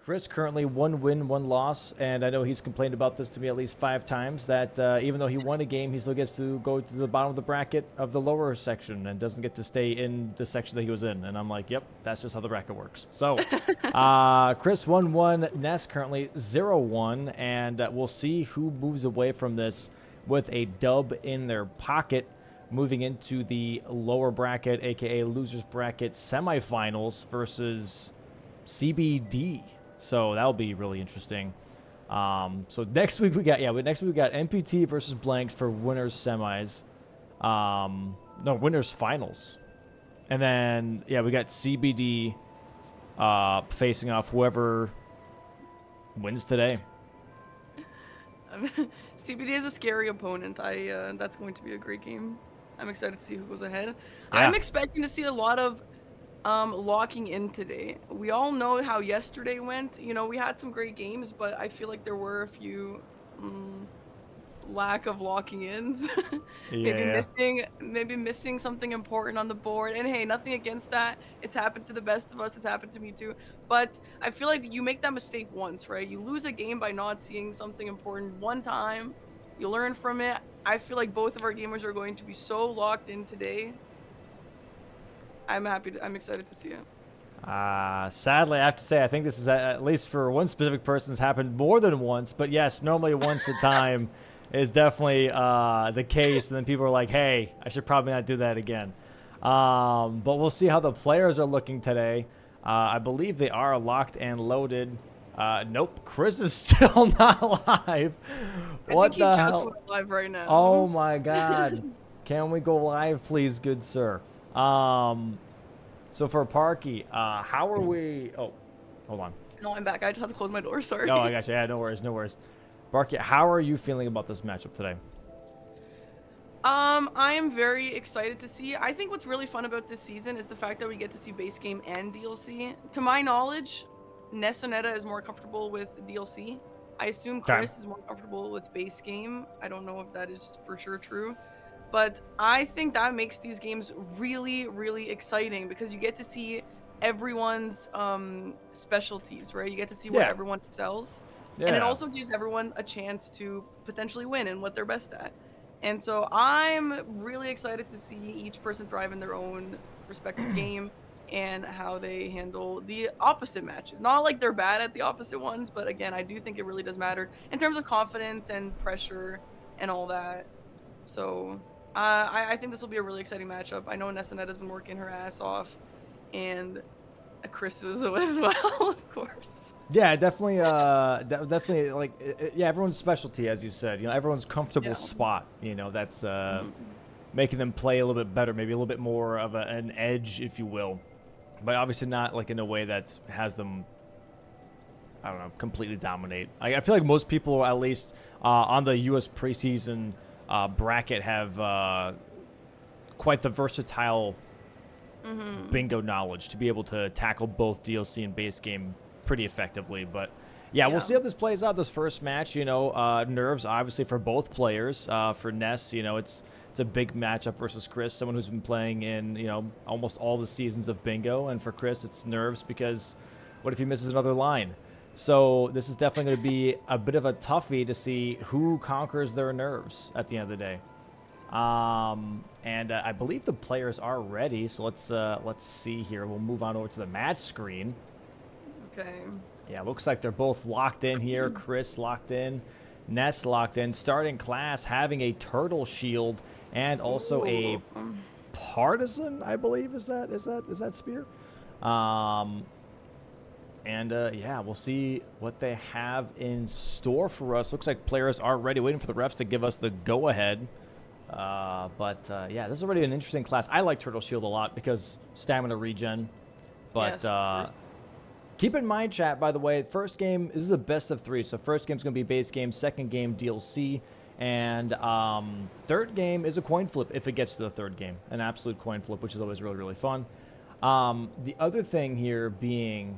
Chris currently 1 win, 1 loss, and I know he's complained about this to me at least 5 times, that even though he won a game, he still gets to go to the bottom of the bracket of the lower section and doesn't get to stay in the section that he was in. And I'm like, yep, that's just how the bracket works. So Chris 1-1, Ness currently 0-1, and we'll see who moves away from this with a dub in their pocket, moving into the lower bracket, aka losers bracket semifinals versus CBD. So that'll be really interesting. So next week we got NPT versus Blanks for winners semis. No, winners finals. And then we got CBD facing off whoever wins today. CBD is a scary opponent. That's going to be a great game. I'm excited to see who goes ahead. Yeah. I'm expecting to see a lot of locking in today. We all know how yesterday went. You know, we had some great games, but I feel like there were a few lack of locking ins. maybe missing something important on the board. And hey, nothing against that. It's happened to the best of us. It's happened to me too. But I feel like you make that mistake once, right? You lose a game by not seeing something important one time. You learn from it. I feel like both of our gamers are going to be so locked in today. I'm excited to see it. Sadly, I have to say, I think this is, at least for one specific person, has happened more than once. But yes, normally once a time is definitely the case. And then people are like, hey, I should probably not do that again. But we'll see how the players are looking today. I believe they are locked and loaded. Nope, Chris is still not live. What the hell? I think he just went live right now. Oh my God. Can we go live, please, good sir? So for Parky, how are we? Oh, hold on. No, I'm back. I just have to close my door. Sorry. Oh, I got you. Yeah, no worries, no worries. Parky, how are you feeling about this matchup today? I am very excited to see. I think what's really fun about this season is the fact that we get to see base game and DLC. To my knowledge, Nessonetta is more comfortable with DLC. I assume Chris is more comfortable with base game. I don't know if that is for sure true. But I think that makes these games really, really exciting because you get to see everyone's specialties, right? You get to see what everyone excels. And it also gives everyone a chance to potentially win and what they're best at. And so I'm really excited to see each person thrive in their own respective game and how they handle the opposite matches. Not like they're bad at the opposite ones, but again, I do think it really does matter in terms of confidence and pressure and all that. So I think this will be a really exciting matchup. I know Nessonetta has been working her ass off, and Chris is as well, of course. Yeah, definitely. Definitely, like, everyone's specialty, as you said. You know, everyone's comfortable spot. You know, that's making them play a little bit better, maybe a little bit more of an edge, if you will. But obviously not like in a way that has them, I don't know, completely dominate. I feel like most people, at least on the U.S. preseason bracket, have quite the versatile bingo knowledge to be able to tackle both DLC and base game pretty effectively. But yeah, we'll see how this plays out, this first match. You know, nerves obviously for both players. For Ness, you know, it's a big matchup versus Chris, someone who's been playing in, you know, almost all the seasons of bingo. And for Chris, it's nerves because what if he misses another line? So this is definitely going to be a bit of a toughie to see who conquers their nerves at the end of the day. And I believe the players are ready, so let's see here. We'll move on over to the match screen. Okay. Yeah, looks like they're both locked in here. Chris locked in, Ness locked in. Starting class having a turtle shield and also a partisan, I believe. Is that spear? Yeah, we'll see what they have in store for us. Looks like players are ready, waiting for the refs to give us the go-ahead. Yeah, this is already an interesting class. I like Turtle Shield a lot because stamina regen. But keep in mind, chat, by the way, first game, this is the best of 3. So first game's going to be base game, second game DLC, and third game is a coin flip if it gets to the third game. An absolute coin flip, which is always really, really fun. The other thing here being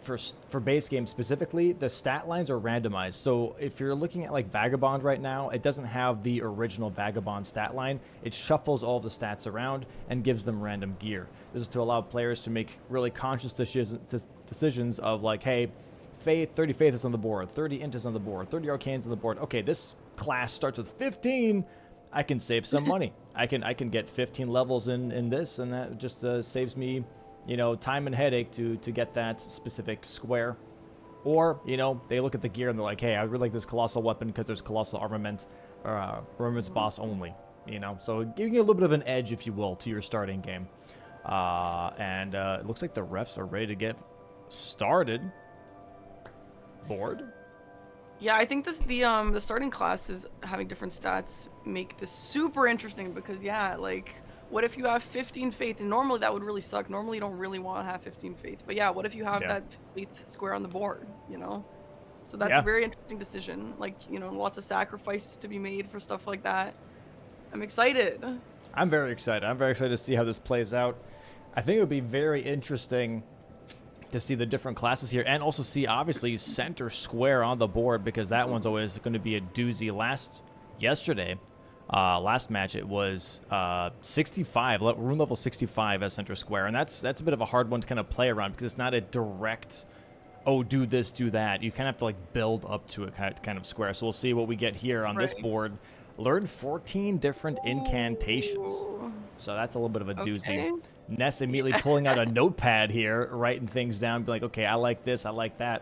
for base game specifically, the stat lines are randomized. So if you're looking at like Vagabond right now, it doesn't have the original Vagabond stat line. It shuffles all the stats around and gives them random gear. This is to allow players to make really conscious decisions of like, hey, Faith, 30 Faith is on the board, 30 Int is on the board, 30 Arcane's on the board. Okay, this class starts with 15. I can save some money. I can get 15 levels in this, and that just saves me, you know, time and headache to get that specific square. Or, you know, they look at the gear and they're like, hey, I really like this colossal weapon because there's colossal armament, or armament's boss only, you know. So giving you a little bit of an edge, if you will, to your starting game. And it looks like the refs are ready to get started. Board? Yeah, I think the starting classes having different stats make this super interesting because, yeah, like, what if you have 15 faith? And normally that would really suck. Normally you don't really want to have 15 faith. But yeah, what if you have that faith square on the board, you know? So that's a very interesting decision. Like, you know, lots of sacrifices to be made for stuff like that. I'm excited. I'm very excited. I'm very excited to see how this plays out. I think it would be very interesting to see the different classes here and also see, obviously, center square on the board because that one's always going to be a doozy. Last match, it was 65, room level 65 as center square, and that's a bit of a hard one to kind of play around because it's not a direct, oh, do this, do that. You kind of have to like build up to it kind of square. So we'll see what we get here on this board. Learn 14 different incantations. So that's a little bit of a doozy. Ness immediately pulling out a notepad here, writing things down, be like, okay, I like this, I like that.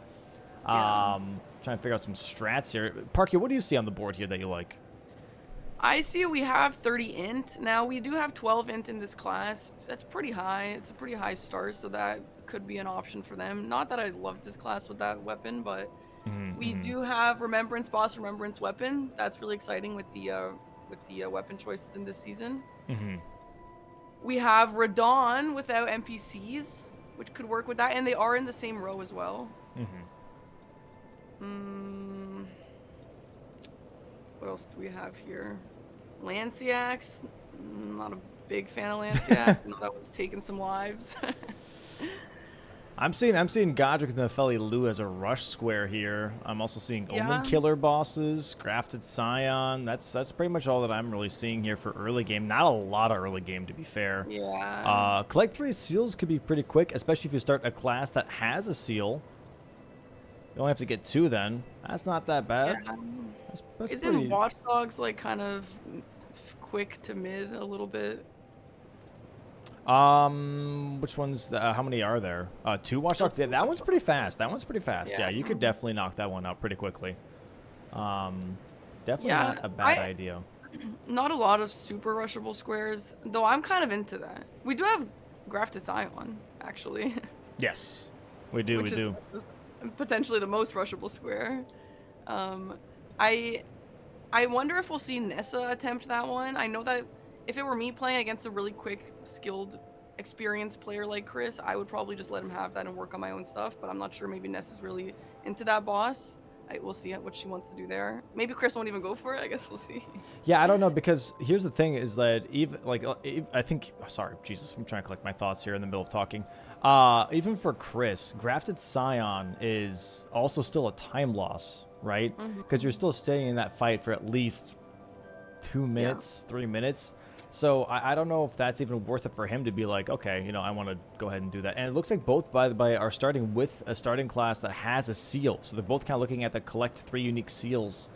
Trying to figure out some strats here. Parky, what do you see on the board here that you like? I see we have 30 int. Now, we do have 12 int in this class. That's pretty high. It's a pretty high start, so that could be an option for them. Not that I love this class with that weapon, but we do have Remembrance Boss, Remembrance Weapon. That's really exciting with the weapon choices in this season. We have Radon without NPCs, which could work with that, and they are in the same row as well. What else do we have here? Lanciacs. Not a big fan of Lanciacs. I know that one's taking some lives. I'm seeing Godric and Nepheli Lu as a rush square here. I'm also seeing Omen Killer bosses, Grafted Scion. That's pretty much all that I'm really seeing here for early game. Not a lot of early game, to be fair. Collect 3 seals could be pretty quick, especially if you start a class that has a seal. You only have to get 2 then. That's not that bad. That's Isn't Watch Dogs like kind of quick to mid a little bit? Which ones? How many are there? 2 Watch Dogs. Yeah, that one's pretty fast. Yeah, you could definitely knock that one out pretty quickly. Definitely not a bad idea. Not a lot of super rushable squares, though. I'm kind of into that. We do have Grafted Scion, actually. Yes, we do. We do. Potentially the most rushable square. I wonder if we'll see Nessa attempt that one. I know that if it were me playing against a really quick, skilled, experienced player like Chris, I would probably just let him have that and work on my own stuff, but I'm not sure maybe Ness is really into that boss. We'll see what she wants to do there. Maybe Chris won't even go for it. I guess we'll see. Yeah, I don't know, because here's the thing is that even, like, I think, sorry, Jesus, I'm trying to collect my thoughts here in the middle of talking. Even for Chris, Grafted Scion is also still a time loss, right? Because you're still staying in that fight for at least 2 minutes, 3 minutes. So I don't know if that's even worth it for him to be like, okay, you know, I want to go ahead and do that. And it looks like both, by the way, are starting with a starting class that has a seal. So they're both kind of looking at the collect 3 unique seals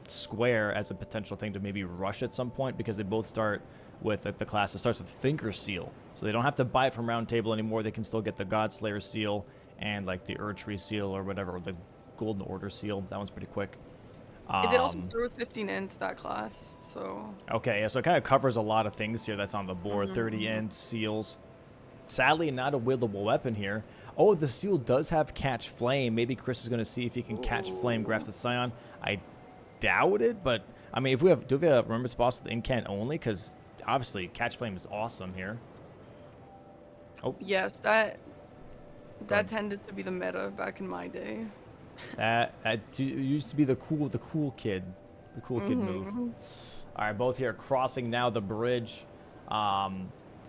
square as a potential thing to maybe rush at some point, because they both start with the class that starts with Finger Seal. So they don't have to buy it from Round Table anymore. They can still get the Godslayer seal and like the Erdtree seal or whatever, or the Golden Order seal. That one's pretty quick. It did also throw 15 into that class, so... Okay, yeah, so it kind of covers a lot of things here that's on the board. 30 int, seals. Sadly, not a wieldable weapon here. Oh, the seal does have Catch Flame. Maybe Chris is going to see if he can Catch Flame Grafted Scion. I doubt it, but... I mean, if we have... Do we have a Remembrance Boss with Incant only? Because, obviously, Catch Flame is awesome here. Oh. Yes, that tended to be the meta back in my day. It used to be the cool kid move. All right, both here crossing now the bridge.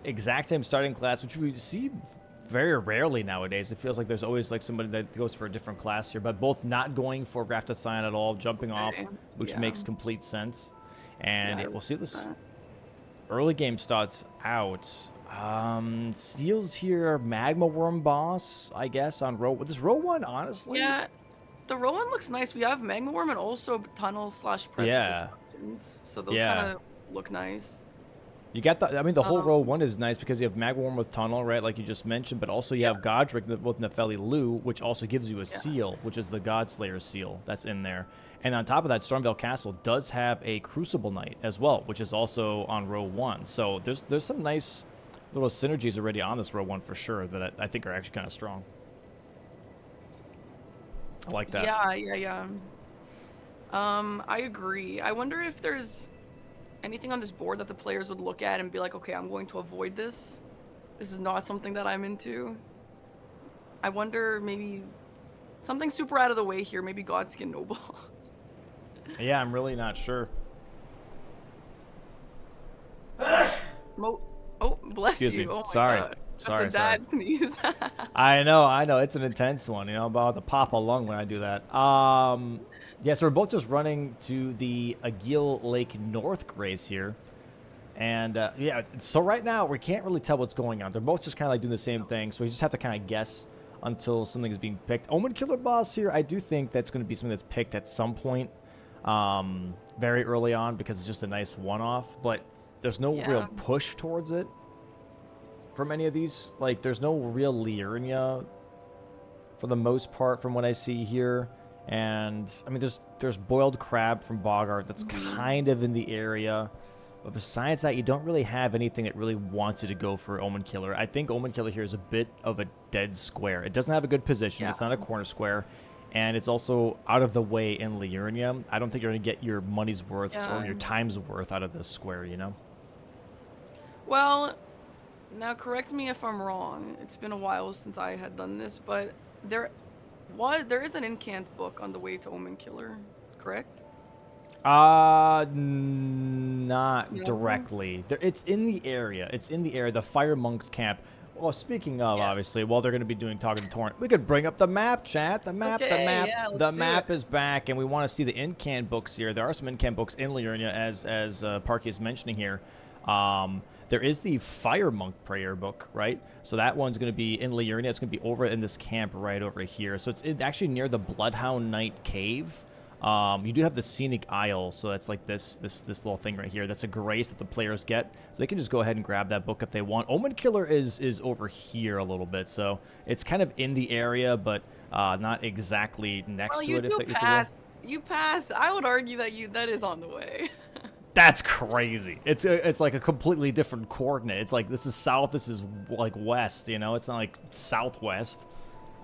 Exact same starting class, which we see very rarely nowadays. It feels like there's always like somebody that goes for a different class here, but both not going for grafted scion at all, jumping off, which makes complete sense. And we'll see this early game starts out. Steals here, magma worm boss, I guess, on row. This row 1, honestly. Yeah, the row 1 looks nice. We have magma worm and also tunnel / precipice dungeons, so those kind of look nice. You got the, I mean, the whole row 1 is nice because you have magma worm with tunnel, right, like you just mentioned, but also you have Godric with Nefeli Lu, which also gives you a seal, which is the Godslayer seal that's in there. And on top of that, Stormveil Castle does have a Crucible Knight as well, which is also on row 1. So there's some nice little synergies already on this row 1 for sure that I think are actually kind of strong. I like that. Yeah. I agree. I wonder if there's anything on this board that the players would look at and be like, okay, I'm going to avoid this. This is not something that I'm into. I wonder maybe something super out of the way here. Maybe Godskin Noble. Yeah, I'm really not sure. Oh, bless Excuse you. me. Oh my sorry. God. Sorry. Dad sneeze. I know. It's an intense one. You know, I'm about to pop a lung when I do that. Yeah, so we're both just running to the Agil Lake North Grace here. And, yeah, so right now we can't really tell what's going on. They're both just kind of like doing the same thing, so we just have to kind of guess until something is being picked. Omen Killer Boss here, I do think that's going to be something that's picked at some point very early on because it's just a nice one-off, but there's no real push towards it from any of these. Like, there's no real Liurnia for the most part from what I see here. And, I mean, there's Boiled Crab from Bogart that's kind of in the area. But besides that, you don't really have anything that really wants you to go for Omen Killer. I think Omen Killer here is a bit of a dead square. It doesn't have a good position. It's not a corner square. And it's also out of the way in Liurnia. I don't think you're going to get your money's worth or your time's worth out of this square, you know? Well, now correct me if I'm wrong. It's been a while since I had done this, but there is an incant book on the way to Omen Killer, correct? Not directly. It's in the area. The Fire Monks camp. Well, speaking of, obviously, while they're going to be doing Talk of the Torrent, we could bring up the map, chat. The map is back, and we want to see the incant books here. There are some incant books in Liurnia, as Parky is mentioning here. There is the Fire Monk Prayer book, right? So that one's going to be in Liurnia. It's going to be over in this camp right over here. So it's actually near the Bloodhound Knight Cave. You do have the Scenic Isle, so that's like this little thing right here. That's a grace that the players get, so they can just go ahead and grab that book if they want. Omen Killer is over here a little bit, so it's kind of in the area, but not exactly next to it. You pass. I would argue that is on the way. That's crazy. It's like a completely different coordinate. It's like this is south, this is like west. You know, it's not like southwest.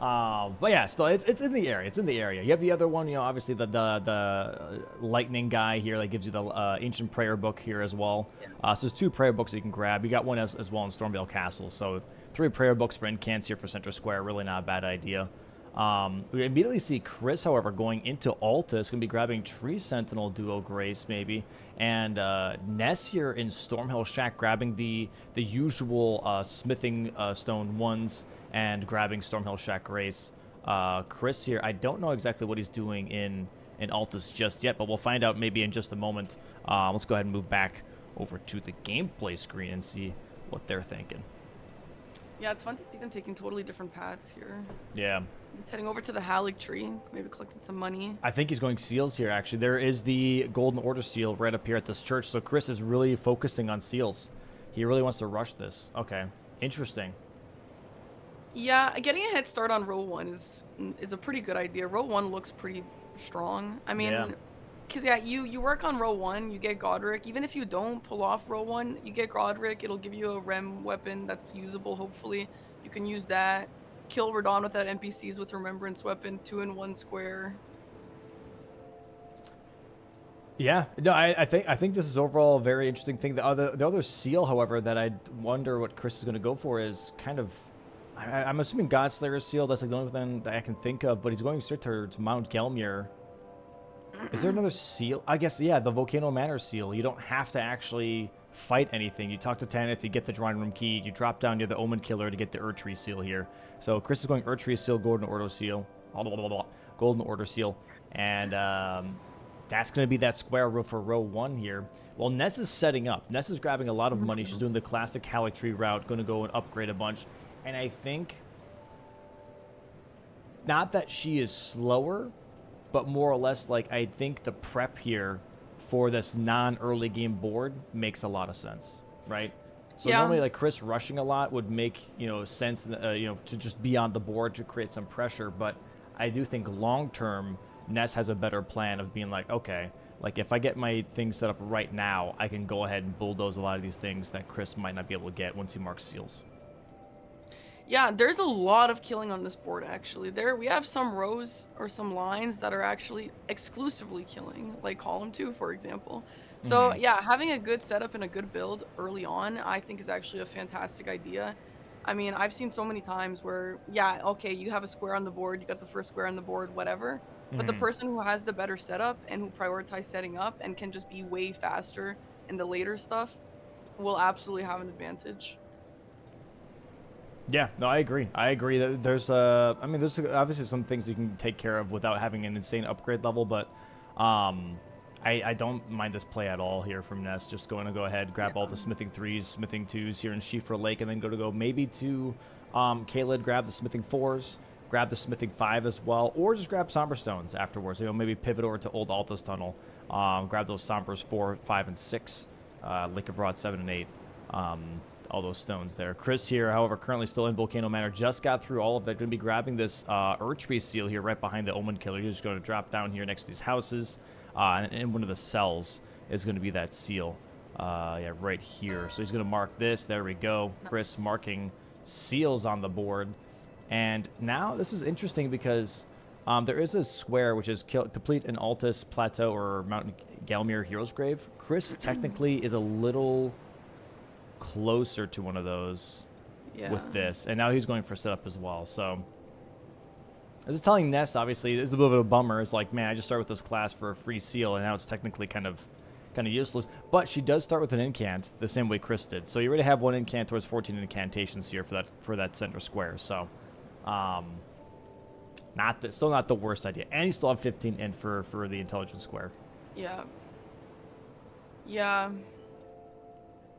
But yeah, still, it's in the area. It's in the area. You have the other one, you know, obviously the lightning guy here that gives you the ancient prayer book here as well. So there's 2 prayer books that you can grab. You got one as well in Stormveil Castle. So 3 prayer books for incants here for Center Square. Really not a bad idea. We immediately see Chris, however, going into Alta. It's going to be grabbing Tree Sentinel Duo Grace, maybe. And Ness here in Stormhill Shack grabbing the usual smithing stone ones and grabbing Stormhill Shack Grace. Chris here, I don't know exactly what he's doing in Altus just yet, but we'll find out maybe in just a moment. Let's go ahead and move back over to the gameplay screen and see what they're thinking. Yeah, it's fun to see them taking totally different paths here. Yeah. He's heading over to the Halleck tree, maybe collecting some money. I think he's going seals here, actually. There is the Golden Order seal right up here at this church, so Chris is really focusing on seals. He really wants to rush this. Okay, interesting. Yeah, getting a head start on row 1 is a pretty good idea. Row 1 looks pretty strong. I mean, because you work on row 1, you get Godric. Even if you don't pull off row 1, you get Godric. It'll give you a Rem weapon that's usable, hopefully. You can use that. Kill Radon without NPCs with Remembrance weapon, 2 in 1 square. Yeah, no, I think this is overall a very interesting thing. The other seal, however, that I wonder what Chris is going to go for is kind of, I'm assuming Godslayer seal. That's like the only thing that I can think of. But he's going straight to Mount Gelmir. Is there another seal? I guess, yeah, the Volcano Manor seal. You don't have to actually fight anything. You talk to Tanith, you get the drawing room key, you drop down near the Omen Killer to get the Erdtree Seal here. So Chris is going Erdtree Seal, Golden Order Seal, Golden Order Seal, and that's going to be that square for row 1 here. Well, Ness is setting up. Ness is grabbing a lot of money. She's doing the classic Halictree route, going to go and upgrade a bunch. And I think, not that she is slower, but more or less, like, I think the prep here for this non-early game board makes a lot of sense, right? So normally, like, Chris rushing a lot would make, sense, to just be on the board to create some pressure. But I do think long-term, Ness has a better plan of being like, okay, like, if I get my things set up right now, I can go ahead and bulldoze a lot of these things that Chris might not be able to get once he marks seals. Yeah, there's a lot of killing on this board, actually. We have some rows or some lines that are actually exclusively killing, like column 2, for example. So, yeah, having a good setup and a good build early on, I think is actually a fantastic idea. I mean, I've seen so many times where, yeah, okay, you have a square on the board, you got the first square on the board, whatever. But the person who has the better setup and who prioritizes setting up and can just be way faster in the later stuff will absolutely have an advantage. Yeah, no, I agree. I agree that there's obviously some things you can take care of without having an insane upgrade level, but I don't mind this play at all here from Ness. Just going to go ahead, grab all the smithing 3s, smithing 2s here in Shifra Lake, and then go maybe to Kaled, grab the smithing 4s, grab the smithing 5 as well, or just grab Somber Stones afterwards. Maybe pivot over to Old Altus Tunnel, grab those Sombers 4, 5, and 6, Lake of Rod 7 and 8. All those stones there. Chris here, however, currently still in Volcano Manor, just got through all of it. Going to be grabbing this Erdtree Seal here right behind the Omen Killer. He's just going to drop down here next to these houses, and in one of the cells is going to be that seal. Yeah, right here. So he's going to mark this. There we go. Chris marking seals on the board. And now this is interesting because there is a square which is complete an Altus Plateau or Mount Galmir Hero's Grave. Chris technically is a little closer to one of those with this, and now he's going for setup as well. So I was telling Ness, obviously it's a bit of a bummer. It's like, man, I just started with this class for a free seal, and now it's technically kind of useless. But she does start with an incant the same way Chris did, so you already have one incant towards 14 incantations here for that center square. So still not the worst idea, and you still have 15 in for the intelligence square. Yeah,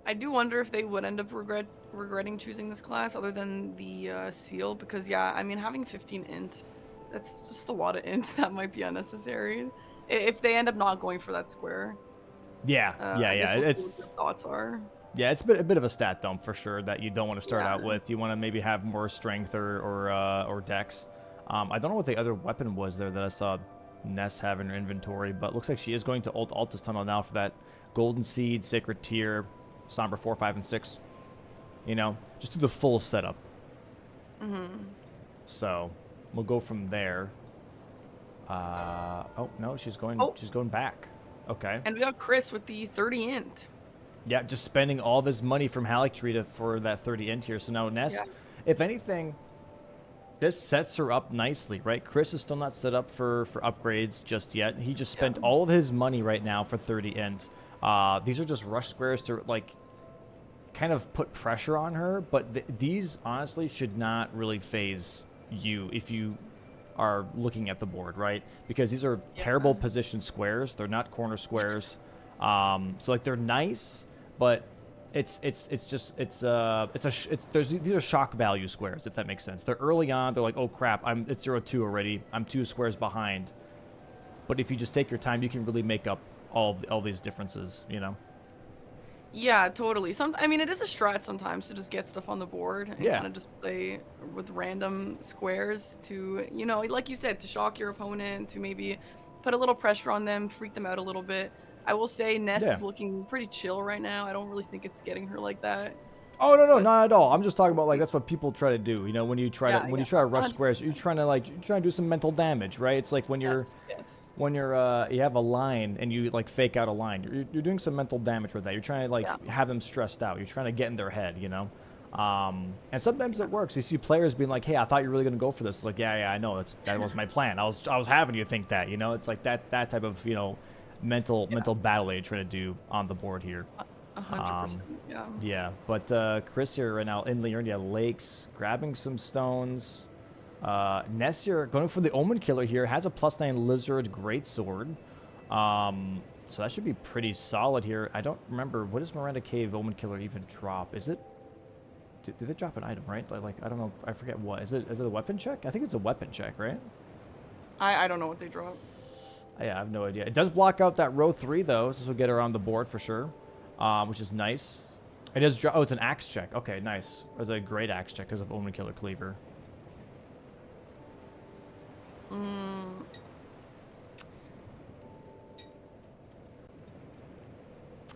I do wonder if they would end up regretting choosing this class other than the seal, because, yeah, I mean, having 15 int, that's just a lot of int that might be unnecessary if they end up not going for that square. Yeah. It's thoughts are. Yeah, it's a bit of a stat dump for sure that you don't want to start out with. You want to maybe have more strength or dex. I don't know what the other weapon was there that I saw Ness have in her inventory, but looks like she is going to Altus Tunnel now for that Golden Seed, Sacred Tear, Somber 4, 5, and 6. Just do the full setup. So we'll go from there. Oh no, she's going back. Okay. And we got Chris with the 30 int. Yeah, just spending all of his money from Halictree for that 30 int here. So now Ness, if anything, this sets her up nicely, right? Chris is still not set up for upgrades just yet. He just spent all of his money right now for 30 int. These are just rush squares to, like, kind of put pressure on her, but these honestly should not really phase you if you are looking at the board, right? Because these are terrible position squares. They're not corner squares. So, like, they're nice, but these are shock value squares, if that makes sense. They're early on. They're like, oh crap, it's 0-2 already. I'm 2 squares behind. But if you just take your time, you can really make up all these differences, Yeah, totally. I mean, it is a strat sometimes to just get stuff on the board and kind of just play with random squares to, like you said, to shock your opponent, to maybe put a little pressure on them, freak them out a little bit. I will say Ness is looking pretty chill right now. I don't really think it's getting her like that. Oh no, not at all. I'm just talking about, like, that's what people try to do. When you try to rush squares, you're trying to do some mental damage, right? It's like when you have a line and you, like, fake out a line. You're doing some mental damage with that. You're trying to, like, have them stressed out. You're trying to get in their head, And sometimes it works. You see players being like, "Hey, I thought you were really gonna go for this." It's like, yeah, I know. That was my plan. I was having you think that. It's like that type of mental battle that you're trying to do on the board here. 100%. Yeah. Yeah, but Chris here right now in Liurnia Lakes, grabbing some stones. Ness here going for the Omen Killer here, has a +9 Lizard Greatsword. So that should be pretty solid here. I don't remember, what does Miranda Cave Omen Killer even drop? Is it, did they drop an item, right? Like, I don't know, I forget what. Is it a weapon check? I think it's a weapon check, right? I don't know what they drop. Yeah, I have no idea. It does block out that row 3, though, so this will get her on the board for sure, which is nice. It does drop. Oh, it's an axe check. Okay, nice. It's a great axe check because of Omen Killer Cleaver.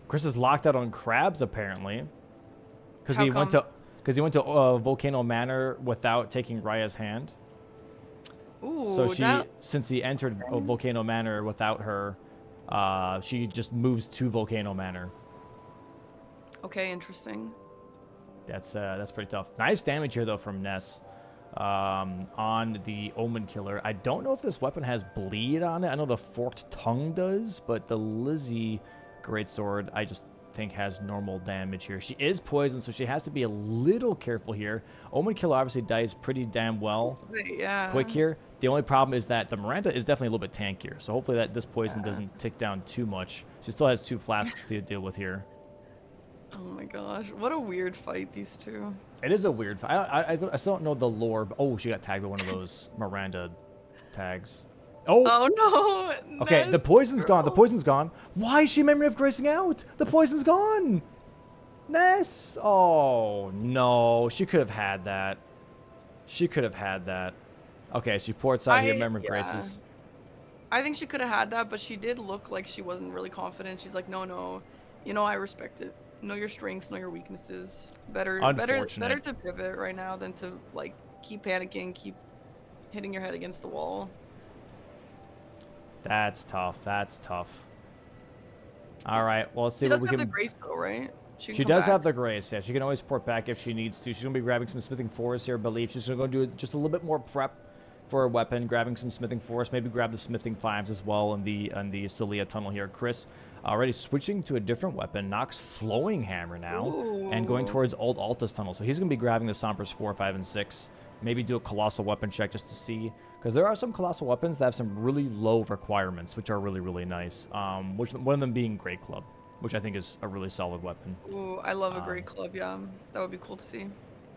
Chris is locked out on crabs apparently, because he went to Volcano Manor without taking Raya's hand. Ooh, So since he entered Volcano Manor without her, she just moves to Volcano Manor. Okay, interesting. That's pretty tough. Nice damage here though from Ness on the Omen Killer. I don't know if this weapon has bleed on it. I know the Forked Tongue does, but the Lizzie Greatsword I just think has normal damage here. She is poisoned, so she has to be a little careful here. Omen Killer obviously dies pretty damn well. Yeah. Quick here. The only problem is that the Miranda is definitely a little bit tankier, so hopefully that this poison doesn't tick down too much. She still has 2 flasks to deal with here. Oh my gosh, what a weird fight, these two. It is a weird fight. I still don't know the lore. Oh, she got tagged with one of those Miranda tags. Oh no. Okay, Ness, the poison's bro. gone. The poison's gone. Why is she memory of gracing out? The poison's gone. Ness. Oh no, she could have had that. She could have had that. Okay, she ports out here memory of graces. I think she could have had that, but she did look like she wasn't really confident. She's like, no, you know, I respect it. Know your strengths, know your weaknesses. Better to pivot right now than to like keep panicking, keep hitting your head against the wall. That's tough. That's tough. All right. Well, let's see She what does we have can. the grace though, right? She does have the grace. Yeah, she can always port back if she needs to. She's gonna be grabbing some smithing forest here. I believe she's gonna go do just a little bit more prep for a weapon, grabbing some smithing forest. Maybe grab the smithing 5s as well in the Celia tunnel here. Chris already switching to a different weapon. Nox flowing hammer now. Ooh. And going towards Old Altus tunnel. So he's gonna be grabbing the Sombras 4, 5, and 6. Maybe do a colossal weapon check just to see, because there are some colossal weapons that have some really low requirements, which are really, really nice. Which one of them being Great Club, which I think is a really solid weapon. Ooh, I love a great club. Yeah, that would be cool to see.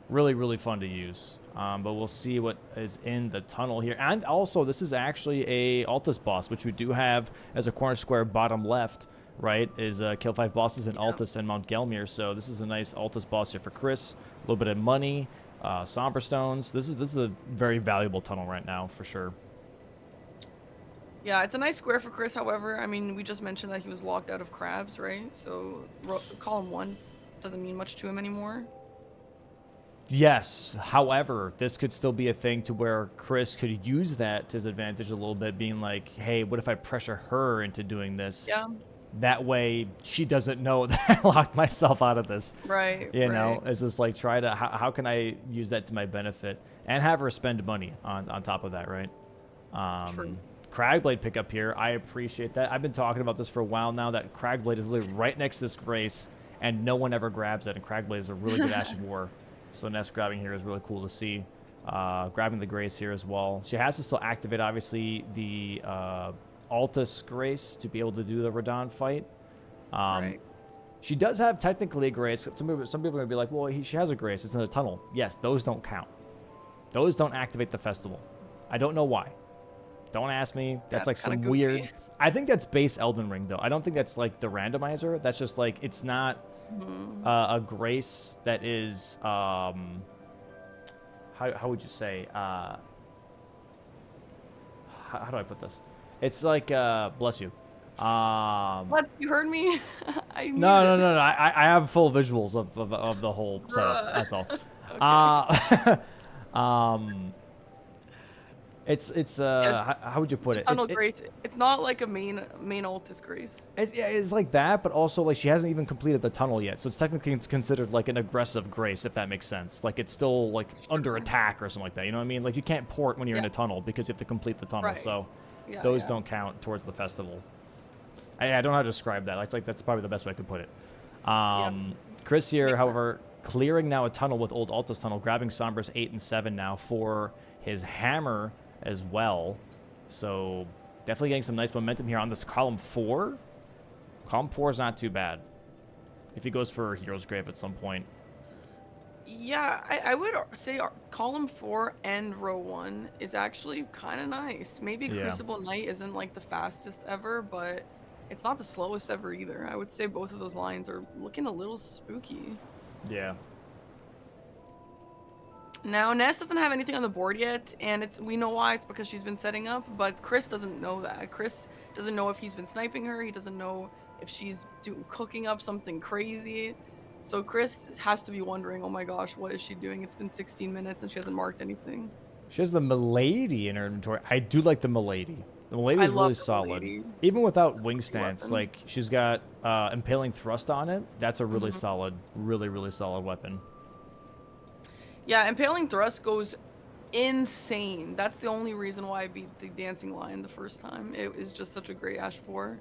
Really, really fun to use. But we'll see what is in the tunnel here. And also, this is actually a Altus boss, which we do have as a corner square bottom left, right? Is kill 5 bosses in Altus and Mount Gelmir. So this is a nice Altus boss here for Chris. A little bit of money. Somber stones. This is a very valuable tunnel right now for sure. Yeah, it's a nice square for Chris. However, I mean, we just mentioned that he was locked out of crabs, right? So column 1 doesn't mean much to him anymore. Yes. However, this could still be a thing to where Chris could use that to his advantage a little bit, being like, hey, what if I pressure her into doing this? Yeah. That way she doesn't know that I locked myself out of this. Right. You know, it's just like try to, how can I use that to my benefit and have her spend money on top of that, right? True. Cragblade pickup here. I appreciate that. I've been talking about this for a while now, that Cragblade is literally right next to this Grace and no one ever grabs it. And Cragblade is a really good Ash of War. So Ness grabbing here is really cool to see. Grabbing the Grace here as well. She has to still activate, obviously, the Altus Grace to be able to do the Radon fight. Right. She does have technically a Grace. Some people are going to be like, well, she has a Grace. It's in the tunnel. Yes, those don't count. Those don't activate the festival. I don't know why. Don't ask me. That's like some weird... I think that's base Elden Ring, though. I don't think that's like the randomizer. That's just like, it's not a Grace that is... how would you say? How do I put this? It's like, bless you. What? You heard me? No. I have full visuals of the whole setup. That's all. Okay. It's Yes. how would you put it? Tunnel Grace. It's not like a main Altus Grace. It's like that, but also like she hasn't even completed the tunnel yet, so it's technically considered like an aggressive Grace, if that makes sense. Like it's still like under attack or something like that. You know what I mean? Like you can't port when you're in a tunnel because you have to complete the tunnel. Right. So those don't count towards the festival. I don't know how to describe that. Like that's probably the best way I could put it. Chris here, however, clearing now a tunnel with old Altus tunnel, grabbing Sombra's 8 and 7 now for his hammer as well. So definitely getting some nice momentum here on this column 4. Column 4 is not too bad if he goes for Hero's Grave at some point. Yeah, I would say column 4 and row 1 is actually kind of nice. Maybe Crucible Knight isn't like the fastest ever, but it's not the slowest ever either. I would say both of those lines are looking a little spooky. Yeah. Now, Ness doesn't have anything on the board yet, and we know why. It's because she's been setting up, but Chris doesn't know that. Chris doesn't know if he's been sniping her. He doesn't know if she's cooking up something crazy. So Chris has to be wondering, oh my gosh, what is she doing? It's been 16 minutes and she hasn't marked anything. She has the Milady in her inventory. I do like the Milady. The Milady is really solid. Even without wing stance, like she's got impaling thrust on it. That's a really solid, really solid weapon. Yeah, impaling thrust goes insane. That's the only reason why I beat the dancing lion the first time. It is just such a great Ash 4.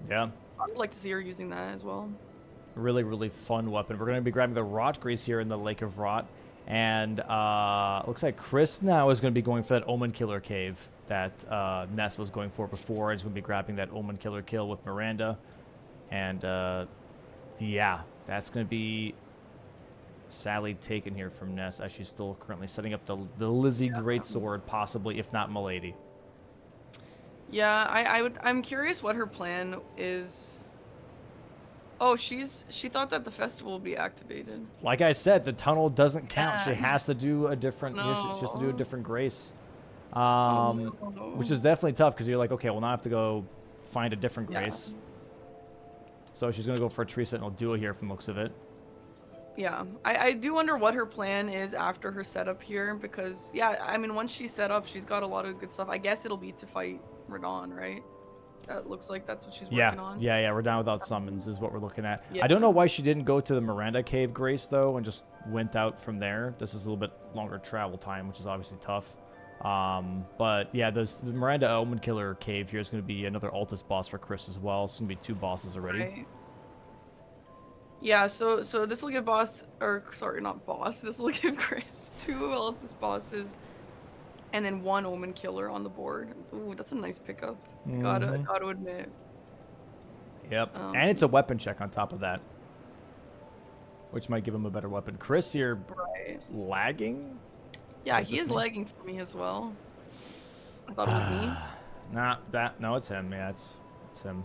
Yeah. So I'd like to see her using that as well. Really fun weapon. We're going to be grabbing the Rot Grease here in the Lake of Rot. And looks like Chris now is going to be going for that Omen Killer cave that Ness was going for before. He's going to be grabbing that Omen Killer kill with Miranda. And yeah, that's going to be sadly taken here from Ness as she's still currently setting up the Lizzie Greatsword, possibly, if not Milady. Yeah, I'm curious what her plan is. Oh, she thought that the festival would be activated. Like I said, the tunnel doesn't count. She has to do a different mission. She has to do a different grace. Which is definitely tough because you're like, okay, well, now I have to go find a different grace. So she's going to go for a Tree Sentinel duo here from the looks of it. Yeah, I do wonder what her plan is after her setup here because, yeah, I mean, once she's set up, she's got a lot of good stuff. I guess it'll be to fight Radon, right? That looks like that's what she's working on. Yeah, we're down without summons is what we're looking at. I don't know why she didn't go to the Miranda Cave Grace, though, and just went out from there. This is a little bit longer travel time, which is obviously tough. But, yeah, the Miranda Omen Killer Cave here is going to be another Altus boss for Chris as well. It's going to be 2 bosses already. Right. Yeah, so this will give boss, or sorry, not boss. This will give Chris 2 Altus bosses, and then 1 Omen Killer on the board. Ooh, that's a nice pickup. Gotta admit. Yep, and it's a weapon check on top of that, which might give him a better weapon. Chris here, lagging. Yeah, he is lagging for me as well. I thought it was me. No, it's him. Yeah, it's him.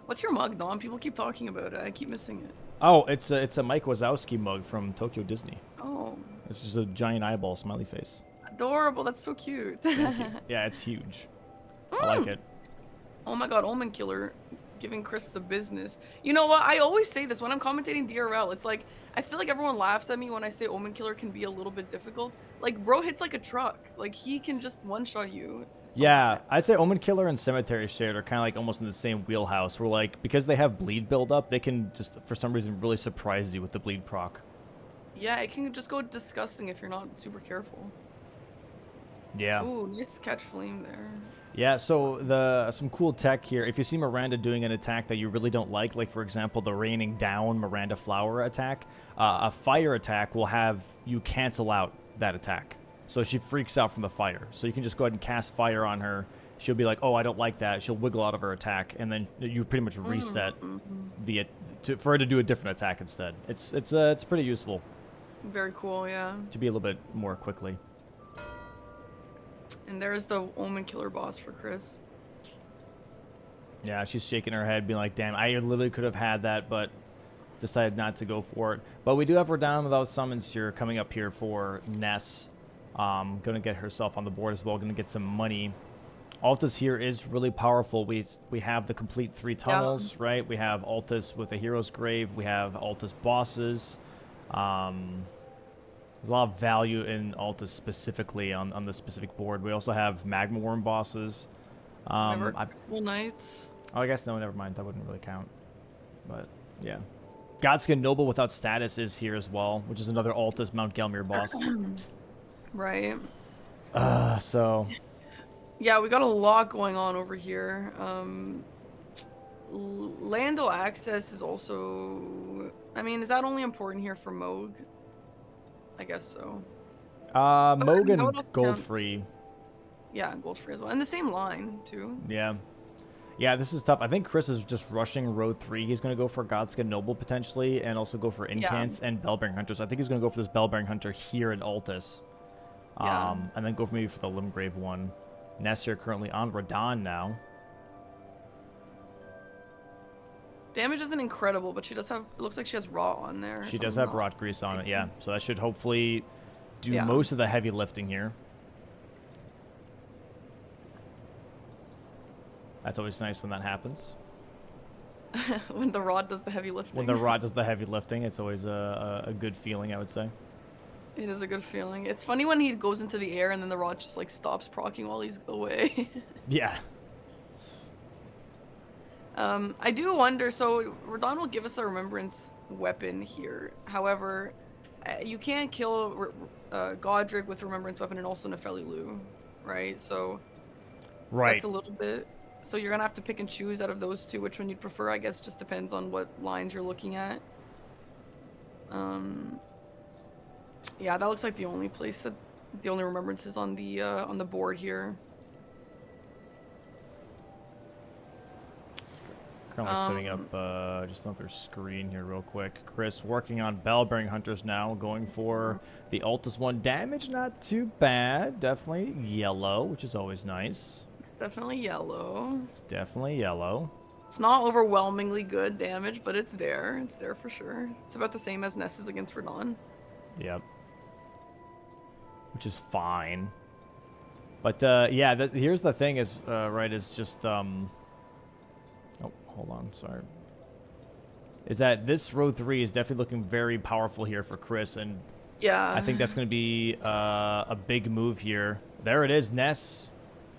What's your mug, Dom? People keep talking about it. I keep missing it. Oh, it's a Mike Wazowski mug from Tokyo Disney. Oh. It's just a giant eyeball smiley face. Adorable. That's so cute. Yeah, it's huge. I like it. Oh my god, Omen Killer giving Chris the business. You know what? I always say this when I'm commentating DRL. It's like, I feel like everyone laughs at me when I say Omen Killer can be a little bit difficult. Like, bro hits like a truck. Like, he can just one-shot you. Yeah, I'd say Omen Killer and Cemetery Shade are kind of like almost in the same wheelhouse. Where, like, because they have bleed build-up, they can just, for some reason, really surprise you with the bleed proc. Yeah, it can just go disgusting if you're not super careful. Yeah. Ooh, nice catch flame there. Yeah, so some cool tech here. If you see Miranda doing an attack that you really don't like for example, the raining down Miranda Flower attack, a fire attack will have you cancel out that attack. So she freaks out from the fire. So you can just go ahead and cast fire on her. She'll be like, oh, I don't like that. She'll wiggle out of her attack, and then you pretty much reset for her to do a different attack instead. It's pretty useful. Very cool, yeah. To be a little bit more quickly. And there's the Omen Killer boss for Chris. Yeah, she's shaking her head, being like, damn, I literally could have had that, but decided not to go for it. But we do have her down without summons here coming up here for Ness. Going to get herself on the board as well, going to get some money. Altus here is really powerful. We have the complete 3 tunnels, right? We have Altus with a Hero's Grave. We have Altus bosses. There's a lot of value in Altus specifically on the specific board. We also have Magma Worm bosses. Knights. Oh, I guess no, never mind. That wouldn't really count. But yeah, Godskin Noble without status is here as well, which is another Altus Mount Gelmir boss. Right. So. Yeah, we got a lot going on over here. Lando access is also... I mean, is that only important here for Moog? I guess so. But, I mean, that Mogan would also gold count... free. Yeah, gold free as well. And the same line, too. Yeah. Yeah, this is tough. I think Chris is just rushing road 3. He's going to go for Godskin Noble potentially, and also go for Incants and Bellbearing Hunters. I think he's going to go for this Bellbearing Hunter here in Altus. And then go for maybe for the Limgrave one. Ness here currently on Radon now. Damage isn't incredible, but she does have... It looks like she has Rot on there. She does have Rot Grease on it, yeah. So that should hopefully do Yeah. most of the heavy lifting here. That's always nice when that happens. When the Rod does the heavy lifting. When the Rod does the heavy lifting, it's always a good feeling, I would say. It is a good feeling. It's funny when he goes into the air and then the Rod just like stops proccing while he's away. Yeah. I do wonder, so Radon will give us a remembrance weapon here. However, you can't kill Godric with remembrance weapon and also Nefeli Lu, right? So Right. that's a little bit... So you're gonna have to pick and choose out of those two which one you'd prefer. I guess just depends on what lines you're looking at. Yeah, that looks like the only place that the only remembrances on the board here. Currently setting up just another screen here real quick. Chris working on Bellbearing Hunters now, going for the Altus one. Damage not too bad. Definitely yellow, which is always nice. It's definitely yellow. It's definitely yellow. It's not overwhelmingly good damage, but it's there. It's there for sure. It's about the same as Ness's against Radon. Yep. Which is fine. But yeah, here's the thing is, right, is just... Oh, hold on, sorry. Is that this row 3 is definitely looking very powerful here for Chris, and yeah, I think that's going to be a big move here. There it is, Ness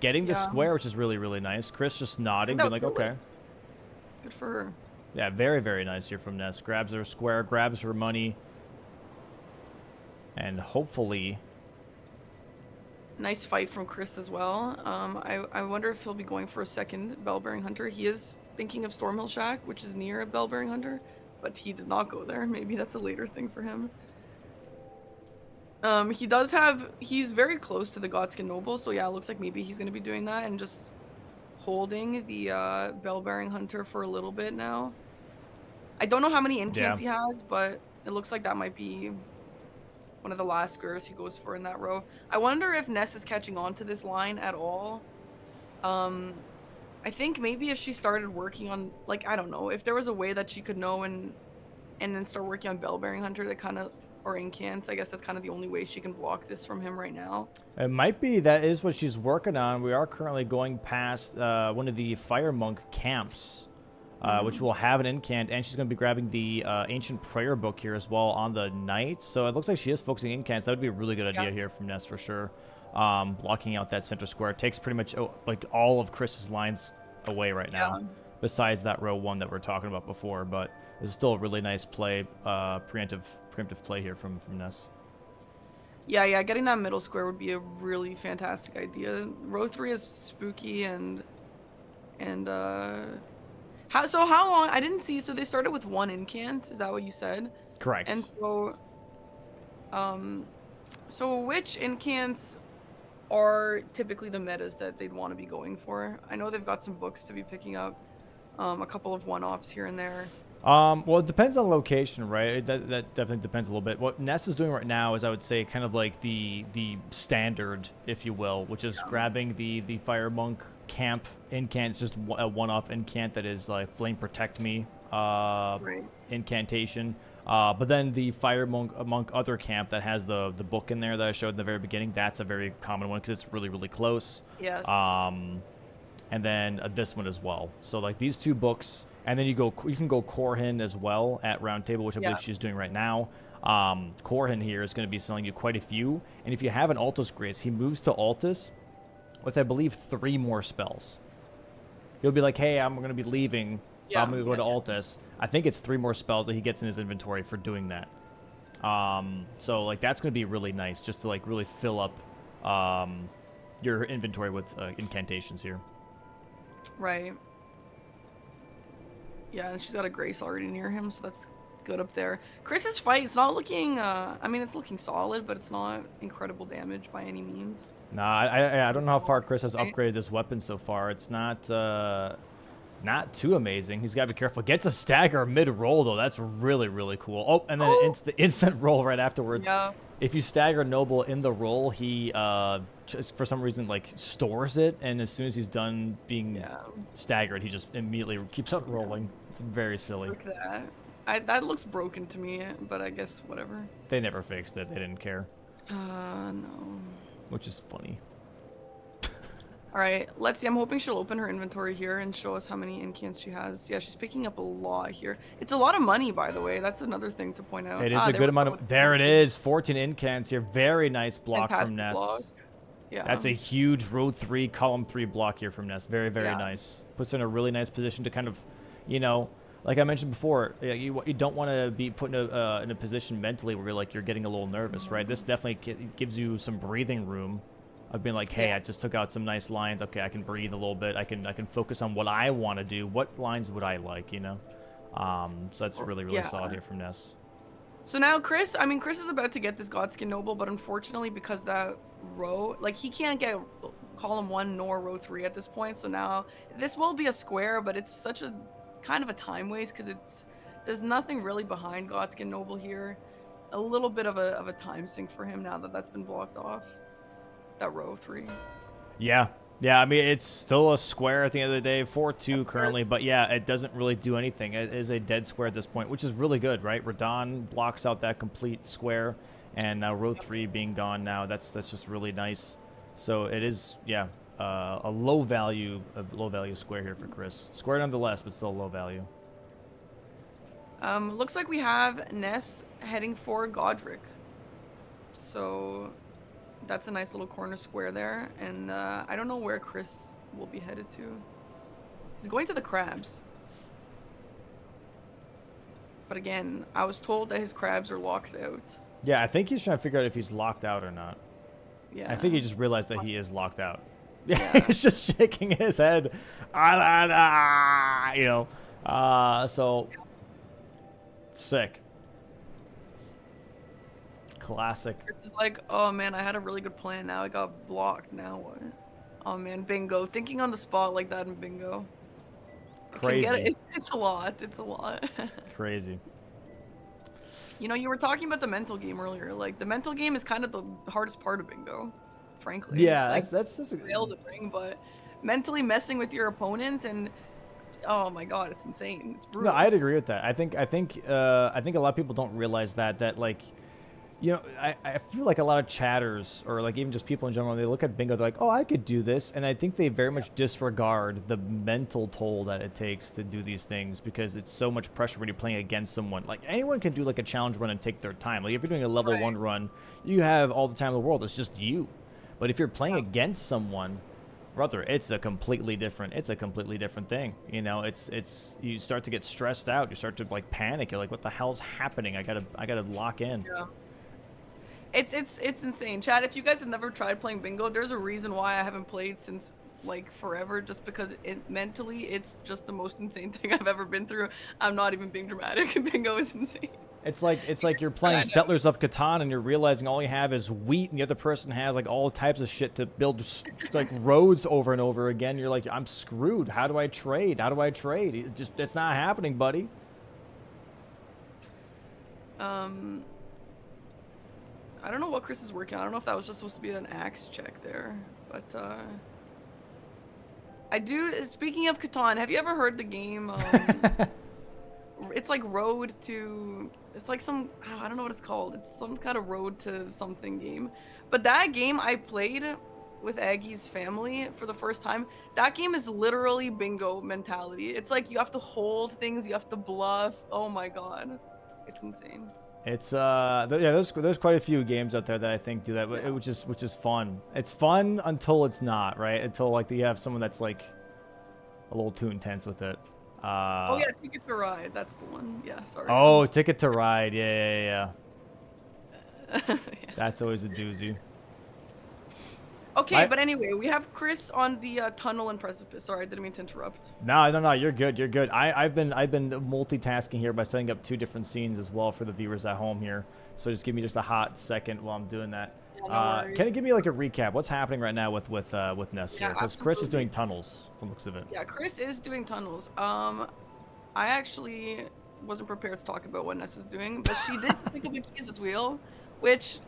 getting the square, which is really, really nice. Chris just nodding, being like, okay. Good for her. Yeah, very, very nice here from Ness. Grabs her square, grabs her money, and hopefully... Nice fight from Chris as well. I wonder if he'll be going for a second Bellbearing Hunter. He is thinking of Stormhill Shack, which is near a Bellbearing Hunter, but he did not go there. Maybe that's a later thing for him. He's very close to the Godskin Noble, so yeah, it looks like maybe he's going to be doing that and just holding the Bellbearing Hunter for a little bit now. I don't know how many incants he has, but it looks like that might be one of the last squares he goes for in that row. I wonder if Ness is catching on to this line at all. I think maybe if she started working on, like, I don't know, if there was a way that she could know and then start working on Bellbearing Hunter, that kind of, or Incants, I guess that's kind of the only way she can block this from him right now. It might be that is what she's working on. We are currently going past one of the Fire Monk camps, which will have an incant, and she's going to be grabbing the Ancient Prayer Book here as well on the Knight. So it looks like she is focusing incants. That would be a really good idea here from Ness for sure. Blocking out that center square. It takes pretty much like all of Chris's lines away right now, besides that row 1 that we are talking about before. But this is still a really nice play, preemptive play here from Ness. Yeah, getting that middle square would be a really fantastic idea. Row 3 is spooky and how long? I didn't see. So they started with 1 incant. Is that what you said? Correct. And so which incants are typically the metas that they'd want to be going for? I know they've got some books to be picking up, a couple of one-offs here and there. Well, it depends on location, right? That definitely depends a little bit. What Ness is doing right now is, I would say, kind of like the standard, if you will, which is grabbing the Fire Monk camp incant. It's just a one-off incant that is like Flame Protect Me incantation. But then the Fire Monk other camp that has the book in there that I showed in the very beginning, that's a very common one because it's really, really close. Yes. And then this one as well. So like these 2 books, and then you can go Korhin as well at Round Table, which I believe she's doing right now. Korhin here is going to be selling you quite a few, and if you have an Altus Grace, he moves to Altus with, I believe, 3 more spells. He'll be like, hey, I'm going to be leaving, I'm going to go to Altus. I think it's 3 more spells that he gets in his inventory for doing that. So like that's going to be really nice, just to like really fill up your inventory with incantations here. Right. Yeah, and she's got a Grace already near him, so that's good up there. Chris's fight, it's not looking, I mean, it's looking solid, but it's not incredible damage by any means. Nah, I don't know how far Chris has upgraded this weapon so far. It's not too amazing. He's got to be careful. Gets a stagger mid-roll, though. That's really, really cool. Oh, and then the instant roll right afterwards. Yeah. If you stagger Noble in the roll, he, just for some reason, like, stores it, and as soon as he's done being staggered, he just immediately keeps on rolling. It's very silly. Look at that. That looks broken to me, but I guess whatever. They never fixed it. They didn't care. No. Which is funny. All right, let's see. I'm hoping she'll open her inventory here and show us how many incants she has. Yeah, she's picking up a lot here. It's a lot of money, by the way. That's another thing to point out. It is a good amount of... There it is. 14 incants here. Very nice block from Ness. Block. Yeah. That's a huge row 3, column 3 block here from Ness. Very, very nice. Puts her in a really nice position to kind of, you know, like I mentioned before, you don't want to be put in a position mentally where you're getting a little nervous, right? This definitely gives you some breathing room. I've been like, hey, I just took out some nice lines. Okay, I can breathe a little bit. I can focus on what I want to do. What lines would I like, you know? So that's really, really solid here from Ness. So now Chris is about to get this Godskin Noble, but unfortunately because that row, like he can't get column 1 nor row 3 at this point. So now this will be a square, but it's such a kind of a time waste because there's nothing really behind Godskin Noble here. A little bit of a time sink for him now that that's been blocked off. That row 3. Yeah. Yeah, I mean, it's still a square at the end of the day, 4-2 currently, but yeah, it doesn't really do anything. It is a dead square at this point, which is really good, right? Radon blocks out that complete square, and now row 3 being gone now, that's just really nice. So it is, yeah, a low value square here for Chris. Square nonetheless, but still low value. Looks like we have Ness heading for Godric. So... that's a nice little corner square there, and I don't know where Chris will be headed to. He's going to the crabs. But again, I was told that his crabs are locked out. Yeah, I think he's trying to figure out if he's locked out or not. Yeah. I think he just realized that he is locked out. Yeah, he's just shaking his head. You know. So, sick. Classic. Chris is like, oh man, I had a really good plan. Now I got blocked. Now what? Oh man, bingo. Thinking on the spot like that in bingo. Crazy. It's a lot. It's a lot. Crazy. You know, you were talking about the mental game earlier. Like, the mental game is kind of the hardest part of bingo, frankly. Yeah, like, that's a fail to bring, but mentally messing with your opponent and oh my god, it's insane. It's brutal. No, I'd agree with that. I think a lot of people don't realize that like, you know, I feel like a lot of chatters or like even just people in general, they look at bingo, they're like, oh, I could do this. And I think they very much disregard the mental toll that it takes to do these things because it's so much pressure when you're playing against someone. Like anyone can do like a challenge run and take their time. Like if you're doing a level 1 run, you have all the time in the world. It's just you. But if you're playing against someone, brother, it's a completely different thing. You know, it's you start to get stressed out. You start to like panic. You're like, what the hell's happening? I gotta lock in. Yeah. It's insane. Chad, if you guys have never tried playing bingo, there's a reason why I haven't played since like forever, just because mentally it's just the most insane thing I've ever been through. I'm not even being dramatic. Bingo is insane. It's like you're playing Settlers of Catan and you're realizing all you have is wheat and the other person has like all types of shit to build like roads over and over again. You're like, I'm screwed. How do I trade? It's not happening, buddy. I don't know what Chris is working on. I don't know if that was just supposed to be an axe check there, but I do. Speaking of Catan, have you ever heard the game? It's like Road to. It's like some. I don't know what it's called. It's some kind of Road to something game. But that game I played with Aggie's family for the first time. That game is literally bingo mentality. It's like you have to hold things, you have to bluff. Oh my god, it's insane. It's yeah, there's quite a few games out there that I think do that, which is fun. It's fun until it's not, right? Until like you have someone that's like a little too intense with it. Oh yeah, Ticket to Ride, that's the one. Yeah, sorry. Oh, Ticket to Ride, yeah. That's always a doozy. Okay, but anyway, we have Chris on the tunnel and precipice. Sorry, I didn't mean to interrupt. No, you're good. You're good. I've been multitasking here by setting up 2 different scenes as well for the viewers at home here. So just give me just a hot second while I'm doing that. Yeah, no worries. Can you give me like a recap? What's happening right now with Ness here? Yeah, Because Chris is doing tunnels from the looks of it. Yeah, Chris is doing tunnels. I actually wasn't prepared to talk about what Ness is doing, but she did pick up a Keys' wheel, which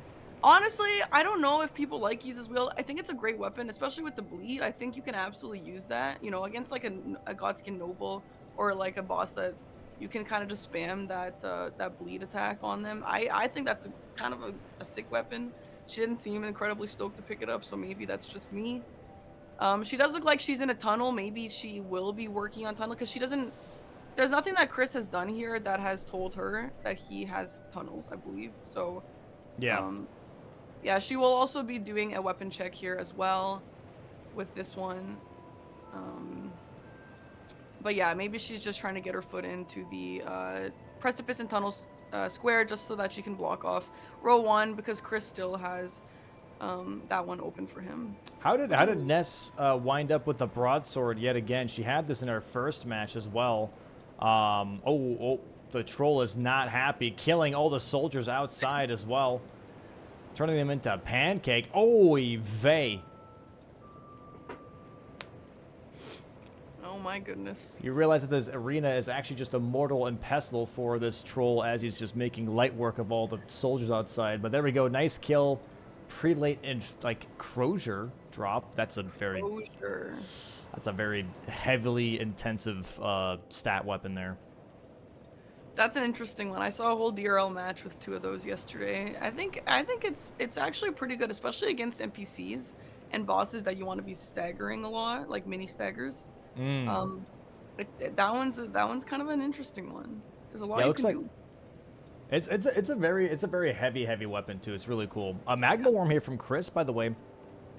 honestly, I don't know if people like Keys' wheel. I think it's a great weapon, especially with the bleed. I think you can absolutely use that, you know, against like a Godskin Noble or like a boss that you can kind of just spam that bleed attack on them. I think that's kind of a sick weapon. She didn't seem incredibly stoked to pick it up, so maybe that's just me. She does look like she's in a tunnel. Maybe she will be working on tunnel because she doesn't. There's nothing that Chris has done here that has told her that he has tunnels, I believe. So, Yeah. Yeah, she will also be doing a weapon check here as well with this one. But yeah, maybe she's just trying to get her foot into the precipice and tunnels square just so that she can block off row 1 because Chris still has that one open for him. How did Ness wind up with the broadsword yet again? She had this in her first match as well. The troll is not happy, killing all the soldiers outside as well, turning them into a pancake. Oy vey. Oh my goodness. You realize that this arena is actually just a mortal and pestle for this troll as he's just making light work of all the soldiers outside. But there we go, nice kill. Prelate and like Crozier drop. That's a very heavily intensive stat weapon there. That's an interesting one. I saw a whole DRL match with 2 of those yesterday. I think it's actually pretty good, especially against NPCs and bosses that you want to be staggering a lot, like mini staggers. That one's kind of an interesting one. There's a lot you can do. It's a very heavy weapon too. It's really cool. A Magma Worm here from Chris, by the way.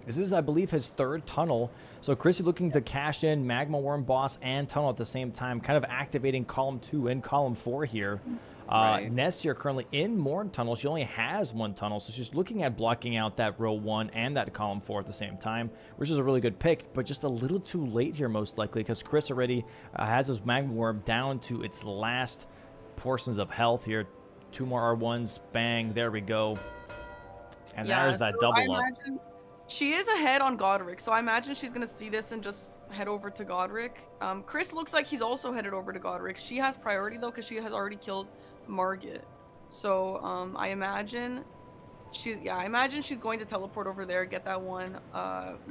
This is, I believe, his 3rd tunnel. So Chris is looking to cash in Magma Worm boss and tunnel at the same time, kind of activating column 2 and column 4 here. Right. Ness here currently in more tunnel. She only has 1 tunnel, so she's looking at blocking out that row 1 and that column 4 at the same time, which is a really good pick, but just a little too late here most likely because Chris already has his Magma Worm down to its last portions of health here. 2 more R1s, bang, there we go. And there's that double up. She is ahead on Godric, so I imagine she's going to see this and just head over to Godric. Chris looks like he's also headed over to Godric. She has priority, though, because she has already killed Margit. So I imagine she's going to teleport over there, get that one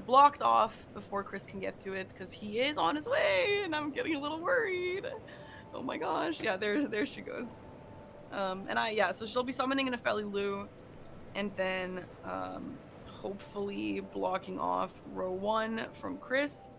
blocked off before Chris can get to it, because he is on his way, and I'm getting a little worried. Oh my gosh. Yeah, there she goes. So she'll be summoning an Nefeli Lu, and then hopefully blocking off row 1 from Chris,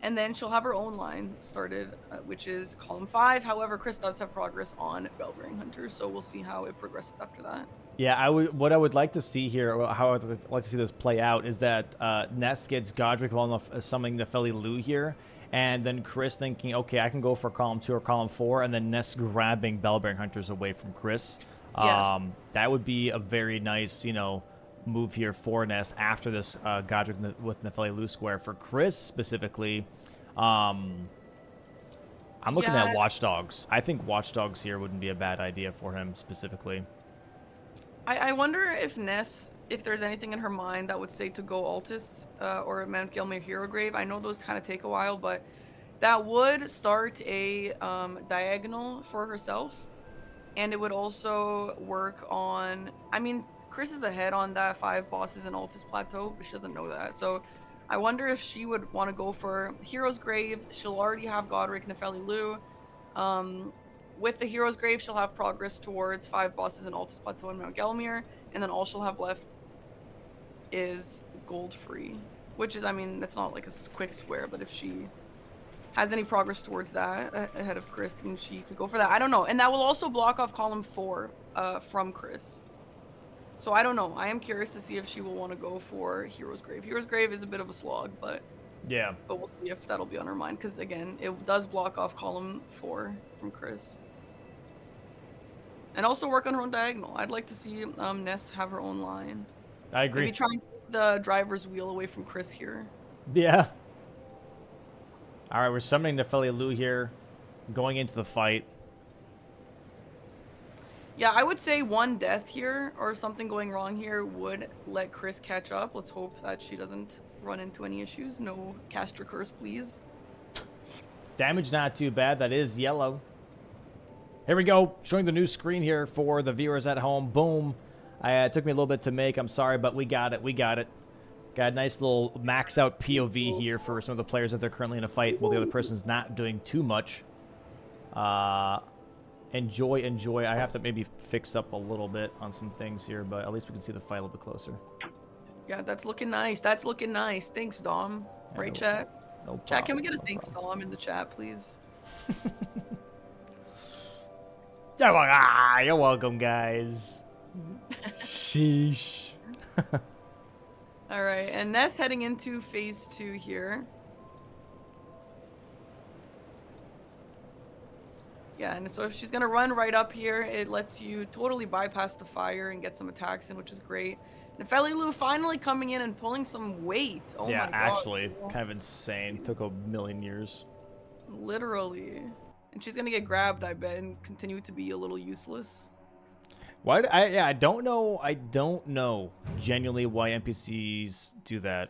and then she'll have her own line started, which is column 5. However, Chris does have progress on Bellbearing Hunter, so we'll see how it progresses after that. Yeah, what I would like to see here, how I would like to see this play out, is that Ness gets Godric while summoning the Nefeli Lu here, and then Chris thinking, okay, I can go for column 2 or column 4, and then Ness grabbing Bellbearing Hunters away from Chris. Yes. That would be a very nice, move here for Ness after this Godric with Nefeli Lu square. For Chris specifically, I'm looking at Watchdogs. I think Watchdogs here wouldn't be a bad idea for him specifically. I wonder if Ness, if there's anything in her mind that would say to go Altus or Mount Gelmir Hero Grave. I know those kind of take a while, but that would start a diagonal for herself, and it would also work on, I mean, Chris is ahead on that 5 bosses in Altus Plateau, but she doesn't know that. So I wonder if she would want to go for Hero's Grave. She'll already have Godric, Nefeli Lu. With the Hero's Grave, she'll have progress towards 5 bosses in Altus Plateau and Mount Gelmir, and then all she'll have left is gold free, which is, I mean, that's not like a quick square, but if she has any progress towards that ahead of Chris, then she could go for that. I don't know. And that will also block off column 4 from Chris. So I don't know. I am curious to see if she will want to go for Hero's Grave. Hero's Grave is a bit of a slog, but yeah. But we'll see if that'll be on her mind, because again, it does block off column 4 from Chris. And also work on her own diagonal. I'd like to see Ness have her own line. I agree. Maybe the driver's wheel away from Chris here. Yeah. All right, we're summoning Nepheli Lu here, going into the fight. Yeah, I would say one death here or something going wrong here would let Chris catch up. Let's hope that she doesn't run into any issues. No caster curse, please. Damage not too bad. That is yellow. Here we go. Showing the new screen here for the viewers at home. Boom. It took me a little bit to make. I'm sorry, but we got it. We got it. Got a nice little max out POV here for some of the players if they're currently in a fight while the other person's not doing too much. Enjoy, enjoy. I have to maybe fix up a little bit on some things here, but at least we can see the fight a little bit closer. Yeah, that's looking nice. That's looking nice. Thanks, Dom. Right, chat? No problem, Chat, can we get a no thanks, Dom, in the chat, please? You're welcome, guys. Sheesh. All right, and Ness heading into phase 2 here. Yeah, and so if she's gonna run right up here, it lets you totally bypass the fire and get some attacks in, which is great. Nepheli Lu finally coming in and pulling some weight. Oh yeah, my god. actually, kind of insane. Took a million years. Literally. And she's gonna get grabbed, I bet, and continue to be a little useless. Why? I don't know. I don't know genuinely why NPCs do that.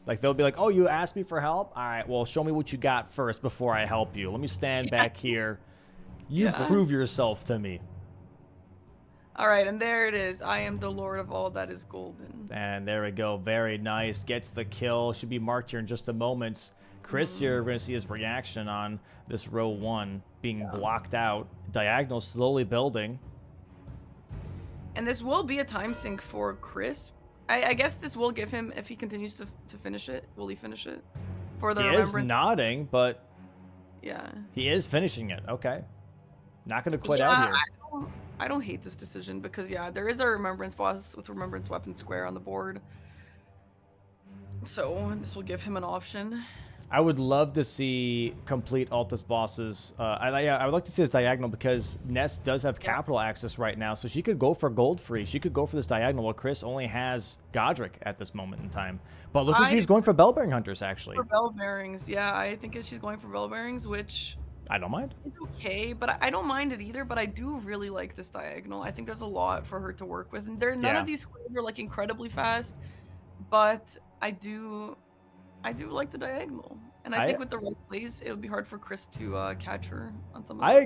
Like, they'll be like, "Oh, you asked me for help. All right, well, show me what you got first before I help you. Let me stand back here. You prove yourself to me." All right, and there it is. I am the Lord of all that is golden. And there we go. Very nice. Gets the kill. Should be marked here in just a moment. Chris here, we're going to see his reaction on this row 1 being blocked out. Diagonal slowly building. And this will be a time sink for Chris. I guess this will give him, if he continues to finish it, will he finish it? For the remembrance? He is nodding, but yeah, he is finishing it. Okay. Not going to quit out here. I don't hate this decision because, yeah, there is a remembrance boss with remembrance weapon square on the board. So this will give him an option. I would love to see complete Altus bosses. I would like to see this diagonal because Ness does have capital access right now, so she could go for gold free. She could go for this diagonal while Chris only has Godric at this moment in time. But it looks like she's going for bell bearing hunters, actually. For bell bearings, yeah. I think she's going for bell bearings, which I don't mind. It's okay, but I don't mind it either. But I do really like this diagonal. I think there's a lot for her to work with, and none of these squares are like incredibly fast, but I do like the diagonal, and I think with the right plays, it would be hard for Chris to catch her on some of those.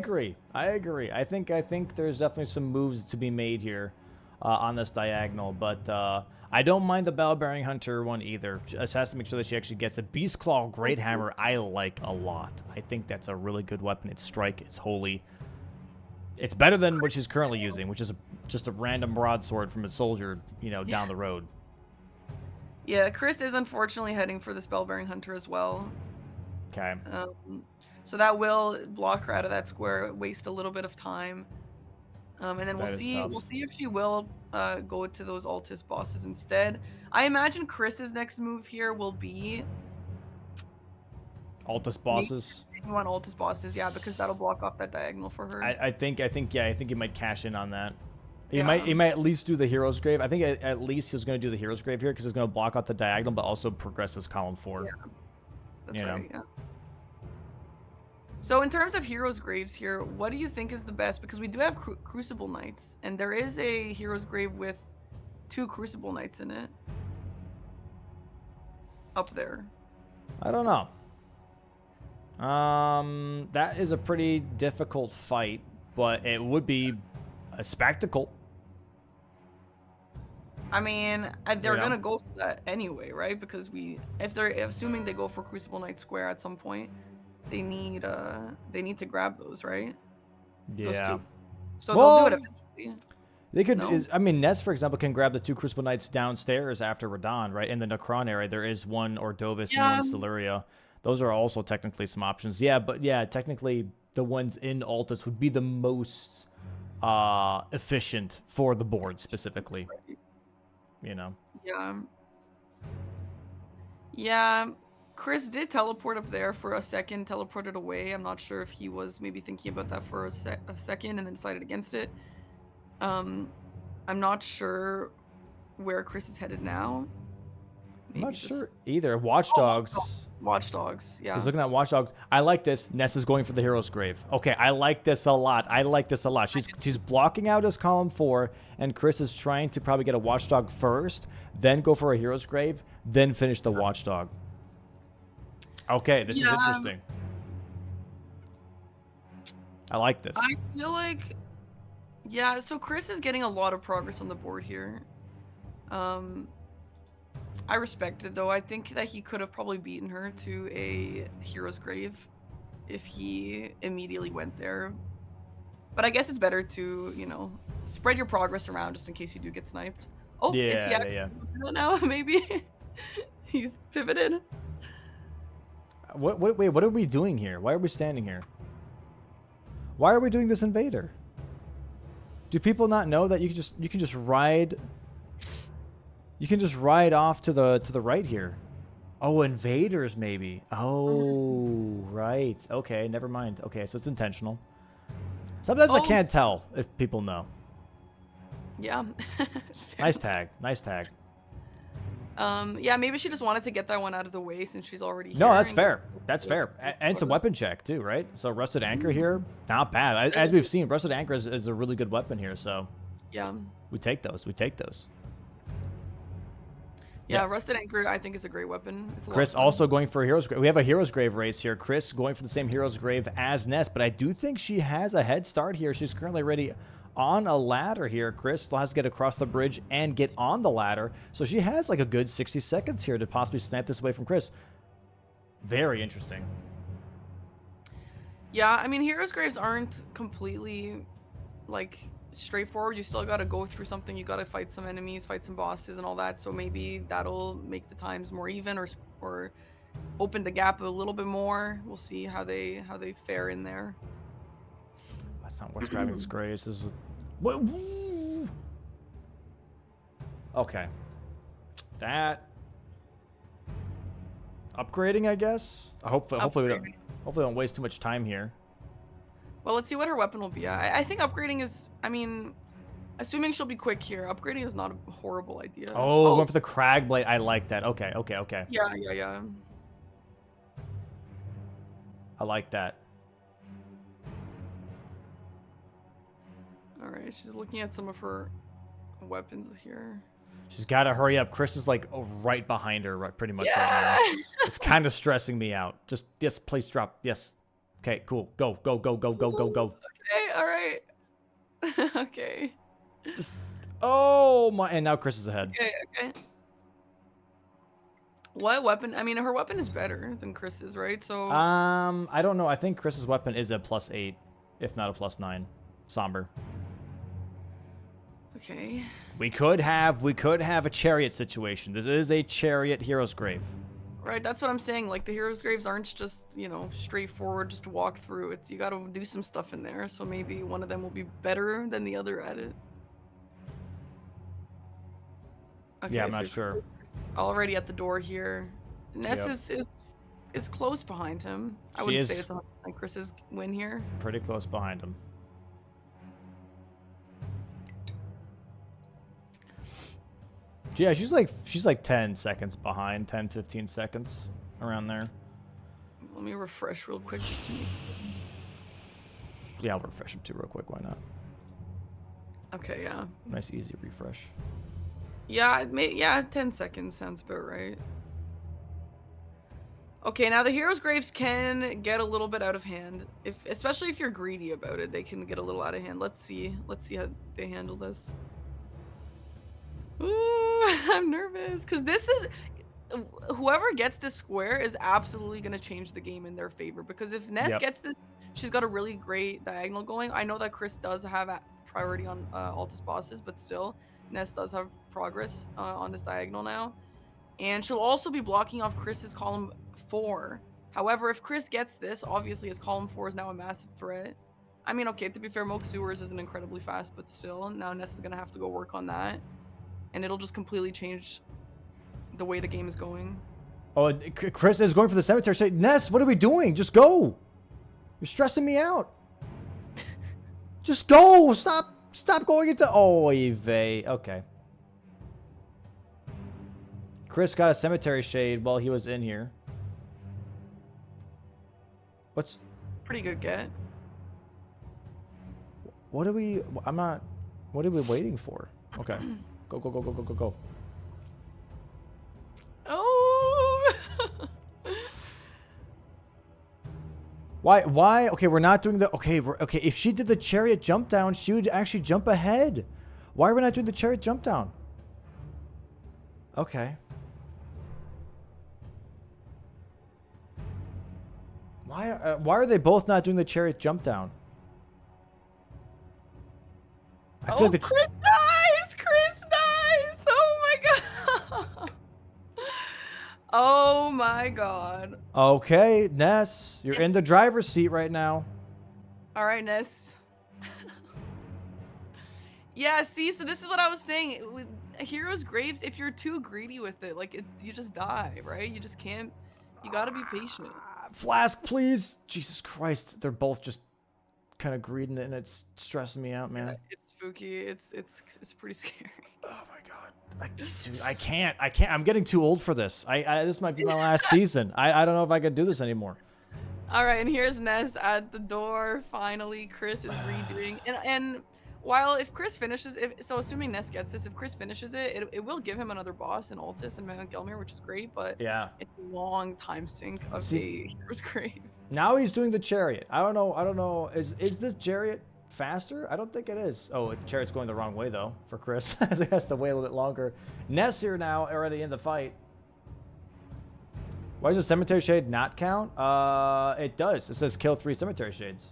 I agree. I think there's definitely some moves to be made here on this diagonal, but I don't mind the bell bearing hunter one either. Just has to make sure that she actually gets a beast claw great hammer. I like a lot. I think that's a really good weapon. It's strike. It's holy. It's better than what she's currently using, which is just a random broadsword from a soldier, down the road. Yeah, Chris is unfortunately heading for the Spellbearing Hunter as well. Okay. So that will block her out of that square, waste a little bit of time. And then we'll see if she will go to those Altus bosses instead. I imagine Chris's next move here will be Altus bosses. You want Altus bosses, yeah, because that'll block off that diagonal for her. I think he might cash in on that. He might at least do the Hero's Grave. I think at least he's going to do the Hero's Grave here because it's going to block out the diagonal, but also progress his column 4. Yeah, that's right. Yeah. So in terms of Hero's Graves here, what do you think is the best? Because we do have Crucible Knights, and there is a Hero's Grave with 2 Crucible Knights in it. Up there. I don't know. That is a pretty difficult fight, but it would be a spectacle. I mean, they're gonna go for that anyway, right? Because if they're assuming they go for Crucible Knight Square at some point, they need to grab those, right? Yeah. Those 2. So they'll do it eventually. They could. I mean, Ness, for example, can grab the 2 Crucible Knights downstairs after Radon, right? In the Necron area, there is one Ordovis and one Stellaria. Those are also technically some options. Yeah, but yeah, technically the ones in Altus would be the most efficient for the board specifically. Yeah. Chris did teleport up there for a second, teleported away. I'm not sure if he was maybe thinking about that for a second and then decided against it. I'm not sure where Chris is headed now. I'm not just... sure either. Watchdogs. Watchdogs, yeah. He's looking at Watchdogs. I like this. Ness is going for the Hero's Grave. Okay, I like this a lot. I like this a lot. She's blocking out his column 4, and Chris is trying to probably get a Watchdog first, then go for a Hero's Grave, then finish the Watchdog. Okay, this is interesting. I like this. I feel like, yeah, so Chris is getting a lot of progress on the board here. I respect it, though. I think that he could have probably beaten her to a Hero's Grave if he immediately went there. But I guess it's better to, you know, spread your progress around just in case you do get sniped. Oh, is he actually now? Maybe he's pivoted. Wait, what are we doing here? Why are we standing here? Why are we doing this invader? Do people not know that you can just ride? You can just ride off to the right here. Oh, invaders maybe. Oh, right. Okay, never mind. Okay, so it's intentional. Sometimes I can't tell if people know. Yeah. Nice tag. Nice tag. Yeah, maybe she just wanted to get that one out of the way since she's already here. No, that's fair. That's fair. And it's a weapon check too, right? So Rusted Anchor here, not bad. As we've seen, Rusted Anchor is a really good weapon here, so yeah. We take those. We take those. Yeah, Rusted Anchor I think is a great weapon. It's Chris also going for a Hero's Grave. We have a Hero's Grave race here. Chris going for the same Hero's Grave as Ness, but I do think she has a head start here. She's currently already on a ladder here. Chris still has to get across the bridge and get on the ladder. So she has like a good 60 seconds here to possibly snipe this away from Chris. Very interesting. Yeah, I mean, Hero's Graves aren't completely like straightforward. You still got to go through something. You got to fight some enemies, fight some bosses and all that. So maybe that'll make the times more even or open the gap a little bit more. We'll see how they fare in there. That's not what's grabbing this Graves. This is what. Okay. That upgrading, I guess. Hopefully we don't waste too much time here. Well, let's see what her weapon will be. I think upgrading is, I mean, assuming she'll be quick here, upgrading is not a horrible idea. Oh, went for the Crag Blade. I like that. Okay. Yeah. I like that. All right, she's looking at some of her weapons here. She's got to hurry up. Chris is like right behind her, pretty much right now. It's kind of stressing me out. Just, yes, please drop. Yes. Okay, cool. Go. Okay, all right. Okay. Just, oh my, and now Chris is ahead. Okay. What weapon? I mean, her weapon is better than Chris's, right? So. I don't know. I think Chris's weapon is a +8, if not a +9. Somber. Okay. We could have a chariot situation. This is a chariot Hero's Grave. Right, that's what I'm saying. Like, the Hero's Graves aren't just, you know, straightforward, just walk through. You gotta do some stuff in there, so maybe one of them will be better than the other at it. Okay, yeah, I'm not sure. Already at the door here. Ness is close behind him. I wouldn't say it's 100% Chris's win here. Pretty close behind him. Yeah, she's like 10 seconds behind, 10, 15 seconds around there. Let me refresh real quick just to make... Yeah, I'll refresh him too real quick. Why not? Okay, yeah. Nice, easy refresh. Yeah, 10 seconds sounds about right. Okay, now the Hero's Graves can get a little bit out of hand. Especially if you're greedy about it, they can get a little out of hand. Let's see how they handle this. Ooh, I'm nervous because this is whoever gets this square is absolutely going to change the game in their favor, because if Ness gets this, she's got a really great diagonal going. I know that Chris does have priority on Altus bosses, but still Ness does have progress on this diagonal now, and she'll also be blocking off Chris's column 4. However, if Chris gets this, obviously his column 4 is now a massive threat. I mean, okay, to be fair, Moke Sewers isn't incredibly fast, but still, now Ness is going to have to go work on that. And it'll just completely change the way the game is going. Oh, Chris is going for the cemetery. Say, Ness, what are we doing? Just go. You're stressing me out. Just go. Stop going into... Oh, Eve. Okay. Chris got a cemetery shade while he was in here. What's... Pretty good get. What are we... I'm not... What are we waiting for? Okay. Go, go, go, go, go, go, go. Oh! Why? Okay, we're not doing the... Okay, okay, if she did the chariot jump down, she would actually jump ahead. Why are we not doing the chariot jump down? Okay. Why are they both not doing the chariot jump down? I feel like Chris dies! Chris dies! Oh my god! Oh my god. Okay, Ness, you're in the driver's seat right now. All right, Ness. Yeah, see, so this is what I was saying. With Heroes Graves, if you're too greedy with it, like, you just die, right? You just can't. You gotta be patient. Flask, please. Jesus Christ, they're both just kind of greeding it, and it's stressing me out, man. Yeah, it's spooky. It's pretty scary. Oh my god, dude, I can't. I'm getting too old for this. This might be my last season. I don't know if I can do this anymore. All right, and here's Ness at the door. Finally, Chris is redoing, and while if Chris finishes, so assuming Ness gets this, if Chris finishes it, it will give him another boss in Altus and Mount Gelmir, which is great, but yeah, it's a long time sink of a Hero's Grave. Now he's doing the chariot. I don't know. Is this chariot faster? I don't think it is. Oh, the chariot's going the wrong way though for Chris. He has to wait a little bit longer. Ness here now, already in the fight. Why does the cemetery shade not count? It does. It says kill 3 cemetery shades.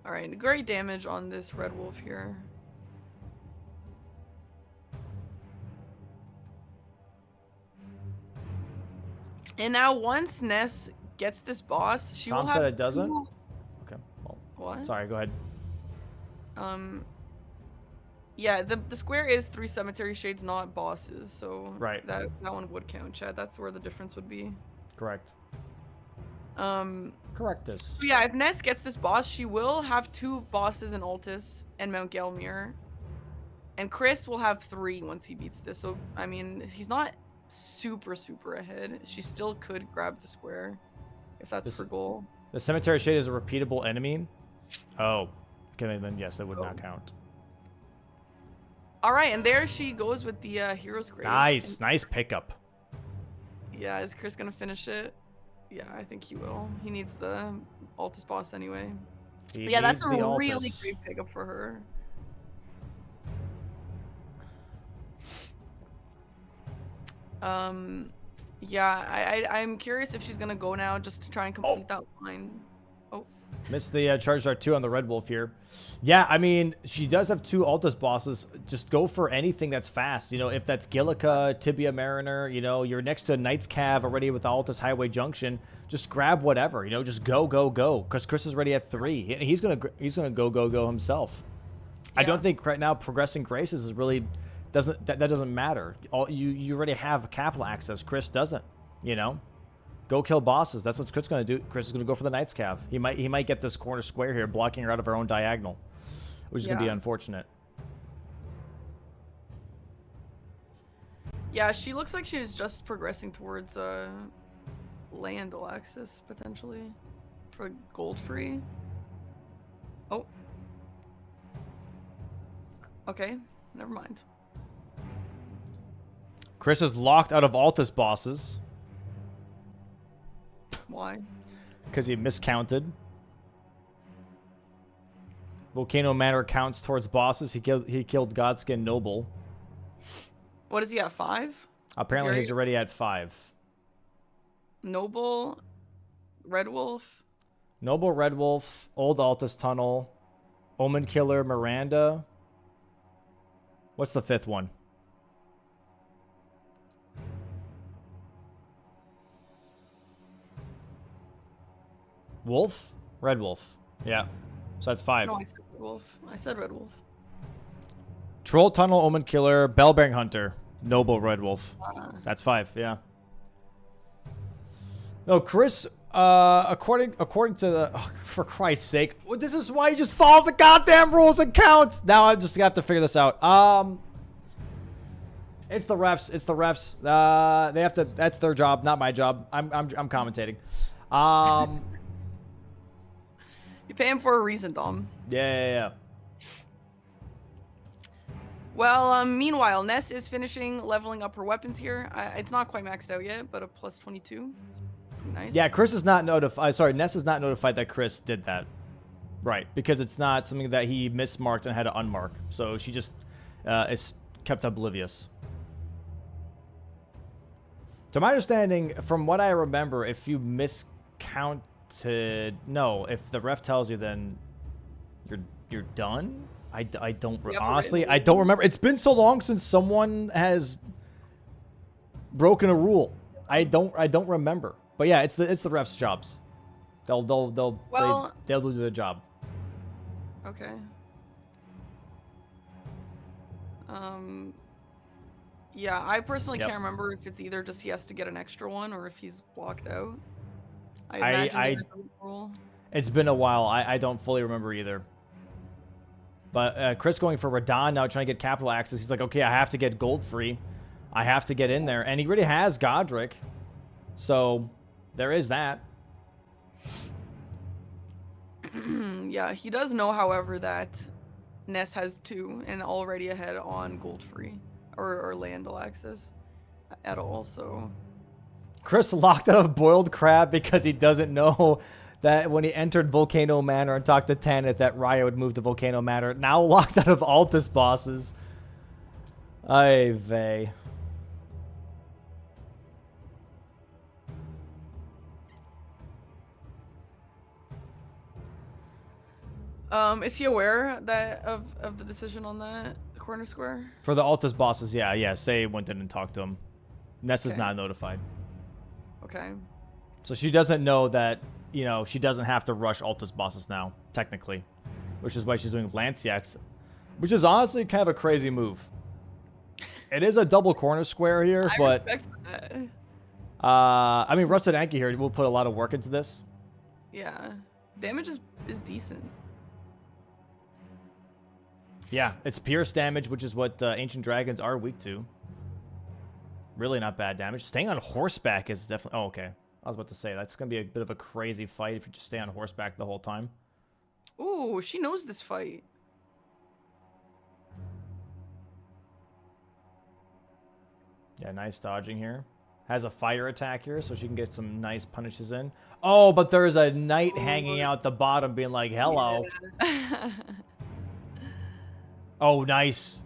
All right, great damage on this Red Wolf here. And now once Ness gets this boss, she will have... Tom said it doesn't? Okay. Well, what? Sorry, go ahead. Yeah, the square is 3 cemetery shades, not bosses, so right. that one would count, Chad. That's where the difference would be. Correct. Correct this. So yeah, if Ness gets this boss, she will have 2 bosses in Altus and Mount Gelmir. And Chris will have 3 once he beats this. So, I mean, he's not super ahead. She still could grab the square if that's her goal. The cemetery shade is a repeatable enemy? Oh. Okay, then yes, that would not count. All right, and there she goes with the Hero's Grave. Nice. Nice pickup. Yeah, is Chris going to finish it? Yeah, I think he will. He needs the Altus boss anyway. Yeah, that's a really great pickup for her. Yeah, I'm curious if she's gonna go now just to try and complete that line. Oh. Missed the charge dart 2 on the Red Wolf here. Yeah, I mean, she does have 2 Altus bosses. Just go for anything that's fast. You know, if that's Gillica, Tibia Mariner, you know, you're next to Knight's Cav already with the Altus Highway Junction. Just grab whatever, you know, just go. Because Chris is already at 3. He's gonna go himself. Yeah. I don't think right now progressing Graces is really that doesn't matter. You already have capital access. Chris doesn't, you know. Go kill bosses. That's what Chris is going to do. Chris is going to go for the Knight's Cav. He might get this corner square here, blocking her out of her own diagonal, which is going to be unfortunate. Yeah, she looks like she's just progressing towards land access potentially for gold free. Oh. Okay, never mind. Chris is locked out of Altus bosses. Why? Because he miscounted. Volcano Manor counts towards bosses. He killed Godskin Noble. What is he at, 5? Apparently he's already at 5. Noble, Red Wolf. Noble, Red Wolf, Old Altus Tunnel, Omen Killer, Miranda. What's the 5th one? Wolf? Red Wolf. Yeah. So that's 5. No, I said Red Wolf. I said Red Wolf. Troll Tunnel, Omen Killer, Bellbearing Hunter, Noble, Red Wolf. That's 5, yeah. No, Chris According to the, oh, for Christ's sake, this is why you just follow the goddamn rules and counts. Now I just have to figure this out. It's the refs. It's the refs. They have to. That's their job, not my job. I'm commentating. You pay him for a reason, Dom. Yeah. Well, meanwhile, Ness is finishing leveling up her weapons here. It's not quite maxed out yet, but a plus 22. Nice. Yeah, Chris is not notified. Sorry, Ness is not notified that Chris did that. Right, because it's not something that he mismarked and had to unmark. So she just is kept oblivious. To my understanding, from what I remember, if you miscounted, no, if the ref tells you, then you're done. I don't honestly, I don't remember. It's been so long since someone has broken a rule. I don't remember. But yeah, it's the refs' jobs. They'll do their job. Okay. Yeah, I personally can't remember if it's either just he has to get an extra one or if he's blocked out. I imagine there's a rule. It's been a while. I don't fully remember either. But Chris going for Radon now, trying to get capital access. He's like, okay, I have to get gold free. I have to get in there. And he really has Godric. So there is that. Yeah, he does know, however, that Ness has 2 and already ahead on gold free or Landal access at all. So Chris locked out of boiled crab because he doesn't know that when he entered Volcano Manor and talked to Tanith that Raya would move to Volcano Manor. Now locked out of Altus bosses. Ay vey. Is he aware that of the decision on that corner square? For the Altus bosses, yeah. Say went in and talked to him. Ness is not notified. Okay. So she doesn't know that, you know, she doesn't have to rush Altus bosses now, technically. Which is why she's doing Lanciax. Which is honestly kind of a crazy move. It is a double corner square here, but... I respect that. I mean, Rusted Anki here will put a lot of work into this. Yeah. Damage is decent. Yeah, it's pierce damage, which is what Ancient Dragons are weak to. Really not bad damage. Staying on horseback is definitely... Oh, okay. I was about to say, that's going to be a bit of a crazy fight if you just stay on horseback the whole time. Ooh, she knows this fight. Yeah, nice dodging here. Has a fire attack here, so she can get some nice punishes in. Oh, but there's a knight hanging out the bottom being like, hello. Yeah. Oh, nice.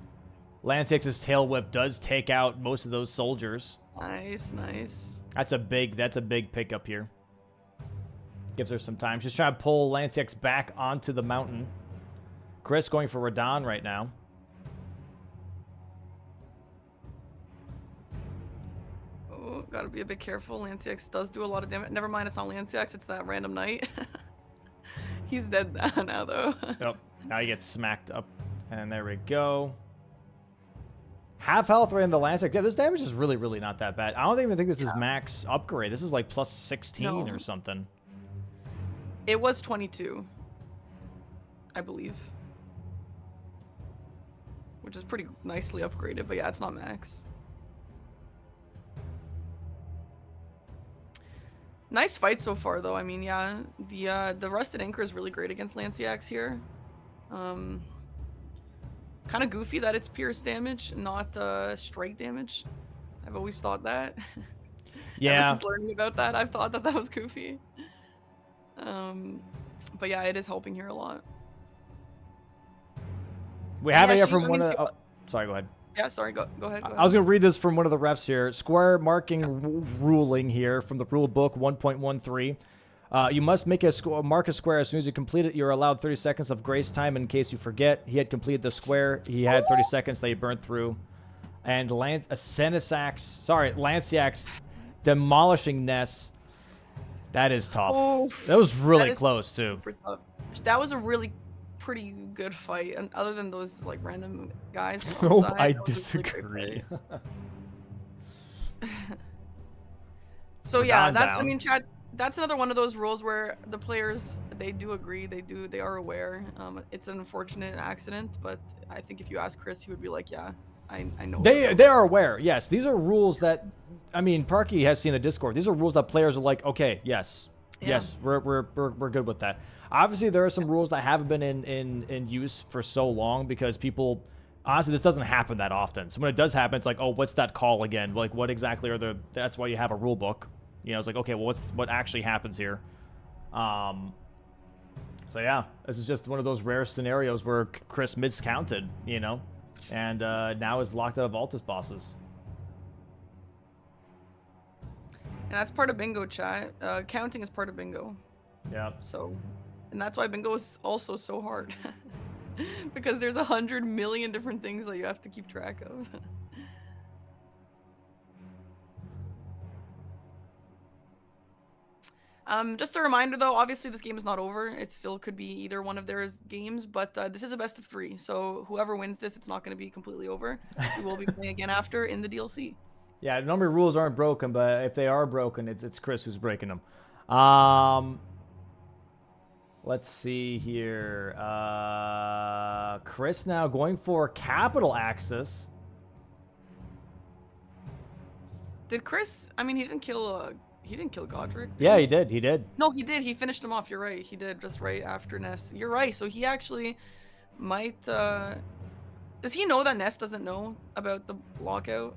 Lanciax's tail whip does take out most of those soldiers. Nice. That's a big pickup here. Gives her some time. She's trying to pull Lanciax back onto the mountain. Chris going for Radon right now. Oh, gotta be a bit careful. Lanciax does do a lot of damage. Never mind, it's not Lanciax, it's that random knight. He's dead now, though. Yep. Now he gets smacked up. And there we go. Half health right in the Lanciax. Yeah, this damage is really, really not that bad. I don't even think this is max upgrade. This is like plus 16 or something. It was 22, I believe. Which is pretty nicely upgraded, but yeah, it's not max. Nice fight so far, though. I mean, yeah, the Rusted Anchor is really great against Lanciax here. Kind of goofy that it's pierce damage, not strike damage. I've always thought that. Yeah. Ever since learning about that, I've thought that was goofy. But yeah, it is helping here a lot. We have it here from one of the... Oh, sorry, go ahead. Yeah, sorry, go ahead. I was going to read this from one of the refs here. Square marking ruling here from the rule book 1.13. You must make mark a square as soon as you complete it. You're allowed 30 seconds of grace time in case you forget. He had completed the square. He had 30 seconds that he burnt through. And Lanciax demolishing Ness. That is tough. Oh, that was really close, too. That was a really pretty good fight. And other than those like random guys. Nope, I disagree. Really so yeah, that's, I mean, Chad... that's another one of those rules where the players, they do agree, they are aware. It's an unfortunate accident, but I think if you ask Chris, he would be like, yeah, I know. They are aware. Yes, these are rules that, I mean, Parky has seen the Discord. These are rules that players are like, okay, yes, yes, we're good with that. Obviously, there are some rules that haven't been in use for so long because people, honestly, this doesn't happen that often. So when it does happen, it's like, oh, what's that call again? Like, what exactly are the? That's why you have a rule book. You know, it's like, okay, well, what actually happens here? So yeah, this is just one of those rare scenarios where Chris miscounted, you know, and now is locked out of Altus bosses. And that's part of bingo, chat. Counting is part of bingo. Yeah. So, and that's why bingo is also so hard. Because there's 100 million different things that you have to keep track of. Just a reminder though, obviously this game is not over. It still could be either one of their games, but this is a best of 3. So whoever wins this, it's not going to be completely over. We will be playing again after in the DLC. Yeah, normally rules aren't broken, but if they are broken, it's Chris who's breaking them. Let's see here. Chris now going for capital axis. Did Chris? I mean, he didn't kill Godric. Yeah, he did. He did. No, he did. He finished him off. You're right. He did just right after Ness. You're right. So he actually might. Does he know that Ness doesn't know about the lockout?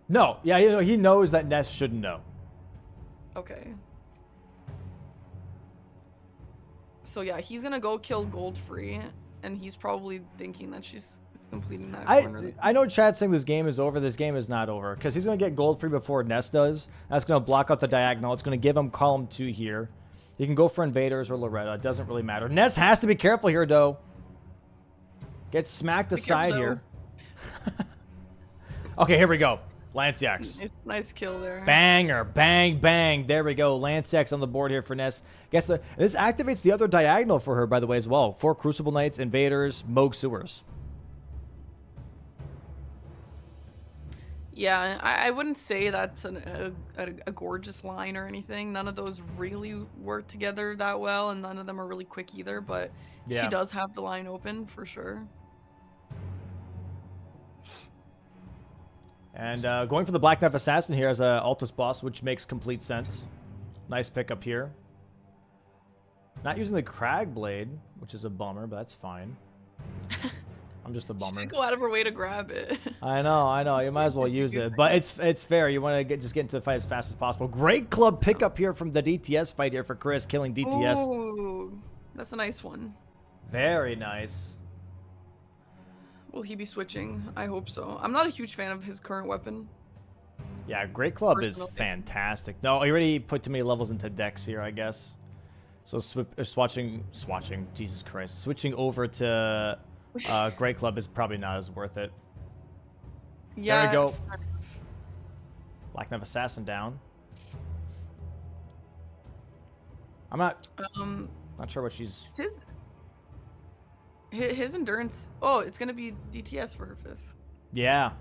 No. Yeah, he knows that Ness shouldn't know. Okay. So yeah, he's gonna go kill Goldfree, and he's probably thinking that she's completing that corner. I know chat's saying this game is over. This game is not over because he's going to get Goldfree before Ness does. That's going to block out the diagonal. It's going to give him column 2 here. He can go for Invaders or Loretta. It doesn't really matter. Ness has to be careful here, though. Gets smacked aside here. Okay, here we go. Lanciax. Nice kill there. Banger. Bang, bang. There we go. Lanciax on the board here for Ness. This activates the other diagonal for her, by the way, as well. 4 Crucible Knights, Invaders, Moog Sewers. Yeah, I wouldn't say that's a gorgeous line or anything. None of those really work together that well, and none of them are really quick either, but yeah. She does have the line open for sure. And going for the Black Knife Assassin here as a Altus boss, which makes complete sense. Nice pickup here. Not using the Crag Blade, which is a bummer, but that's fine. I'm just a bummer. She didn't go out of her way to grab it. I know. You might as well use it, but it's fair. You want to just get into the fight as fast as possible. Great club pickup here from the DTS fight here for Chris, killing DTS. Ooh, that's a nice one. Very nice. Will he be switching? I hope so. I'm not a huge fan of his current weapon. Yeah, Great Club is fantastic. No, he already put too many levels into Dex here, I guess. So switching over to Great Club is probably not as worth it. Yeah. There we go. Black Knife Assassin down. I'm not sure what she's. His endurance. Oh, it's gonna be DTS for her 5th. Yeah.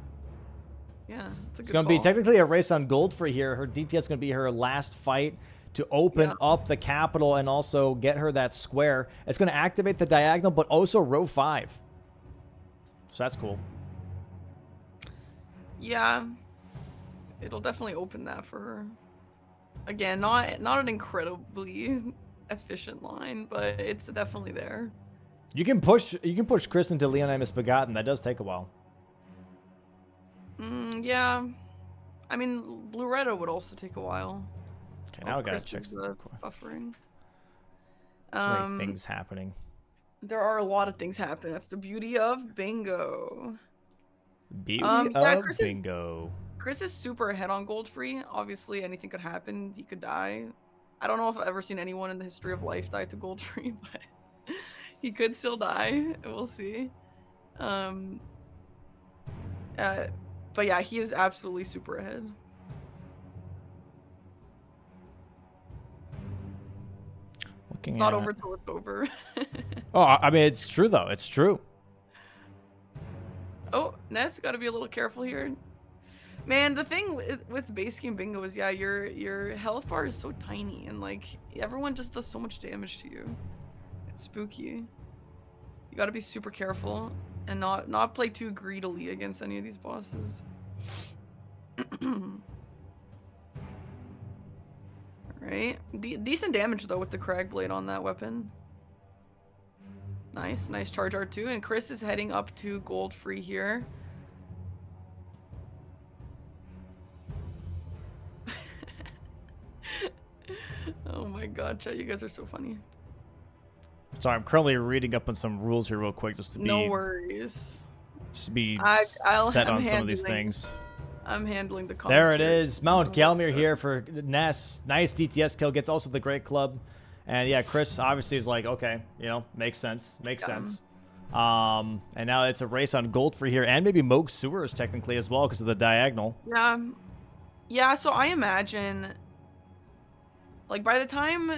Yeah, it's gonna be technically a race on gold for here. Her DTS is gonna be her last fight to open up the capital and also get her that square. It's gonna activate the diagonal, but also row 5. So that's cool. Yeah, it'll definitely open that for her. Again, not an incredibly efficient line, but it's definitely there. You can push Chris into Leonine Misbegotten. That does take a while. Yeah. I mean, Loretta would also take a while. Okay, now we gotta check buffering. So many things happening. There are a lot of things happening. That's the beauty of bingo. Bingo. Chris is super ahead on Goldfree. Obviously, anything could happen. He could die. I don't know if I've ever seen anyone in the history of life die to Goldfree, but he could still die. We'll see. But yeah, he is absolutely super ahead. Looking it's not over till it's over. Oh, I mean, it's true though. It's true. Oh, Ness, gotta be a little careful here. Man, the thing with base game bingo is, yeah, your health bar is so tiny, and like everyone just does so much damage to you. It's spooky. You gotta be super careful and not play too greedily against any of these bosses. Right, decent damage though with the Crag Blade on that weapon. Nice charge R2, and Chris is heading up to gold free here. Oh my god, chat, you guys are so funny. Sorry, I'm currently reading up on some rules here real quick just to be... No worries. Just to be I'm set on some of these things. I'm handling the There it commentary. is. Mount Galmir here for Ness. Nice DTS kill. Gets also the Great Club. And yeah, Chris obviously is like, okay, you know, makes sense. Makes sense. And now it's a race on gold for here. And maybe Moog Sewers technically as well because of the diagonal. Yeah. Yeah, so I imagine... Like, by the time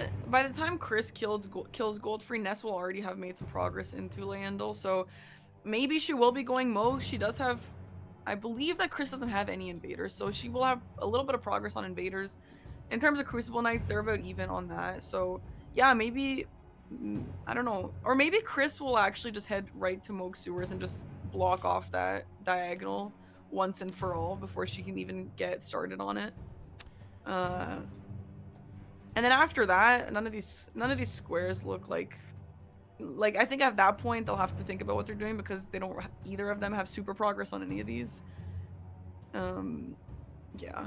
Chris kills Goldfree, Ness will already have made some progress into Leandel, so maybe she will be going Moog. She does have... I believe that Chris doesn't have any invaders, so she will have a little bit of progress on invaders. In terms of Crucible Knights, they're about even on that, so yeah, maybe... I don't know. Or maybe Chris will actually just head right to Moog Sewers and just block off that diagonal once and for all before she can even get started on it. And then after that, none of these squares look like I think at that point they'll have to think about what they're doing because they don't either of them have super progress on any of these. Yeah.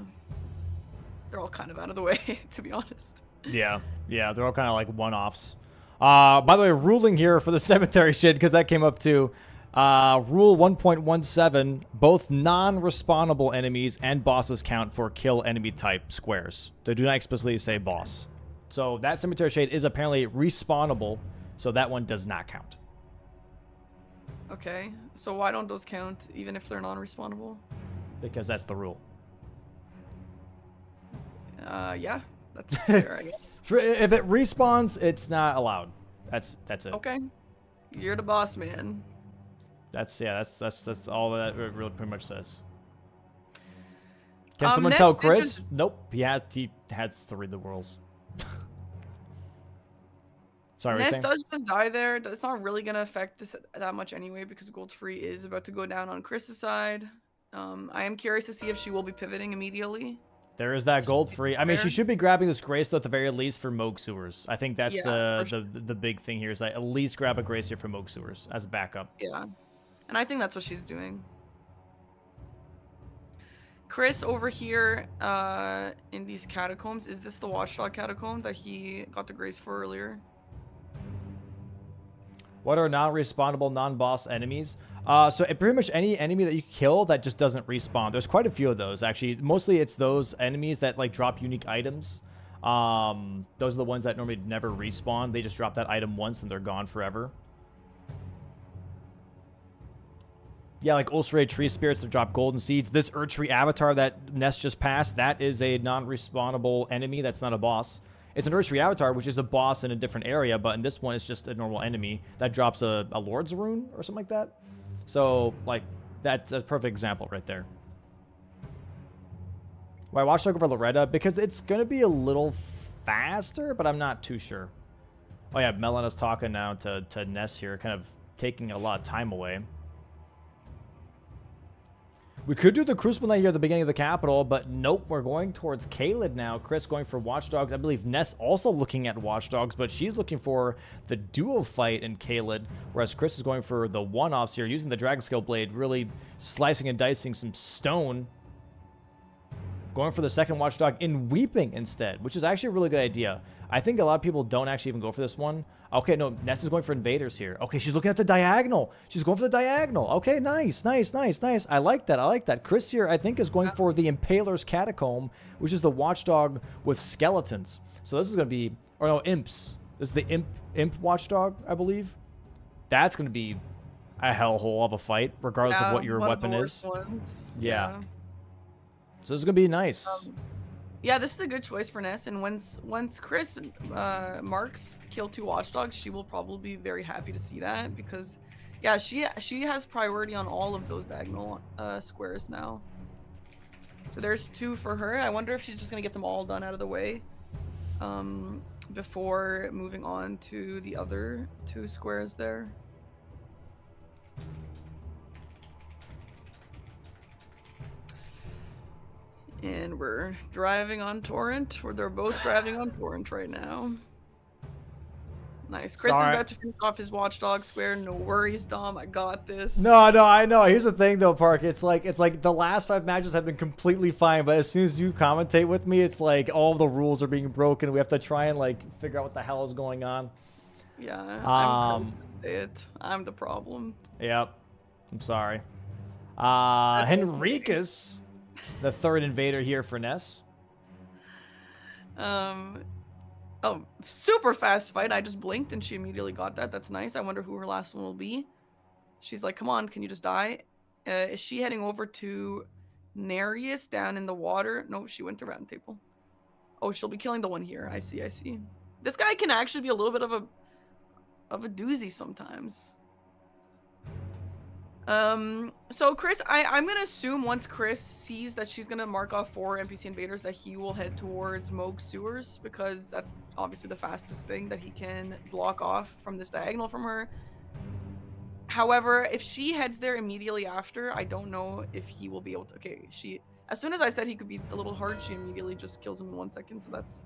They're all kind of out of the way, to be honest. Yeah, they're all kind of like one-offs. By the way, ruling here for the cemetery shit because that came up too. Rule 1.17, both non-respawnable enemies and bosses count for kill enemy type squares. They do not explicitly say boss. So that cemetery shade is apparently respawnable, so that one does not count. Okay, so why don't those count even if they're non-respawnable? Because that's the rule. Yeah, that's fair, I guess. If it respawns, it's not allowed. That's it. Okay, you're the boss, man. That's all that it really pretty much says. Can someone tell Ness Chris? Nope, he has to read the rules. Sorry, Ness does just die there. It's not really gonna affect this that much anyway because Gold Free is about to go down on Chris's side. I am curious to see if she will be pivoting immediately. There is that gold free. I mean, she should be grabbing this Grace though, at the very least for Moog Sewers. I think that's the big thing here is that at least grab a Grace here for Moog Sewers as a backup. Yeah, and I think that's what she's doing. Chris over here in these catacombs. Is this the Watchdog catacomb that he got the Grace for earlier? What are non-respawnable, non-boss enemies? So pretty much any enemy that you kill that just doesn't respawn. There's quite a few of those, actually. Mostly it's those enemies that like drop unique items. Those are the ones that normally never respawn. They just drop that item once and they're gone forever. Yeah, like ulcerated tree spirits that drop golden seeds. This Erdtree avatar that Ness just passed, that is a non-respawnable enemy. That's not a boss. It's an Erdtree avatar, which is a boss in a different area, but in this one, it's just a normal enemy that drops a Lord's Rune or something like that. So, like, that's a perfect example right there. Why Watchdog over Loretta? Because it's going to be a little faster, but I'm not too sure. Oh, yeah, Melena's talking now to Ness here, kind of taking a lot of time away. We could do the Crucible Knight here at the beginning of the capital, but nope, we're going towards Caelid now. Chris going for Watchdogs. I believe Ness also looking at Watchdogs, but she's looking for the duo fight in Caelid, whereas Chris is going for the one-offs here, using the Dragon Scale Blade, really slicing and dicing some stone. Going for the second Watchdog in Weeping instead, which is actually a really good idea. I think a lot of people don't actually even go for this one. Okay, no, Ness is going for Invaders here. Okay, she's looking at the diagonal. She's going for the diagonal. Okay, nice, nice, nice, nice. I like that, I like that. Chris here, I think, is going for the Impaler's Catacomb, which is the Watchdog with skeletons. So this is going to be, or no, Imps. This is the Imp Watchdog, I believe. That's going to be a hellhole of a fight, regardless of what your weapon is. Yeah. So this is going to be nice. Yeah, this is a good choice for Ness, and once Chris marks kill 2 Watchdogs, she will probably be very happy to see that, because, yeah, she has priority on all of those diagonal squares now. So there's 2 for her. I wonder if she's just gonna get them all done out of the way before moving on to the other 2 squares there. And we're driving on Torrent, or they're both driving on Torrent right now. Nice. Chris is about to finish off his Watchdog square. No worries, Dom. I got this. No, I know. Here's the thing, though, Park. It's like the last 5 matches have been completely fine, but as soon as you commentate with me, it's like all the rules are being broken. We have to try and like figure out what the hell is going on. Yeah, I'm to say it. I'm the problem. Yep. I'm sorry. Henricus, the 3rd invader here for Ness. Oh, super fast fight. I just blinked and she immediately got that. That's nice. I wonder who her last one will be. She's like, come on, can you just die? Is she heading over to Nereus down in the water? No, she went to Round Table. Oh, she'll be killing the one here. I see. This guy can actually be a little bit of a doozy sometimes. So Chris, I'm gonna assume once Chris sees that she's gonna mark off 4 NPC invaders that he will head towards Moog Sewers, because that's obviously the fastest thing that he can block off from this diagonal from her. However, if she heads there immediately after, I don't know if he will be able to. Okay, as soon as I said he could be a little hard, she immediately just kills him in 1 second, so that's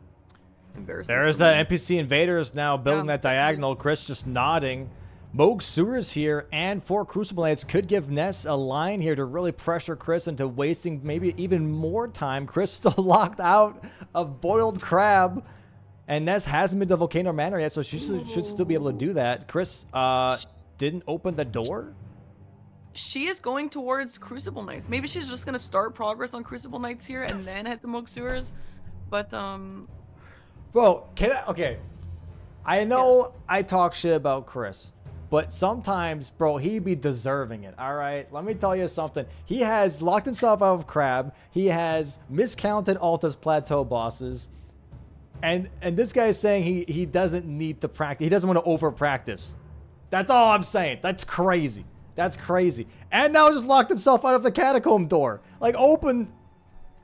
embarrassing. There's that NPC invaders now building that diagonal. Chris just nodding. Moog Sewers here and 4 Crucible Knights could give Ness a line here to really pressure Chris into wasting maybe even more time. Chris still locked out of Boiled Crab, and Ness hasn't been to Volcano Manor yet, so she should still be able to do that. Chris didn't open the door. She is going towards Crucible Knights. Maybe she's just gonna start progress on Crucible Knights here and then head to Moog Sewers. But bro, okay. I know I talk shit about Chris, but sometimes, bro, he be deserving it, all right? Let me tell you something. He has locked himself out of Crab. He has miscounted Alta's Plateau bosses. And this guy is saying he doesn't need to practice. He doesn't want to over-practice. That's all I'm saying. That's crazy. That's crazy. And now just locked himself out of the catacomb door. Like, open...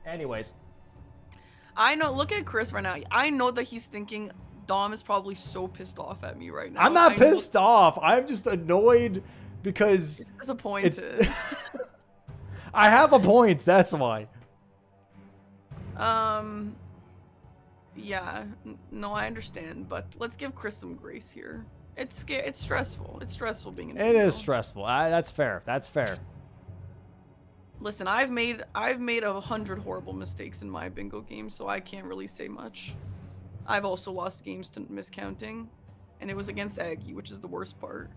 Anyways. I know, look at Chris right now. I know that he's thinking... Dom is probably so pissed off at me right now. I'm not pissed off. I'm just annoyed because... disappointed. I have a point. That's why. Yeah. No, I understand. But let's give Chris some grace here. It's stressful. It's stressful being an It is stressful. That's fair. That's fair. Listen, I've made 100 horrible mistakes in my bingo game, so I can't really say much. I've also lost games to miscounting, and it was against Aggie, which is the worst part.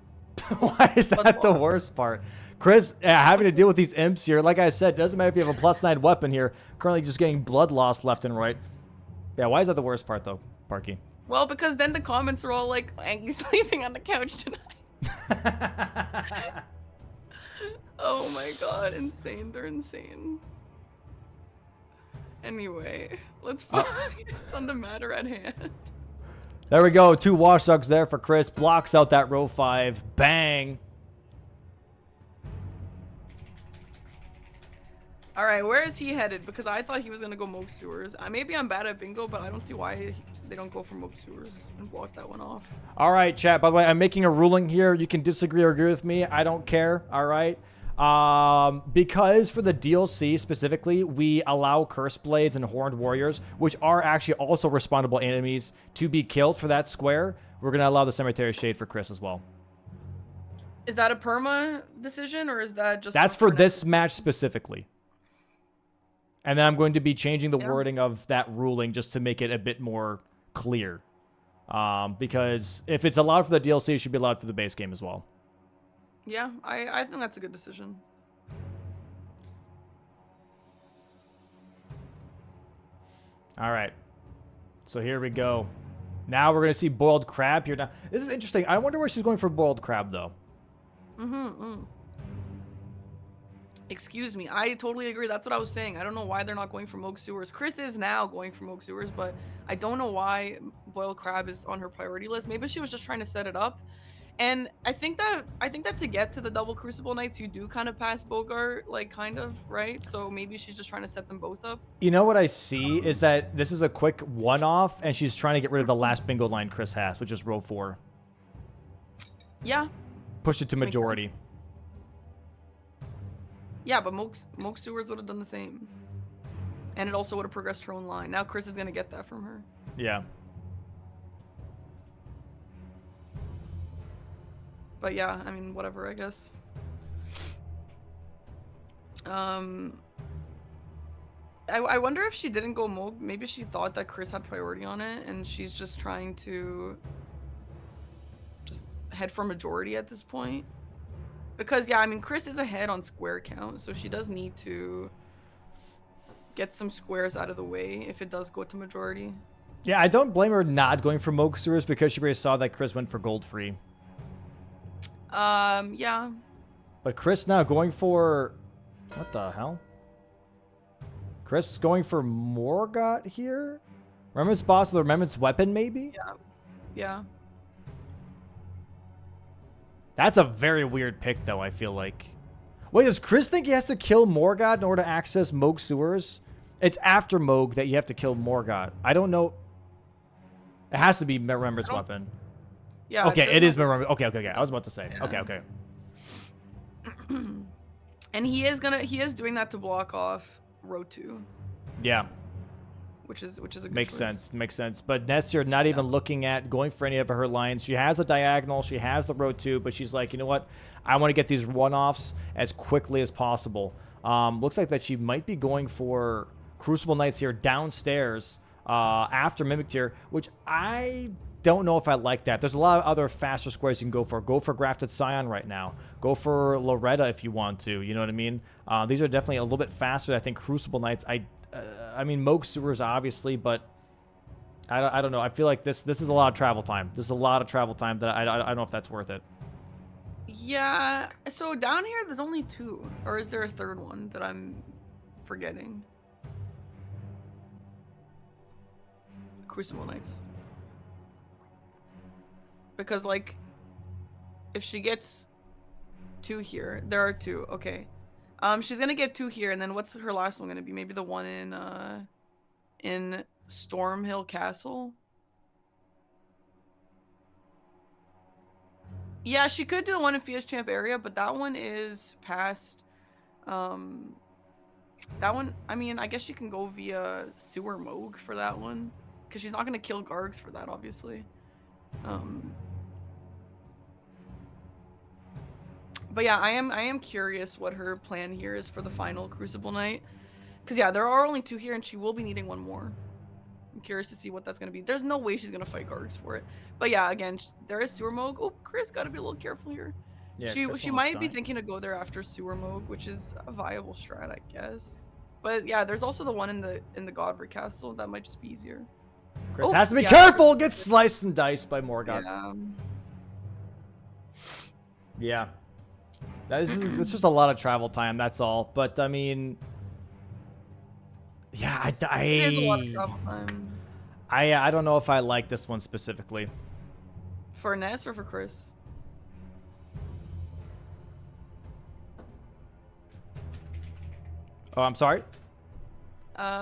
Why is that the worst part? Chris, having to deal with these imps here, like I said, doesn't matter if you have a +9 weapon here, currently just getting blood loss left and right. Yeah, why is that the worst part, though, Parky? Well, because then the comments are all like, Aggie's sleeping on the couch tonight. Oh my god, insane. They're insane. Anyway, let's focus on the matter at hand. There we go. 2 Watchdogs there for Chris. Blocks out that row 5. Bang. All right, where is he headed? Because I thought he was going to go Moog Sewers. Maybe I'm bad at bingo, but I don't see why they don't go for Moog Sewers and block that one off. All right, chat. By the way, I'm making a ruling here. You can disagree or agree with me. I don't care. All right. Because for the DLC specifically, we allow Curse Blades and Horned Warriors, which are actually also respawnable enemies, to be killed for that square. We're going to allow the Cemetery Shade for Chris as well. Is that a perma decision, or is that just... That's for this match specifically. And then I'm going to be changing the wording of that ruling just to make it a bit more clear. Because if it's allowed for the DLC, it should be allowed for the base game as well. Yeah, I think that's a good decision. All right. So here we go. Now we're going to see Boiled Crab here. Now, this is interesting. I wonder where she's going for Boiled Crab, though. Excuse me. I totally agree. That's what I was saying. I don't know why they're not going for Moog Sewers. Chris is now going for Moog Sewers, but I don't know why Boiled Crab is on her priority list. Maybe she was just trying to set it up. And I think that to get to the double Crucible Knights, you do kind of pass Bogart, like kind of, right? So maybe she's just trying to set them both up. You know what I see is that this is a quick one-off, and she's trying to get rid of the last bingo line Chris has, which is row 4. Yeah. Push it to majority. Yeah, but Moke Sewers would have done the same. And it also would have progressed her own line. Now Chris is going to get that from her. Yeah. But yeah, I mean, whatever, I guess. I wonder if she didn't go Moke. Maybe she thought that Chris had priority on it, and she's just trying to just head for majority at this point. Because, yeah, I mean, Chris is ahead on square count, so she does need to get some squares out of the way if it does go to majority. Yeah, I don't blame her not going for Moke Sewers because she already saw that Chris went for gold free. Yeah. But Chris now going for... What the hell? Chris going for Morgott here? Remembrance boss with the Remembrance weapon, maybe? Yeah. Yeah. That's a very weird pick, though, I feel like. Wait, does Chris think he has to kill Morgott in order to access Moog Sewers? It's after Moog that you have to kill Morgott. I don't know. It has to be Remembrance weapon. Yeah. Okay, it is Remembrance. Okay. I was about to say. Yeah. Okay. And he is doing that to block off row 2. Yeah. Which is a good Makes choice. sense. But Nessir not even looking at going for any of her lines. She has the diagonal, she has the row 2, but she's like, you know what? I want to get these one-offs as quickly as possible. Looks like that she might be going for Crucible Knights here downstairs after Mimic Tier, which I don't know if I like that. There's a lot of other faster squares you can go for. Go for Grafted Scion right now. Go for Loretta if you want to. You know what I mean? These are definitely a little bit faster. I think Crucible Knights, I mean, Moog Sewers, obviously, but I don't know. I feel like this is a lot of travel time. This is a lot of travel time that I don't know if that's worth it. Yeah. So down here, there's only 2. Or is there a third one that I'm forgetting? Crucible Knights. Because, like, if she gets 2 here, there are 2. Okay. She's gonna get 2 here, and then what's her last one gonna be? Maybe the one in Stormhill Castle? Yeah, she could do the one in Fia's Champ area, but that one is past, that one, I mean, I guess she can go via Sewer Moog for that one, because she's not gonna kill Gargs for that, obviously. But yeah, I am curious what her plan here is for the final Crucible Knight. Because yeah, there are only 2 here, and she will be needing 1 more. I'm curious to see what that's going to be. There's no way she's going to fight Gargs for it. But yeah, again, there is Sewer Moog. Oh, Chris, got to be a little careful here. Yeah, she might be thinking to go there after Sewer Moog, which is a viable strat, I guess. But yeah, there's also the one in the Godfrey Castle. That might just be easier. Chris has to be careful! Gets sliced and diced by Morgott. Yeah. It's just a lot of travel time, that's all. But, I mean... Yeah, it is a lot of travel time. I don't know if I like this one specifically. For Ness or for Chris? Oh, I'm sorry?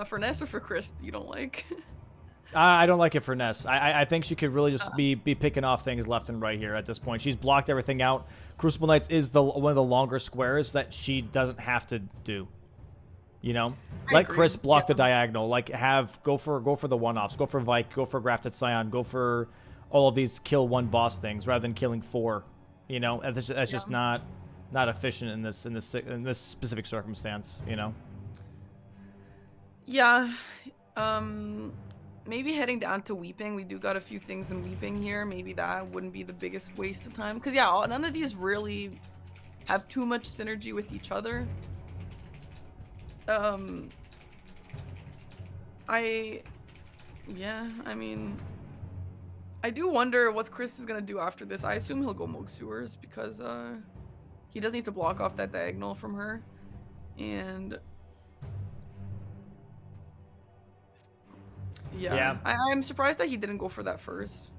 For Ness or for Chris, you don't like? I don't like it for Ness. I think she could really just be picking off things left and right here at this point. She's blocked everything out. Crucible Knights is one of the longer squares that she doesn't have to do. You know, let Chris block the diagonal. Like go for the one-offs. Go for Vike. Go for Grafted Scion. Go for all of these kill 1 boss things rather than killing 4. You know, that's just not efficient in this specific circumstance. You know. Yeah. Maybe heading down to Weeping. We do got a few things in Weeping here. Maybe that wouldn't be the biggest waste of time. Because, yeah, none of these really have too much synergy with each other. I mean, I do wonder what Chris is going to do after this. I assume he'll go Moog Sewers because he does need to block off that diagonal from her. And... Yeah. I'm surprised that he didn't go for that first.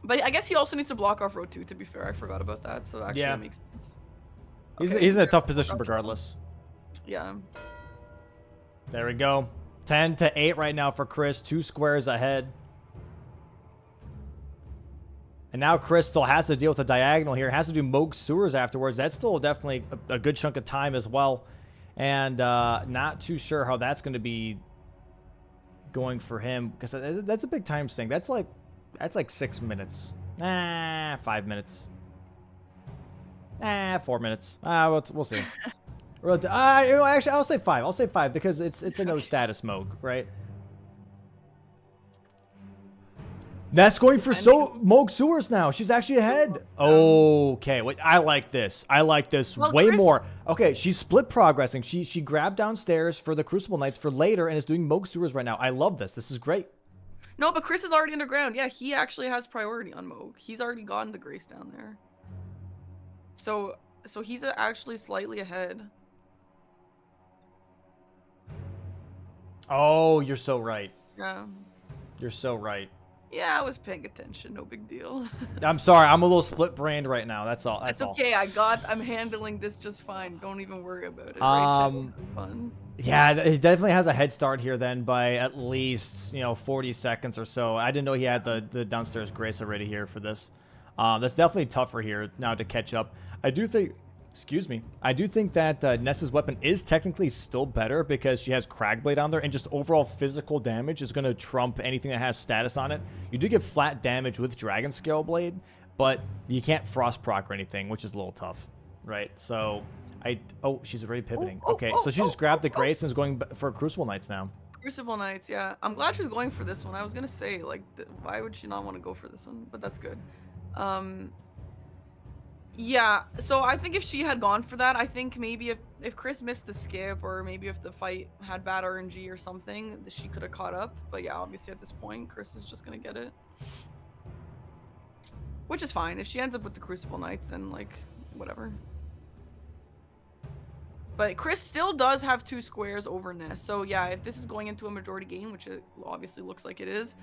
But I guess he also needs to block off row 2, to be fair. I forgot about that, so actually Yeah. that makes sense. He's in a tough position regardless. Yeah. There we go. 10-8 right now for Chris. 2 squares ahead. And now Chris still has to deal with the diagonal here. Has to do Moog Sewers afterwards. That's still definitely a good chunk of time as well. And not too sure how that's going to be going for him. Because that's a big time sink. That's like 6 minutes. 5 minutes. 4 minutes. We'll see. Actually, I'll say 5. I'll say 5 because it's a no status Moog, right? Ness going for Moog Sewers now. She's actually ahead. Okay, wait. I like this. I like this way more. Okay, she's split progressing. She grabbed downstairs for the Crucible Knights for later and is doing Moog Sewers right now. I love this. This is great. No, but Chris is already underground. Yeah, he actually has priority on Moog. He's already gotten the Grace down there. So he's actually slightly ahead. Oh, you're so right. Yeah. You're so right. Yeah, I was paying attention. No big deal. I'm sorry. I'm a little split-brained right now. That's all. That's okay. I'm handling this just fine. Don't even worry about it. Right, fun. Yeah, he definitely has a head start here then by at least 40 seconds or so. I didn't know he had the downstairs Grace already here for this. That's definitely tougher here now to catch up. I do think that Ness's weapon is technically still better because she has Cragblade on there, and just overall physical damage is going to trump anything that has status on it. You do get flat damage with Dragon Scale Blade, but you can't Frost proc or anything, which is a little tough, right? So, she's already pivoting. Okay, so she just grabbed the Grace and is going for Crucible Knights now. Crucible Knights, yeah. I'm glad she's going for this one. I was going to say, like, why would she not want to go for this one? But that's good. Yeah, so I think if she had gone for that, I think maybe if Chris missed the skip, or maybe if the fight had bad RNG or something, she could have caught up. But yeah, obviously at this point, Chris is just going to get it. Which is fine. If she ends up with the Crucible Knights, then, like, whatever. But Chris still does have 2 squares over Ness. So yeah, if this is going into a majority game, which it obviously looks like it is,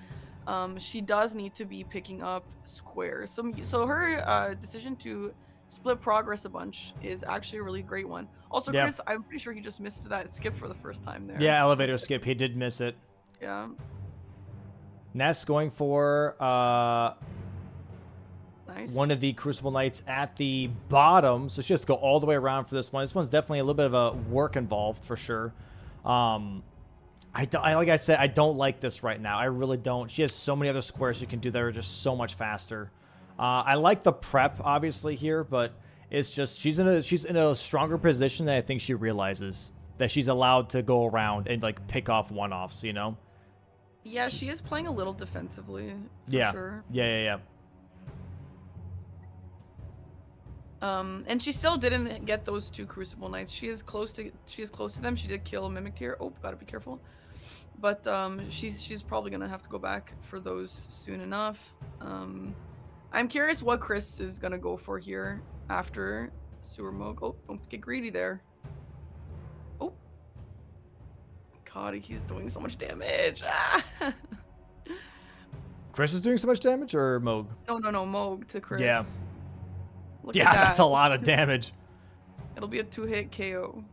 she does need to be picking up squares. So her decision to split progress a bunch is actually a really great one. Also, Chris, I'm pretty sure he just missed that skip for the first time there. Yeah, elevator skip. He did miss it. Yeah. Ness going for nice. One of the Crucible Knights at the bottom. So she has to go all the way around for this one. This one's definitely a little bit of a work involved for sure. Like I said, I don't like this right now. I really don't. She has so many other squares she can do that are just so much faster. I like the prep obviously here, but it's just she's in a stronger position than I think she realizes, that she's allowed to go around and like pick off one-offs, you know? Yeah, she is playing a little defensively. For sure. Yeah. And she still didn't get those 2 Crucible Knights. She is close to them. She did kill Mimic Tier. Oh, gotta be careful. But she's probably gonna have to go back for those soon enough. I'm curious what Chris is gonna go for here after Sewer Moog. Oh, don't get greedy there. Oh, God, he's doing so much damage. Chris is doing so much damage, or Moog? No, Moog to Chris. Yeah. Look yeah, that's a lot of damage. It'll be a 2-hit KO.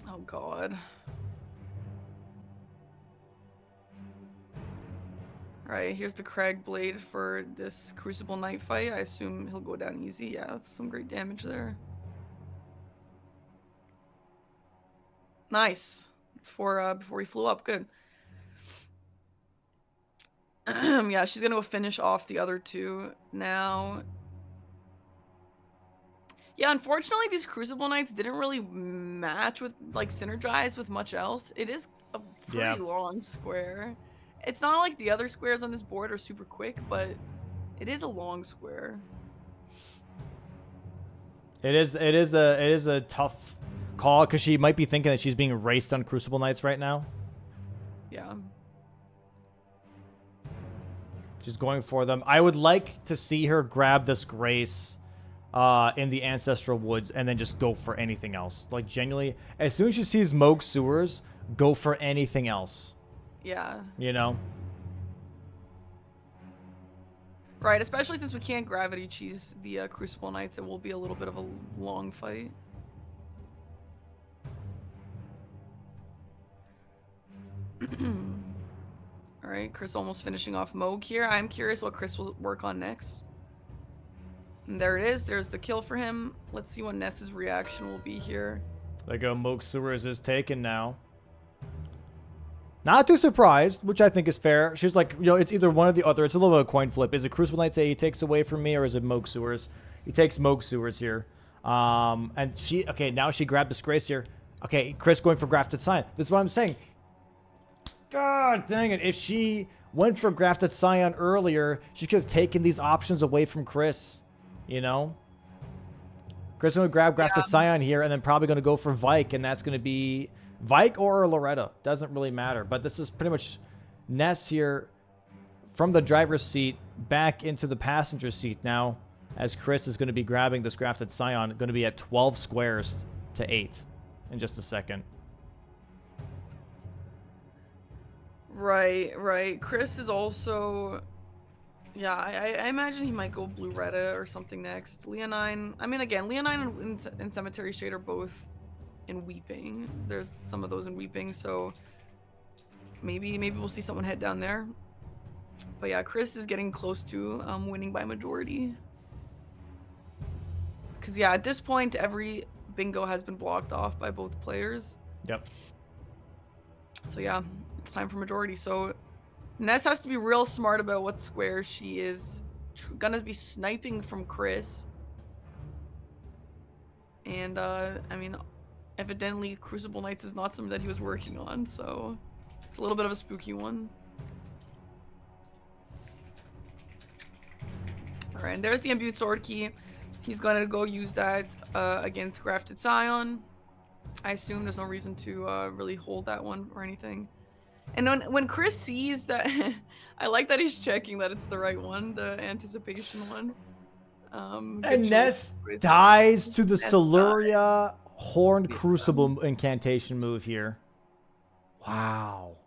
Oh, God. Alright, here's the Crag Blade for this Crucible Knight fight. I assume he'll go down easy. Yeah, that's some great damage there. Nice. Before he flew up. Good. Yeah, she's gonna go finish off the other 2 now. Yeah, unfortunately, these Crucible Knights didn't really match with, like, synergize with much else. It is a pretty long square. It's not like the other squares on this board are super quick, but it is a long square. It is a tough call because she might be thinking that she's being raced on Crucible Knights right now. Yeah. She's going for them. I would like to see her grab this Grace in the Ancestral Woods and then just go for anything else. Like, genuinely, as soon as she sees Moog Sewers, go for anything else. Yeah. You know? Right, especially since we can't gravity cheese the Crucible Knights, it will be a little bit of a long fight. Alright, Chris almost finishing off Moog here. I'm curious what Chris will work on next. And there it is. There's the kill for him. Let's see what Ness's reaction will be here. There go. Moog Sewers is taken now. Not too surprised, which I think is fair. She's like, you know, it's either one or the other. It's a little bit of a coin flip. Is it Crucible Knights he takes away from me, or is it Moog Sewers? He takes Moog Sewers here. And she, okay, now she grabbed Disgrace here. Okay, Chris going for Grafted Scion. This is what I'm saying. God dang it. If she went for Grafted Scion earlier, she could have taken these options away from Chris. You know? Chris is going to grab Grafted Scion here, and then probably going to go for Vike, and that's going to be Vike or Loretta. Doesn't really matter. But this is pretty much Ness here from the driver's seat back into the passenger seat now, as Chris is going to be grabbing this Grafted Scion, going to be at 12 squares to 8 in just a second. Right, right. Chris is also... Yeah, I imagine he might go Blue Retta or something next. Leonine... I mean, again, Leonine and Cemetery Shade are both in Weeping. There's some of those in Weeping, so... Maybe we'll see someone head down there. But yeah, Chris is getting close to winning by majority. Because, yeah, at this point, every bingo has been blocked off by both players. Yep. So, yeah, it's time for majority. So, Ness has to be real smart about what square she is gonna be sniping from Chris. And, I mean, evidently, Crucible Knights is not something that he was working on, so it's a little bit of a spooky one. Alright, and there's the Imbued Sword Key. He's gonna go use that against Grafted Scion. I assume there's no reason to really hold that one or anything. And when Chris sees that, I like that he's checking that it's the right one, the anticipation one. And Ness dies to the Siluria Horned Crucible incantation move here. Wow.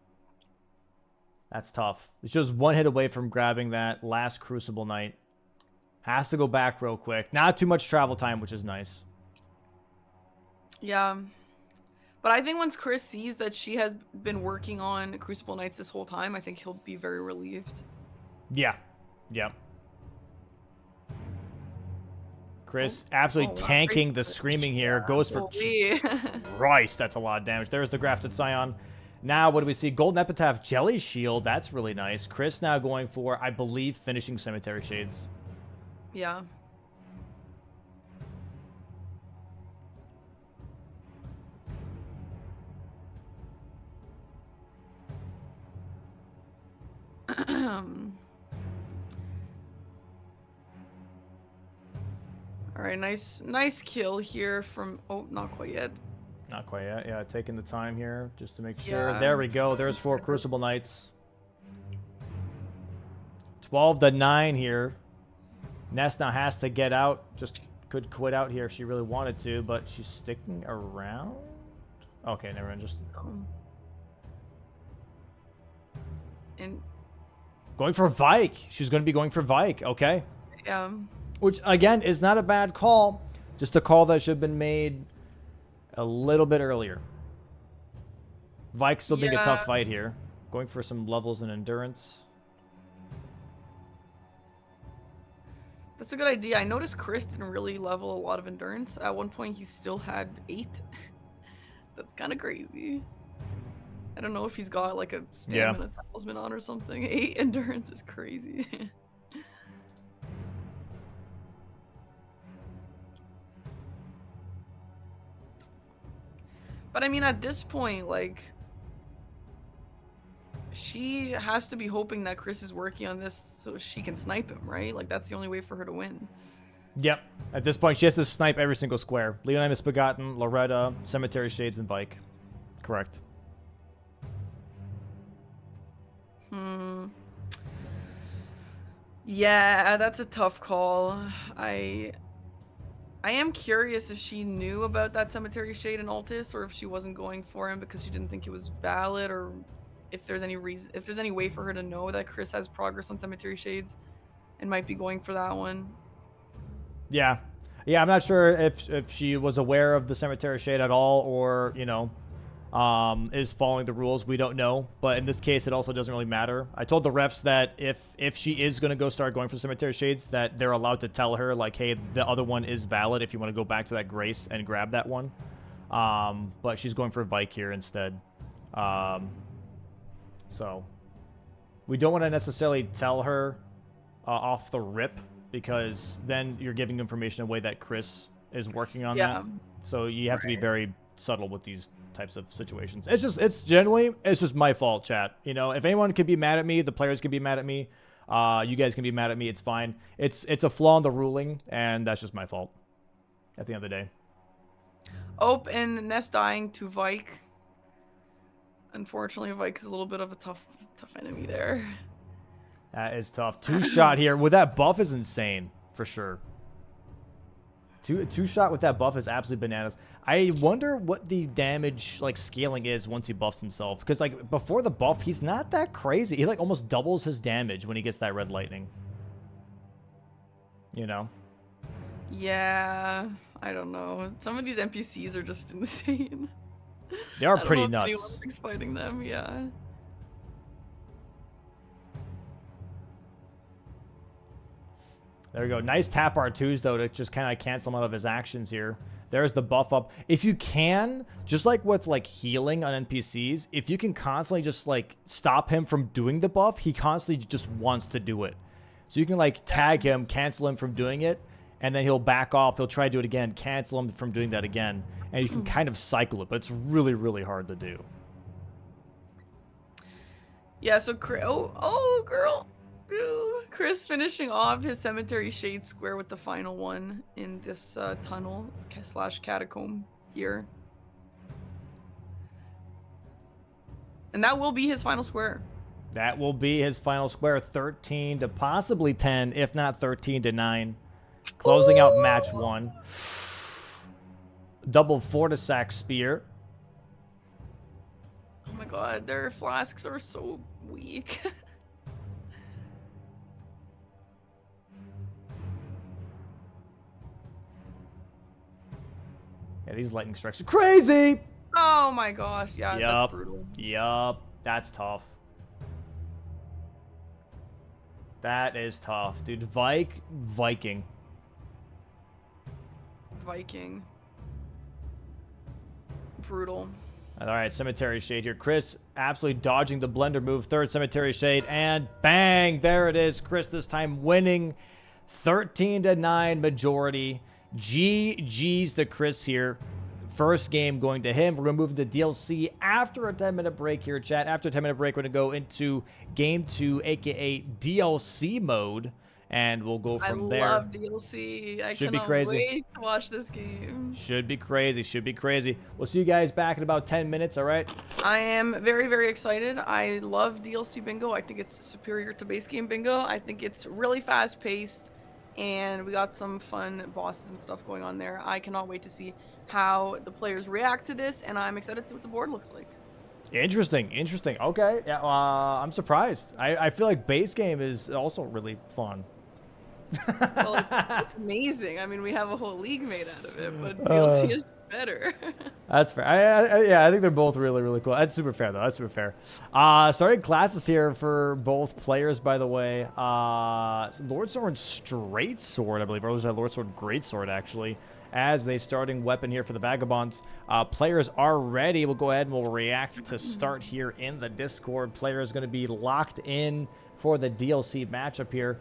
That's tough. It's just one hit away from grabbing that last Crucible Knight. Has to go back real quick. Not too much travel time, which is nice. Yeah. But I think once Chris sees that she has been working on Crucible Knights this whole time, I think he'll be very relieved. Yeah. Yeah. Chris absolutely tanking the Screaming here. Goes for... Jesus Christ, that's a lot of damage. There's the Grafted Scion. Now, what do we see? Golden Epitaph, Jelly Shield. That's really nice. Chris now going for, I believe, finishing Cemetery Shades. Yeah. All right, nice kill here from... Oh, not quite yet. Not quite yet. Yeah, taking the time here just to make sure. Yeah. There we go. There's 4 Crucible Knights. 12 to 9 here. Ness now has to get out. Just could quit out here if she really wanted to, but she's sticking around. Okay, never mind. Just and going for Vike. She's going to be going for Vike. Okay. Yeah. Which again is not a bad call. Just a call that should have been made a little bit earlier. Vike still being a tough fight here. Going for some levels in endurance. That's a good idea. I noticed Chris didn't really level a lot of endurance. At one point, he still had 8. That's kind of crazy. I don't know if he's got like a stamina talisman on or something. 8 endurance is crazy. But I mean, at this point, like, she has to be hoping that Chris is working on this so she can snipe him, right? Like, that's the only way for her to win. Yep. At this point, she has to snipe every single square. Leonine Misbegotten, Loretta, Cemetery Shades, and Vike. Correct. Yeah, that's a tough call. I am curious if she knew about that Cemetery Shade in Altis, or if she wasn't going for him because she didn't think it was valid, or if there's any reason, if there's any way for her to know that Chris has progress on Cemetery Shades and might be going for that one. Yeah. Yeah, I'm not sure if she was aware of the Cemetery Shade at all, or, you know, is following the rules. We don't know. But in this case, it also doesn't really matter. I told the refs that if she is going to start going for Cemetery Shades, that they're allowed to tell her, like, hey, the other one is valid if you want to go back to that Grace and grab that one. But she's going for Vike here instead. So we don't want to necessarily tell her off the rip, because then you're giving information away that Chris is working on that. So you have to be very subtle with these types of situations. It's just my fault, chat. You know, if anyone could be mad at me, the players can be mad at me. You guys can be mad at me. It's fine. It's a flaw in the ruling, and that's just my fault at the end of the day. Ope and Ness dying to Vike. Unfortunately, Vike is a little bit of a tough enemy there. That is tough. 2-shot here with that buff is insane, for sure. Two-shot with that buff is absolutely bananas. I wonder what the damage, like, scaling is once he buffs himself. Because, like, before the buff, he's not that crazy. He, like, almost doubles his damage when he gets that red lightning. You know? Yeah, I don't know. Some of these NPCs are just insane. They are pretty nuts. Anyone likes fighting them, yeah. There we go. Nice tap R2s, though, to just kind of cancel him out of his actions here. There's the buff up. If you can, just like with, like, healing on NPCs, if you can constantly just, like, stop him from doing the buff, he constantly just wants to do it. So you can, like, tag him, cancel him from doing it, and then he'll back off. He'll try to do it again, cancel him from doing that again. And you can kind of cycle it, but it's really, really hard to do. Yeah, so oh, girl. Ooh, Chris finishing off his Cemetery Shade square with the final one in this tunnel / catacomb here. And that will be his final square. That will be his final square. 13 to possibly 10, if not 13 to 9. Closing out match 1. Double Fortisac Spear. Oh my god, their flasks are so weak. Yeah, these lightning strikes are crazy! Oh my gosh, yeah, that's brutal. Yup, that's tough. That is tough, dude. Viking. Brutal. All right, Cemetery Shade here. Chris absolutely dodging the blender move. Third Cemetery Shade, and bang, there it is. Chris this time winning 13 to 9 majority. GG's to Chris here. First game going to him. We're going to move into DLC after a 10-minute break here, chat. After a 10-minute break, we're going to go into Game 2, a.k.a. DLC mode, and we'll go from there. I love DLC. I Should be cannot crazy. wait to watch this game. Should be crazy. Should be crazy. We'll see you guys back in about 10 minutes, all right? I am very, very excited. I love DLC bingo. I think it's superior to base game bingo. I think it's really fast-paced, and we got some fun bosses and stuff going on there. I cannot wait to see how the players react to this, and I'm excited to see what the board looks like. Interesting. Okay. Yeah, I'm surprised. I feel like base game is also really fun. Well, it's amazing. I mean, we have a whole league made out of it, but DLC is better. That's fair. Yeah, I think they're both really, really cool. That's super fair, though. That's super fair. Starting classes here for both players, by the way. Lord Sword Straight Sword, I believe. Or was that Lord Sword Great Sword, actually, as the starting weapon here for the Vagabonds. Players are ready. We'll go ahead and we'll react to start here in the Discord. Player is going to be locked in for the DLC matchup here.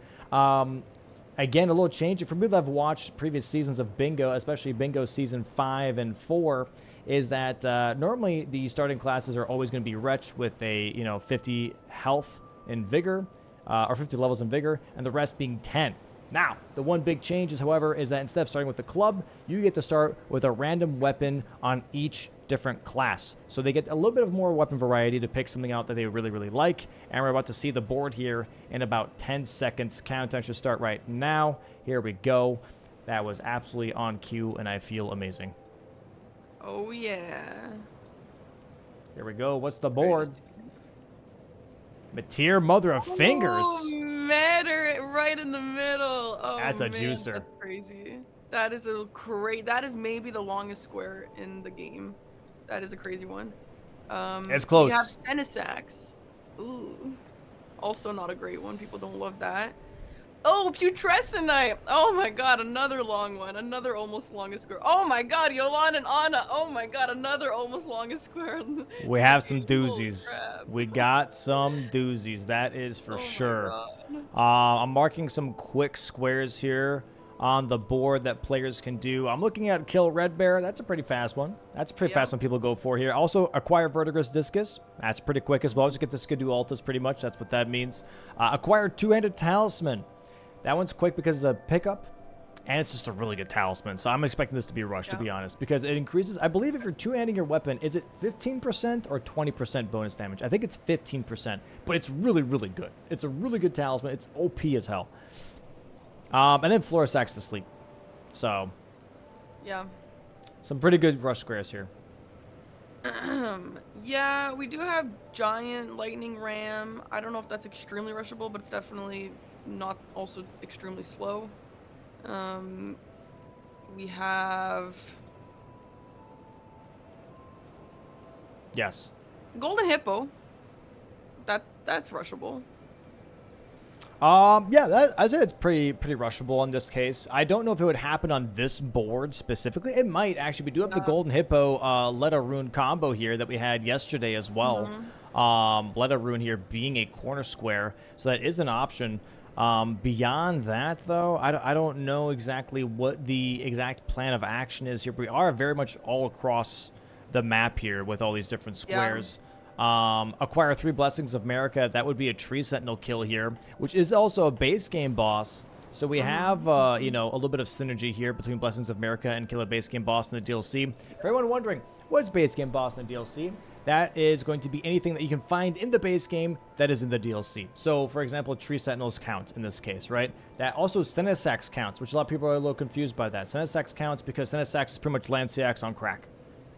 Again, a little change. For people that have watched previous seasons of Bingo, especially Bingo Season 5 and 4, is that normally the starting classes are always going to be Wretch with a 50 health and Vigor, or 50 levels in Vigor, and the rest being 10. Now, the one big change is, however, is that instead of starting with the club, you get to start with a random weapon on each different class. So they get a little bit of more weapon variety to pick something out that they really, really like. And we're about to see the board here in about 10 seconds. Countdown should start right now. Here we go. That was absolutely on cue, and I feel amazing. Oh, yeah. Here we go. What's the board? Mateer, Mother of Fingers. Oh, Matter right in the middle. Oh, That's a man, juicer. that's crazy. That is a great. That is maybe the longest square in the game. That is a crazy one. It's We have close. Senesax. Ooh, also not a great one. People don't love that. Oh, Putrescent. Oh my god, another long one. Another almost longest square. Oh my god, Yolan and Anna. Oh my god, another almost longest square in the We have some game. Holy doozies. crap. We got some doozies. That is for Oh sure. my god. I'm marking some quick squares here on the board that players can do. I'm looking at Kill Red Bear. That's a pretty fast one. That's a pretty fast one people go for here. Also, acquire Vertigus Discus. That's pretty quick as well. Just get the Skidoo Altus pretty much. That's what that means. Acquire Two-Handed Talisman. That one's quick because it's a pickup, and it's just a really good talisman. So I'm expecting this to be rushed, to be honest, because it increases. I believe if you're two-handing your weapon, is it 15% or 20% bonus damage? I think it's 15%, but it's really, really good. It's a really good talisman. It's OP as hell. And then Florisax to sleep. So, Yeah. some pretty good rush squares here. Yeah, we do have Giant Lightning Ram. I don't know if that's extremely rushable, but it's definitely not also extremely slow. We have Yes. Golden Hippo. That's rushable. Yeah, I'd say it's pretty rushable in this case. I don't know if it would happen on this board specifically. It might actually. We do have the Golden Hippo Letta Rune combo here that we had yesterday as well. Letta Rune here being a corner square, so that is an option. Beyond that, though, I don't know exactly what the exact plan of action is here. But we are very much all across the map here with all these different squares. Acquire 3 Blessings of America. That would be a Tree Sentinel kill here, which is also a base game boss. So we have, you know, a little bit of synergy here between Blessings of America and kill a base game boss in the DLC. For everyone wondering, what's base game boss in the DLC? That is going to be anything that you can find in the base game that is in the DLC. So, for example, Tree Sentinels count in this case, right? That also Senesax counts, which a lot of people are a little confused by that. Senesax counts because Senesax is pretty much Lanciax on crack.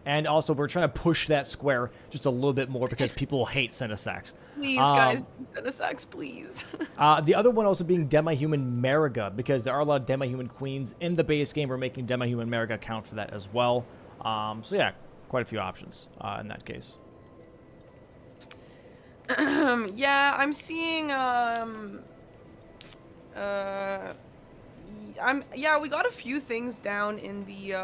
And also, we're trying to push that square just a little bit more because people hate Senesax. Please, guys, Senesax, please. The other one also being Demi-Human Mariga, because there are a lot of Demi-Human Queens in the base game. We're making Demi-Human Mariga count for that as well. So yeah, quite a few options in that case. Yeah, I'm seeing, yeah, we got a few things down in the,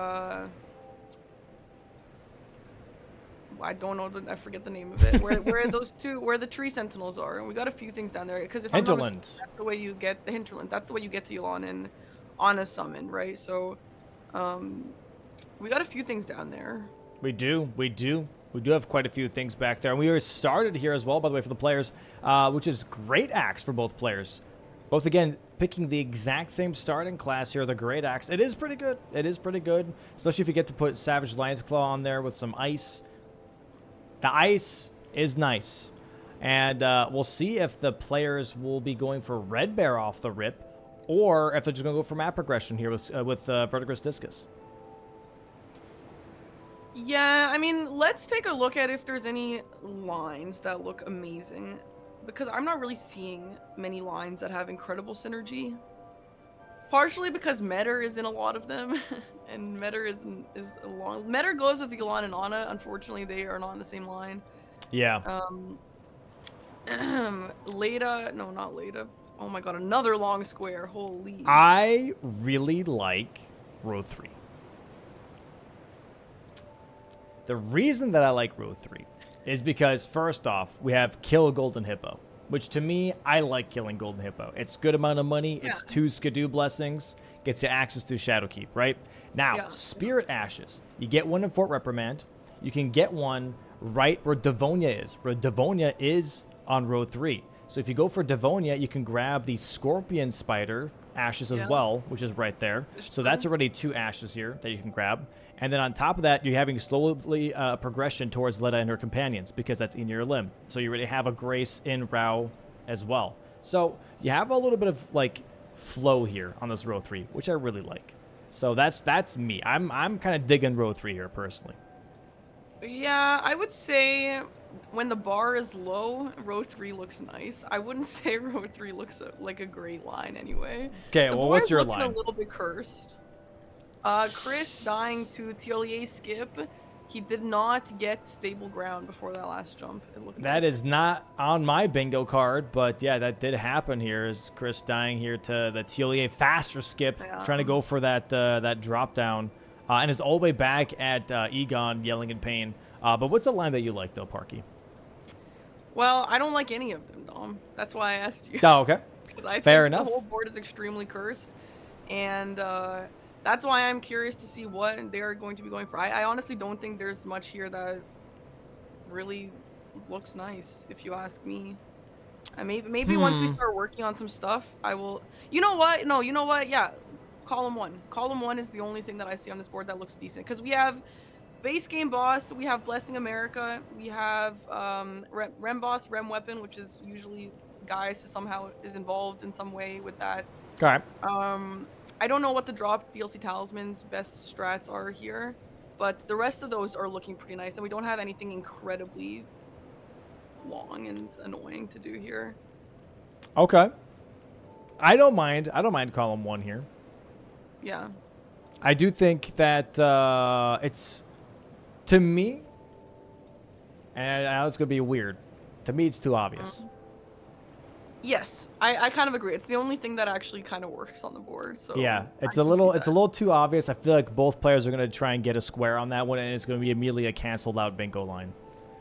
I don't know, I forget the name of it. Where those two, where the Tree Sentinels are, and we got a few things down there. Because if I'm not mistaken, that's the way you get the Hinterlands. That's the way you get to Yolan on a summon, right? So, we got a few things down there. We do have quite a few things back there, and we are started here as well, by the way, for the players, which is Great Axe for both players. Both, again, picking the exact same starting class here, the Great Axe. It is pretty good. It is pretty good, especially if you get to put Savage Lion's Claw on there with some ice. The ice is nice, and we'll see if the players will be going for Red Bear off the rip, or if they're just going to go for map progression here with Vertigus Discus. Yeah, I mean, let's take a look at if there's any lines that look amazing, because I'm not really seeing many lines that have incredible synergy. Partially because Metter is in a lot of them, and Metter is a long. Metter goes with Yolan and Anna. Unfortunately, they are not on the same line. Yeah. Leda, no, not Leda. Oh my god, another long square. Holy. I really like row 3. The reason that I like row 3 is because, first off, we have Kill Golden Hippo, which to me, I like killing Golden Hippo. It's good amount of money. It's 2 Skidoo Blessings. Gets you access to Shadowkeep, right? Now, Spirit Ashes. You get one in Fort Reprimand. You can get one right where Devonia is. Where Devonia is on row 3. So if you go for Devonia, you can grab the Scorpion Spider Ashes as well, which is right there. So that's already 2 Ashes here that you can grab. And then on top of that, you're having slowly progression towards Leda and her companions, because that's in your limb. So you already have a Grace in Rao as well. So you have a little bit of like flow here on this row 3, which I really like. So that's me. I'm kind of digging row 3 here personally. Yeah, I would say when the bar is low, row 3 looks nice. I wouldn't say row 3 looks like a great line anyway. Okay, The well, board's what's your looking line? a little bit cursed. Chris dying to Tiolier skip. He did not get stable ground before that last jump. It looked That like. is not on my bingo card, but yeah, that did happen here. Is Chris dying here to the Tiolier faster skip, trying to go for that drop down, and is all the way back at Egon yelling in pain. But what's a line that you like though, Parky? Well, I don't like any of them, Dom. That's why I asked you. Oh, okay. Because I Fair think enough. the whole board is extremely cursed, and that's why I'm curious to see what they are going to be going for. I honestly don't think there's much here that really looks nice, if you ask me. Maybe once we start working on some stuff, I will. You know what? No, you know what? Yeah, column 1. Column 1 is the only thing that I see on this board that looks decent, because we have base game boss, we have Blessing America, we have Rem boss, Rem weapon, which is usually guys somehow is involved in some way with that. All right. I don't know what the drop DLC talisman's best strats are here, but the rest of those are looking pretty nice, and we don't have anything incredibly long and annoying to do here. Okay. I don't mind column 1 here. Yeah. I do think that it's, to me, and I know it's gonna be weird. To me, it's too obvious. Yes, I kind of agree. It's the only thing that actually kind of works on the board. So Yeah, it's a little too obvious. I feel like both players are gonna try and get a square on that one, and it's gonna be immediately a canceled out bingo line.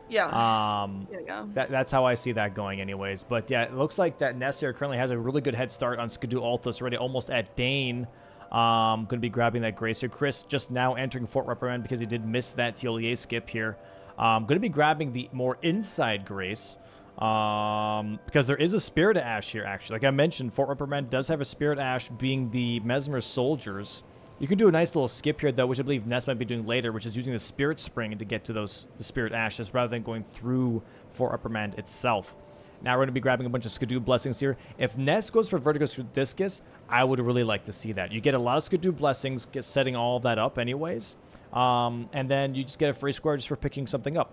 Yeah. Yeah. That's how I see that going, anyways. But yeah, it looks like that Ness here currently has a really good head start on Skidoo Altus, already almost at Dane. Going to be grabbing that Grace here. Chris just now entering Fort Reprimand because he did miss that Tiolier skip here. Going to be grabbing the more inside Grace. Because there is a Spirit Ash here, actually. Like I mentioned, Fort Reprimand does have a Spirit Ash, being the Mesmer Soldiers. You can do a nice little skip here, though, which I believe Ness might be doing later, which is using the Spirit Spring to get to the Spirit Ashes rather than going through Fort Reprimand itself. Now we're going to be grabbing a bunch of Skidoo Blessings here. If Ness goes for Vertigo Discus, I would really like to see that. You get a lot of Skidoo Blessings, setting all of that up anyways. And then you just get a free square just for picking something up.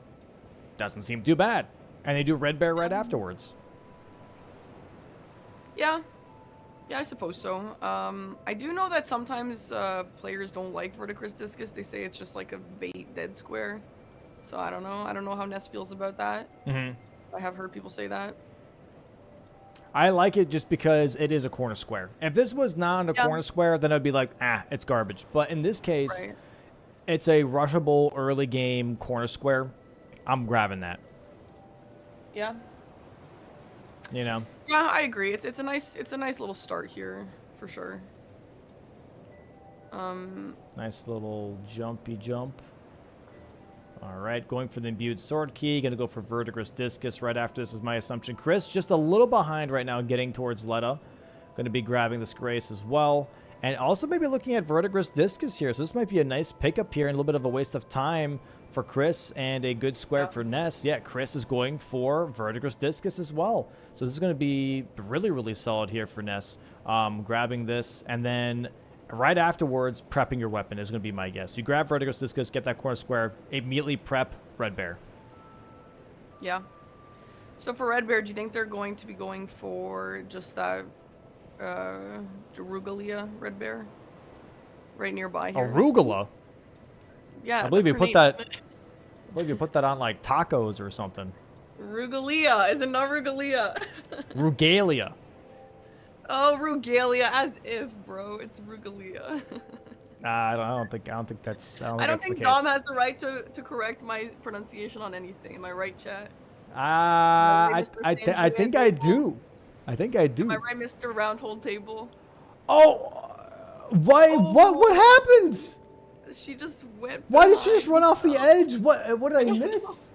Doesn't seem too bad. And they do Red Bear right afterwards. Yeah. Yeah, I suppose so. I do know that sometimes players don't like Verticris Discus. They say it's just like a bait dead square. So I don't know. I don't know how Ness feels about that. I have heard people say that. I like it just because it is a corner square. If this was not a corner square, then I'd be like, it's garbage. But in this case, it's a rushable early game corner square. I'm grabbing that. Yeah. You know. Yeah, I agree. It's a nice little start here for sure. Nice little jumpy jump. All right, going for the imbued sword key. Going to go for Verdigris Discus right after this is my assumption. Chris just a little behind right now, getting towards Letta. Going to be grabbing this Grace as well. And also maybe looking at Verdigris Discus here. So this might be a nice pickup here and a little bit of a waste of time for Chris and a good square for Ness. Yeah, Chris is going for Verdigris Discus as well. So this is going to be really, really solid here for Ness. Grabbing this and then right afterwards, prepping your weapon is going to be my guess. You grab Vertigris Discus, get that corner square, immediately prep Red Bear. Yeah. So for Red Bear, do you think they're going to be going for just that Jerugalia Red Bear? Right nearby here. Arugula? Yeah, I believe you put that. I believe you put that on like tacos or something. Rugalia, is it not Rugalia? Rugalia. Oh, Rugalia, as if, bro. It's Rugalia. I don't think that's. I don't think Dom has the right to correct my pronunciation on anything. Am I right, chat? I think I do. I think I do. Am I right, Mr. Roundhole Table? Oh, why? Oh. What happened? She just went. Why did she just run off the edge? What did I miss?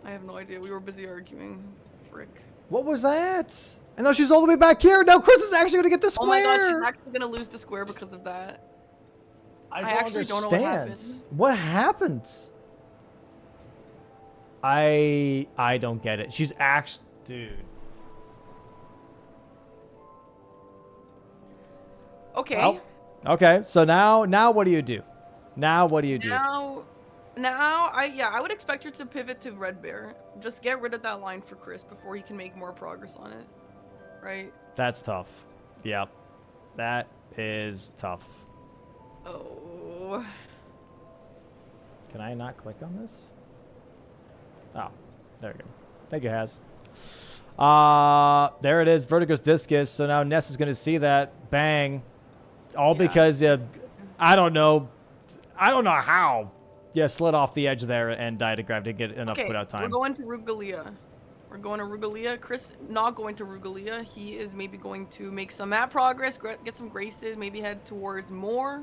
I have no idea. We were busy arguing. Frick. What was that? And now she's all the way back here. Now Chris is actually going to get the square. Oh my god, she's actually going to lose the square because of that. I actually don't know what happened. What happened? I don't get it. She's actually... Dude. Okay. Well, okay, so now what do you do? Now what do you do? Now, Now, I would expect her to pivot to Red Bear. Just get rid of that line for Chris before he can make more progress on it, right? That's tough. Yep. That is tough. Oh. Can I not click on this? Oh, there we go. Thank you, Haz. There it is, Vertigo's Discus. So now Ness is going to see that. Bang. All because, I don't know how. Yeah, slid off the edge there and died to grab to get enough put out time. We're going to Rugalia. We're going to Rugalia. Chris not going to Rugalia. He is maybe going to make some map progress, get some graces, maybe head towards more.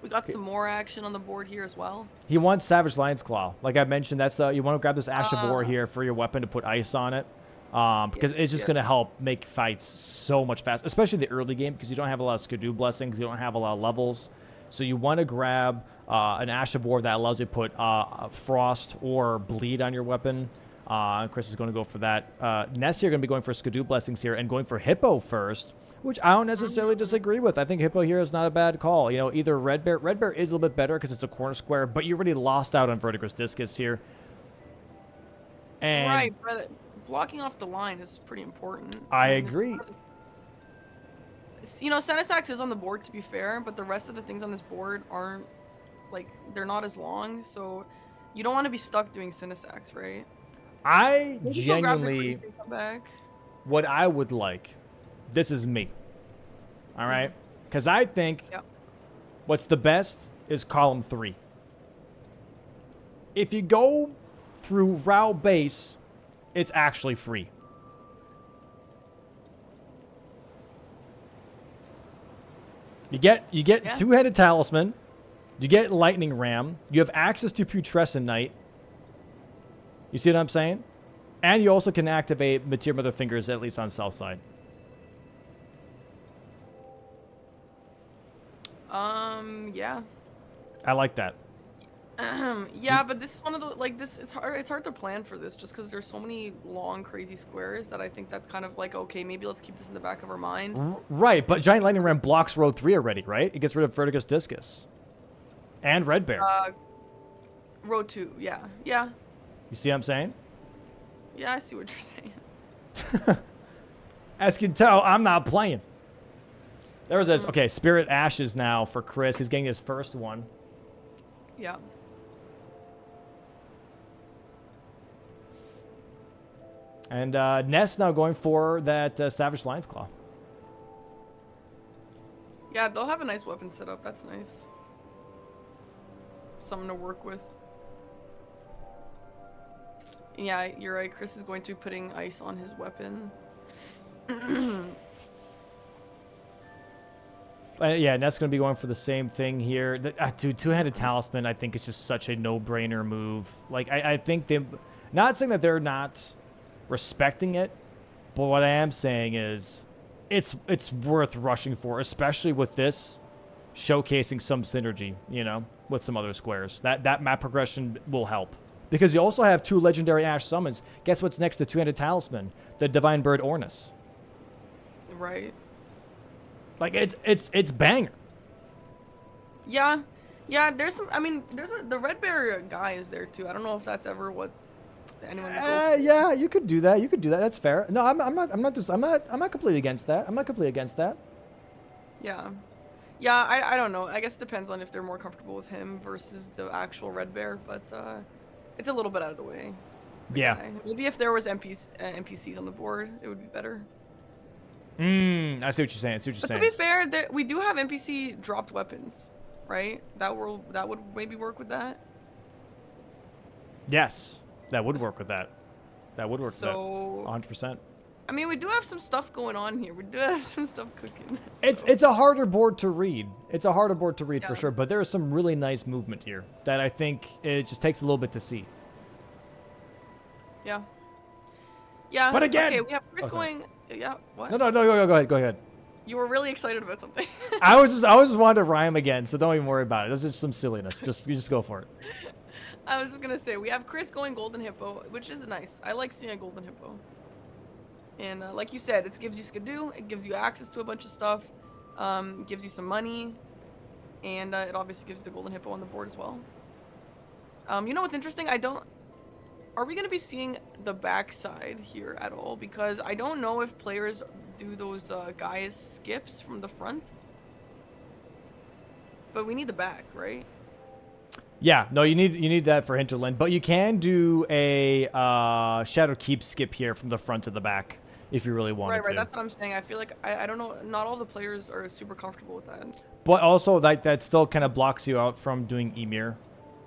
We got some more action on the board here as well. He wants Savage Lion's Claw. Like I mentioned, that's you want to grab this Ash of War here for your weapon to put ice on it. Because it's just going to help make fights so much faster, especially the early game, because you don't have a lot of Skidoo blessings, you don't have a lot of levels. So you want to grab an Ash of War that allows you to put Frost or Bleed on your weapon. Chris is going to go for that. Ness here going to be going for Skidoo blessings here and going for Hippo first, which I don't necessarily disagree with. I think Hippo here is not a bad call. You know, either Red Bear is a little bit better because it's a corner square, but you already lost out on Vertigo's Discus here. And right, but blocking off the line is pretty important. I agree. You know, Senesax is on the board, to be fair, but the rest of the things on this board aren't, like, they're not as long, so you don't want to be stuck doing Senesax, right? I genuinely, what I would like, this is me, all right? Because I think what's the best is column 3. If you go through Rao base, it's actually free. You get Two-Headed Talisman, you get Lightning Ram, you have access to Putrescent Knight. You see what I'm saying? And you also can activate Materia Mother Fingers, at least on south side. Yeah. I like that. Yeah, but this is one of the, like, this, it's hard to plan for this just because there's so many long, crazy squares that I think that's kind of like, okay, maybe let's keep this in the back of our mind. Right, but Giant Lightning Ram blocks row 3 already, right? It gets rid of Vertigo's Discus. And Red Bear. Row 2, yeah. Yeah. You see what I'm saying? Yeah, I see what you're saying. As you can tell, I'm not playing. There was this, okay, Spirit Ashes now for Chris. He's getting his first one. Yeah. And Ness now going for that Savage Lion's Claw. Yeah, they'll have a nice weapon set up. That's nice. Something to work with. Yeah, you're right. Chris is going to be putting ice on his weapon. Yeah, Ness going to be going for the same thing here. Dude, Two-Handed Talisman, I think, is just such a no-brainer move. Like, I think they... Not saying that they're not respecting it, but what I am saying is it's worth rushing for, especially with this showcasing some synergy, you know, with some other squares. That map progression will help. Because you also have 2 legendary Ash summons. Guess what's next to Two-Handed Talisman? The Divine Bird Ornus. Right. Like, it's banger. Yeah. Yeah, there's some, I mean, the Red Bear guy is there too. I don't know if that's ever what anyone yeah, you could do that. You could do that. That's fair. No, I'm not completely against that. I'm not completely against that. Yeah. Yeah, I don't know. I guess it depends on if they're more comfortable with him versus the actual Red Bear, but it's a little bit out of the way. Yeah. Maybe if there was NPCs on the board, it would be better. I see what you're saying. To be fair, we do have NPC dropped weapons, right? That would maybe work with that. Yes, that would work with that. That would work. So 100%. I mean, we do have some stuff going on here. We do have some stuff cooking. So. It's a harder board to read. It's a harder board to read for sure. But there is some really nice movement here that I think it just takes a little bit to see. Yeah. Yeah. But again, okay, we have Chris going. Yeah. What? No. Go ahead. You were really excited about something. I was just wanting to rhyme again, so don't even worry about it. That's just some silliness. You just go for it. I was just gonna say we have Chris going Golden Hippo, which is nice. I like seeing a Golden Hippo. And like you said, it gives you Skidoo, it gives you access to a bunch of stuff, gives you some money, and it obviously gives you the Golden Hippo on the board as well. You know what's interesting? Are we going to be seeing the backside here at all? Because I don't know if players do those guys skips from the front. But we need the back, right? Yeah, no, you need that for Hinterland, but you can do a Shadow Keep skip here from the front to the back if you really wanted to. Right, that's what I'm saying. I feel like, I don't know, not all the players are super comfortable with that. But also, that still kind of blocks you out from doing Emir.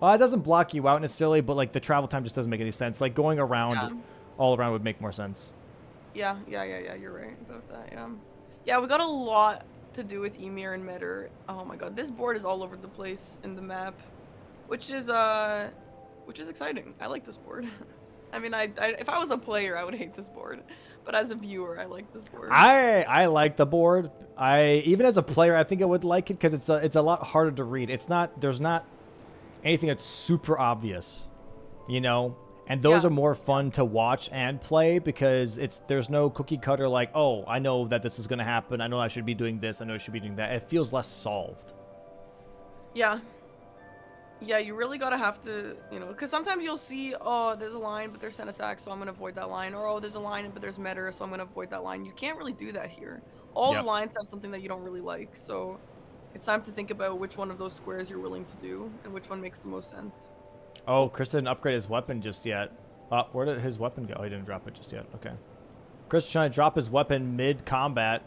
Well, it doesn't block you out necessarily, but like the travel time just doesn't make any sense. Like going around, all around would make more sense. Yeah, you're right about that, yeah. Yeah, we got a lot to do with Emir and Metter. Oh my god, this board is all over the place in the map. Which is exciting. I like this board. I mean, if I was a player, I would hate this board, but as a viewer, I like this board. I like the board. Even as a player, I think I would like it because it's a lot harder to read. There's not anything that's super obvious, you know, and those are more fun to watch and play because there's no cookie cutter like, oh, I know that this is gonna happen. I know I should be doing this. I know I should be doing that. It feels less solved. Yeah. Yeah, you really gotta have to, you know, because sometimes you'll see, oh, there's a line, but there's Senesac, so I'm gonna avoid that line. Or, oh, there's a line, but there's Metter, so I'm gonna avoid that line. You can't really do that here. All the lines have something that you don't really like, so it's time to think about which one of those squares you're willing to do and which one makes the most sense. Oh, Chris didn't upgrade his weapon just yet. Where did his weapon go? Oh, he didn't drop it just yet. Okay. Chris is trying to drop his weapon mid-combat.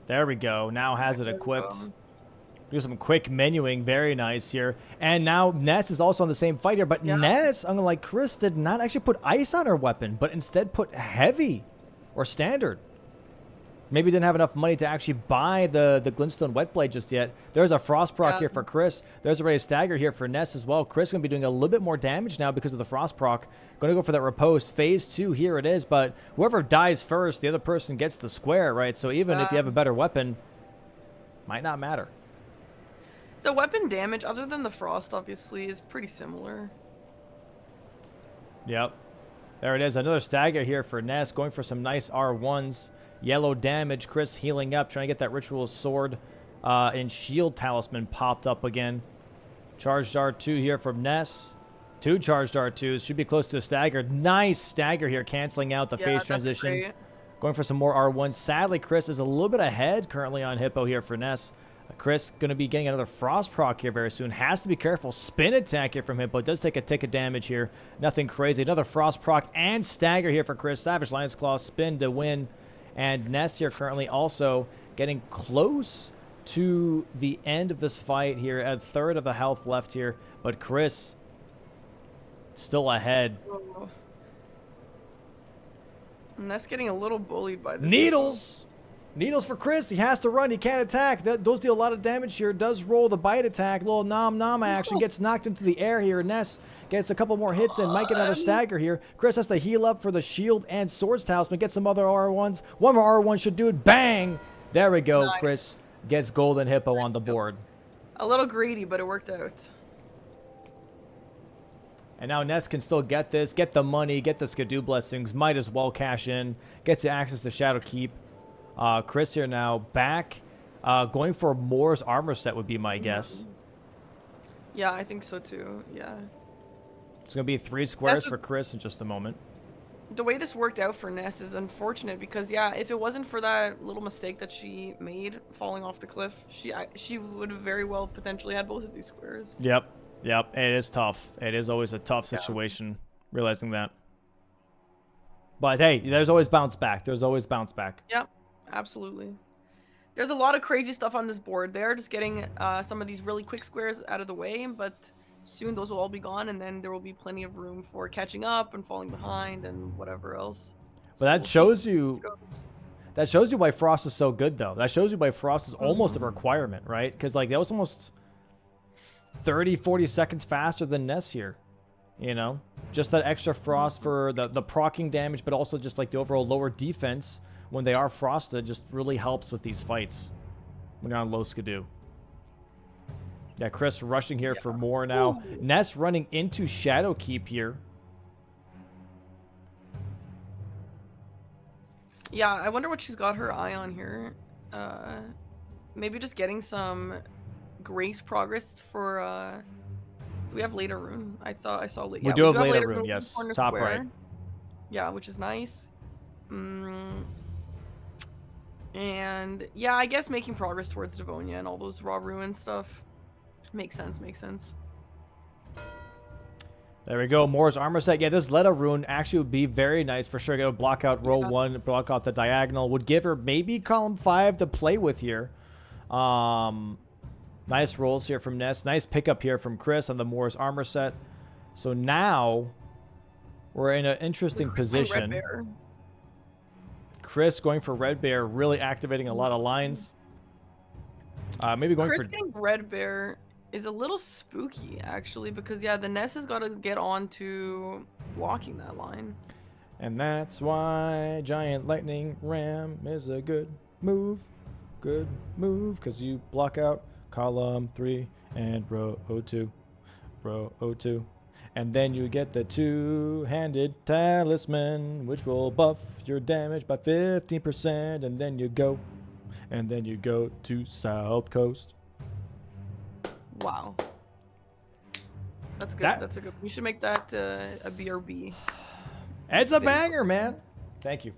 There we go. Now has it equipped. Do some quick menuing. Very nice here. And now Ness is also on the same fight here. But Ness, unlike Chris, did not actually put ice on her weapon, but instead put heavy or standard. Maybe didn't have enough money to actually buy the Glintstone Wetblade just yet. There's a Frost proc here for Chris. There's already a Stagger here for Ness as well. Chris going to be doing a little bit more damage now because of the Frost proc. Going to go for that riposte. Phase 2, here it is. But whoever dies first, the other person gets the square, right? So even if you have a better weapon, might not matter. The weapon damage, other than the Frost, obviously, is pretty similar. Yep. There it is. Another Stagger here for Ness. Going for some nice R1s. Yellow damage. Chris healing up. Trying to get that Ritual Sword and Shield Talisman popped up again. Charged R2 here from Ness. 2 charged R2s. Should be close to a Stagger. Nice Stagger here. Canceling out the phase transition. Great. Going for some more R1s. Sadly, Chris is a little bit ahead currently on Hippo here for Ness. Chris going to be getting another Frost proc here very soon. Has to be careful. Spin attack here from Hippo. Does take a tick of damage here. Nothing crazy. Another Frost proc and Stagger here for Chris. Savage Lion's Claw. Spin to win. And Ness here currently also getting close to the end of this fight here. A third of the health left here. But Chris still ahead. Oh. Ness getting a little bullied by this. Needles! Needles for Chris. He has to run. He can't attack. Those deal a lot of damage here. Does roll the bite attack. Little nom action. Gets knocked into the air here. Ness gets a couple more hits and might get another Stagger here. Chris has to heal up for the Shield and Swords Talisman. Get some other R1s. One more R1 should do it. Bang! There we go. Nice. Chris gets Golden Hippo on the board. A little greedy, but it worked out. And now Ness can still get this. Get the money. Get the Skidoo Blessings. Might as well cash in. Gets to access to Shadow Keep. Chris here now back. Going for Moore's armor set would be my guess. Yeah, I think so too. Yeah. It's going to be 3 squares for Chris in just a moment. The way this worked out for Ness is unfortunate because, yeah, if it wasn't for that little mistake that she made falling off the cliff, she would have very well potentially had both of these squares. Yep. It is tough. It is always a tough situation, realizing that. But hey, there's always bounce back. There's always bounce back. Yep. Absolutely. There's a lot of crazy stuff on this board. They're just getting some of these really quick squares out of the way, but soon those will all be gone, and then there will be plenty of room for catching up and falling behind and whatever else. But so that shows you why Frost is so good, though. That shows you why Frost is almost a requirement, right? Because like that was almost 30-40 seconds faster than Ness here. You know, just that extra Frost for the proccing damage, but also just like the overall lower defense when they are frosted just really helps with these fights when you're on low Skidoo. Yeah, Chris rushing here for more now. Ooh. Ness running into Shadow Keep here. Yeah, I wonder what she's got her eye on here. Maybe just getting some grace progress for Do we have later rune? I thought I saw late. We Yeah, do have later rune rune, in yes. corner Top square. right. Yeah, which is nice. And yeah, I guess making progress towards Devonia and all those raw ruin stuff makes sense. Makes sense. There we go. Moore's armor set. Yeah, this Letta rune actually would be very nice for sure. It would block out row 1, block out the diagonal. Would give her maybe column 5 to play with here. Nice rolls here from Ness. Nice pickup here from Chris on the Moore's armor set. So now we're in an interesting position. Red Bear. Chris going for Red Bear, really activating a lot of lines. Maybe going Chris for getting Red Bear is a little spooky, actually, because, yeah, the Ness has got to get on to blocking that line. And that's why Giant Lightning Ram is a good move. Good move, because you block out column 3 and row 2. Row 2. And then you get the two-handed talisman, which will buff your damage by 15%. And then you go. And then you go to South Coast. Wow. That's good. That's a good. We should make that a BRB. It's a banger, man. Thank you.